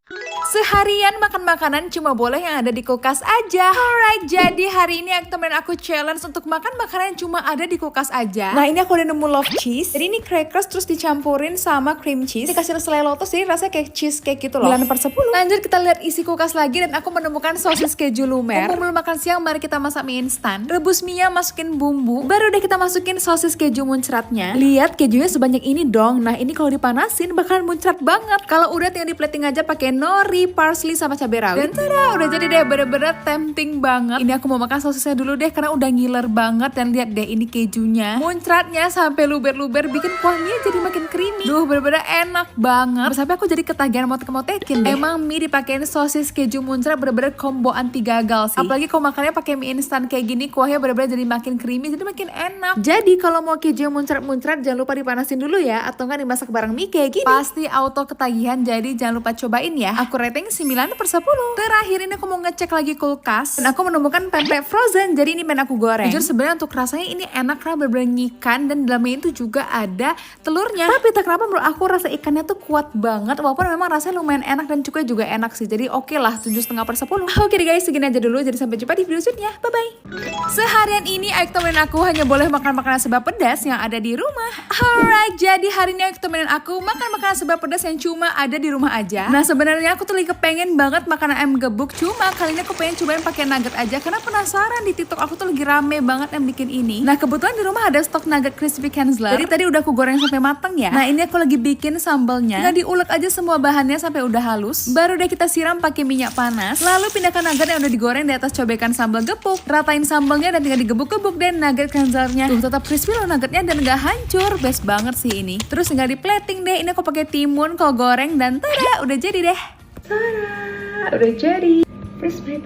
Seharian makan makanan cuma boleh yang ada di kulkas aja. Alright, jadi hari ini temen aku challenge untuk makan makanan yang cuma ada di kulkas aja. Nah, ini aku udah nemu love cheese. Jadi ini crackers terus dicampurin sama cream cheese. Dikasih selai lotus, jadi rasanya kayak cheesecake gitu loh. 9/10. Lanjut kita lihat isi kulkas lagi, dan aku menemukan sosis keju lumer. Untuk belum makan siang, mari kita masak mie instan. Rebus mie-nya, masukin bumbu. Baru deh kita masukin sosis keju muncratnya. Lihat kejunya sebanyak ini dong. Nah, ini kalau dipanasin bakalan muncrat banget. Kalau udah tinggal di plating aja pakai nori, parsley sama cabai rawit. Dan tada, udah jadi deh, bener-bener tempting banget. Ini aku mau makan sosisnya dulu deh, karena udah ngiler banget. Dan lihat deh, ini kejunya muncratnya sampai luber-luber, bikin kuah mie jadi makin creamy. Duh, bener-bener enak banget. Sampai aku jadi ketagihan motek-motekin deh. Emang mie dipakein sosis keju muncrat bener-bener combo anti gagal sih. Apalagi kalau makannya pakai mie instan kayak gini, kuahnya bener-bener jadi makin creamy, jadi makin enak. Jadi kalau mau keju muncrat-muncrat jangan lupa dipanasin dulu ya, atau enggak dimasak bareng mie kayak gini. Pasti auto ketagihan, jadi jangan lupa cobain ya. Aku rating 9/10. Terakhir ini aku mau ngecek lagi kulkas, dan aku menemukan pempek frozen. Jadi ini pengen aku goreng. Jujur sebenarnya untuk rasanya ini enak karena bener-bener nyikan, dan dalamnya itu juga ada telurnya. Tapi tak kenapa menurut aku rasa ikannya tuh kuat banget, walaupun memang rasanya lumayan enak dan cukup juga enak sih. Jadi oke lah, 7,5/10. Oke deh guys, segini aja dulu. Jadi sampai jumpa di video selanjutnya. Bye bye. Seharian ini Aik temenin aku hanya boleh makan makanan serba pedas yang ada di rumah. Alright, jadi hari ini Aik temenin aku makan makanan serba pedas yang cuma ada di rumah aja. Nah, sebenarnya aku tuh lagi kepengen banget makan ayam gebuk, cuma kali ini aku pengen cobain pakai nugget aja karena penasaran. Di TikTok aku tuh lagi rame banget yang bikin ini. Nah, kebetulan di rumah ada stok nugget crispy Kenzler. Jadi tadi udah aku goreng sampai mateng ya. Nah, ini aku lagi bikin sambelnya. Nah, diulek aja semua bahannya sampai udah halus. Baru deh kita siram pakai minyak panas. Lalu pindahkan nugget yang udah digoreng di atas cobekan sambal gepuk. Ratain sambalnya dan tinggal digebuk-gebuk deh nugget Kenzlernya. Tuh, tetap crispy loh nuggetnya dan gak hancur. Best banget sih ini. Terus tinggal di plating deh. Ini aku pakai timun kalau goreng, dan tada, udah jadi deh. Tada, udah jadi. Crispy.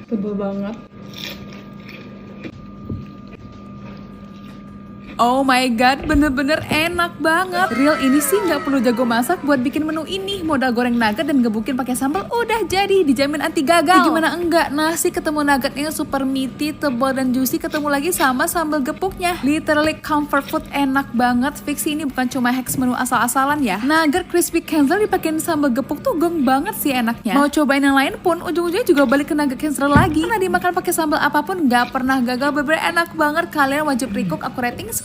Tebal banget. Oh my god, bener-bener enak banget. Real ini sih nggak perlu jago masak buat bikin menu ini. Modal goreng nugget dan gebukin pakai sambal udah jadi, dijamin anti gagal. Ya, gimana enggak, nasi ketemu nuggetnya super meaty, tebal dan juicy, ketemu lagi sama sambal gepuknya. Literally comfort food, enak banget. Fix ini bukan cuma hacks menu asal-asalan ya. Nugget crispy Kenzler dipakein sambal gepuk tuh gong banget sih enaknya. Mau cobain yang lain pun ujung-ujungnya juga balik ke nugget Kenzler lagi. Karena dimakan pakai sambal apapun nggak pernah gagal, bener-bener enak banget. Kalian wajib recook. Aku rating 10/10.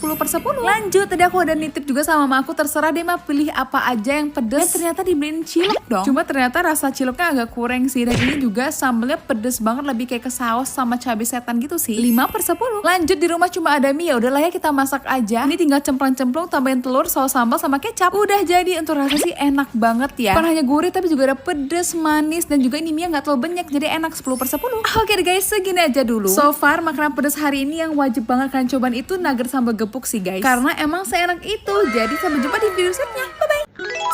Lanjut, tadi aku ada nitip juga sama mama aku, terserah deh mah pilih apa aja yang pedes. Ternyata dibeliin cilok dong. Cuma ternyata rasa ciloknya agak kurang sih, dan ini juga sambalnya pedes banget, lebih kayak ke saus sama cabai setan gitu sih. 5/10. Lanjut, di rumah cuma ada mie, ya udahlah ya kita masak aja. Ini tinggal cemplung-cemplung, tambahin telur, saus sambal sama kecap. Udah jadi. Untuk rasa sih enak banget ya. Bukan hanya gurih tapi juga ada pedes, manis, dan juga ini mie nggak terlalu banyak, jadi enak. 10/10. Oke deh guys, segini aja dulu. So far makanan pedes hari ini yang wajib banget kalian cobain itu nugget sambal gepuk sih guys, karena emang seenak itu. Jadi sampai jumpa di video selanjutnya. Bye bye.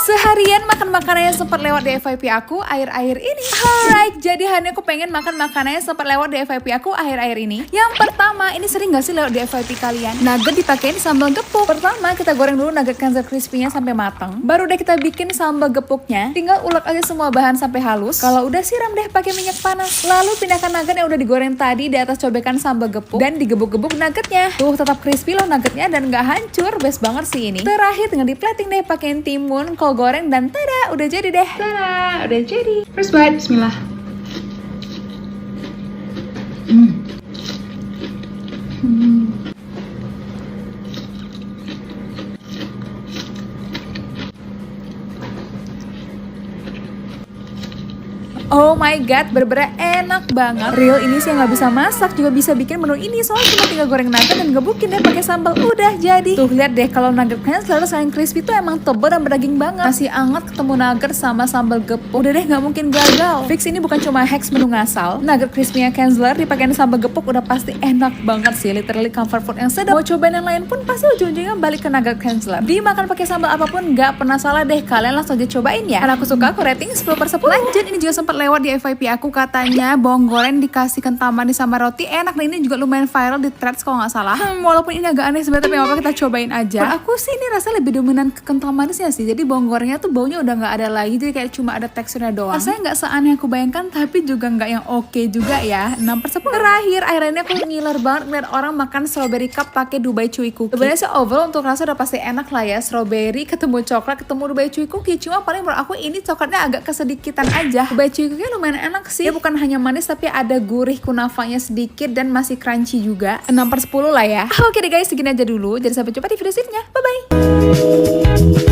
seharian makan makanan yang sempat lewat di FYP aku akhir-akhir ini. Alright, jadi hari ini aku pengen makan makanan yang sempat lewat di FYP aku akhir-akhir ini. Yang pertama, ini sering gak sih lewat di FYP kalian? Nugget dipakein sambal gepuk. Pertama, kita goreng dulu nugget Kenzer crispy-nya sampai matang. Baru deh kita bikin sambal gepuknya. Tinggal ulek aja semua bahan sampai halus. Kalau udah siram deh pakai minyak panas. Lalu pindahkan nugget yang udah digoreng tadi di atas cobekan sambal gepuk dan digebuk-gebuk nuggetnya. Tuh tetap crispy loh nuggetnya dan gak hancur. Best banget sih ini. Terakhir tinggal di plating deh pakein timun, kol goreng dan tada, udah jadi deh. Tada, udah jadi. First bite, bismillah. Oh my god, bener-bener enak banget. Real ini sih yang gak bisa masak juga bisa bikin menu ini. Soalnya cuma tinggal goreng nugget dan gebukin deh pakai sambal, udah jadi. Tuh lihat deh kalau nuggetnya selalu selain crispy tuh emang tebal dan berdaging banget. Masih anget ketemu nugget sama sambal gepuk. Udah deh gak mungkin gagal. Fix ini bukan cuma hacks menu ngasal. Nugget crispy-nya Kenzler dipakein sambal gepuk udah pasti enak banget sih. Literally comfort food yang sedap. Mau cobain yang lain pun pasti ujung-ujungnya balik ke nugget Kenzler. Dimakan pakai sambal apapun gak pernah salah deh. Kalian langsung aja cobain ya. Karena aku suka, aku rating 10/10. Lanjut, ini juga sempat lewat di FYP aku, katanya bawang goreng dikasih kental manis sama roti enak. Nah ini juga lumayan viral di threads kalau nggak salah. Walaupun ini agak aneh sebenarnya, tapi apa kita cobain aja. Menurut aku sih ini rasa lebih dominan ke kental manisnya sih. Jadi bawang gorengnya tuh baunya udah nggak ada lagi, jadi kayak cuma ada teksturnya doang. Rasanya nggak seaneh yang aku bayangkan, tapi juga nggak yang oke juga ya. 6/10. Terakhir, akhirnya aku ngiler banget ngeliat orang makan strawberry cup pakai Dubai Chewy Cookie. Sebenarnya sih overall untuk rasa udah pasti enak lah ya. Strawberry ketemu coklat ketemu Dubai Chewy Cookie. Cuma paling menurut aku ini coklatnya agak kesedikitan aja. Dubai Chewy Cookie lumayan enak sih. Dia bukan hanya manis tapi ada gurih kunafanya sedikit dan masih crunchy juga. 6/10 lah ya. Oke deh guys, segini aja dulu. Jadi sampai jumpa di video selanjutnya. Bye bye.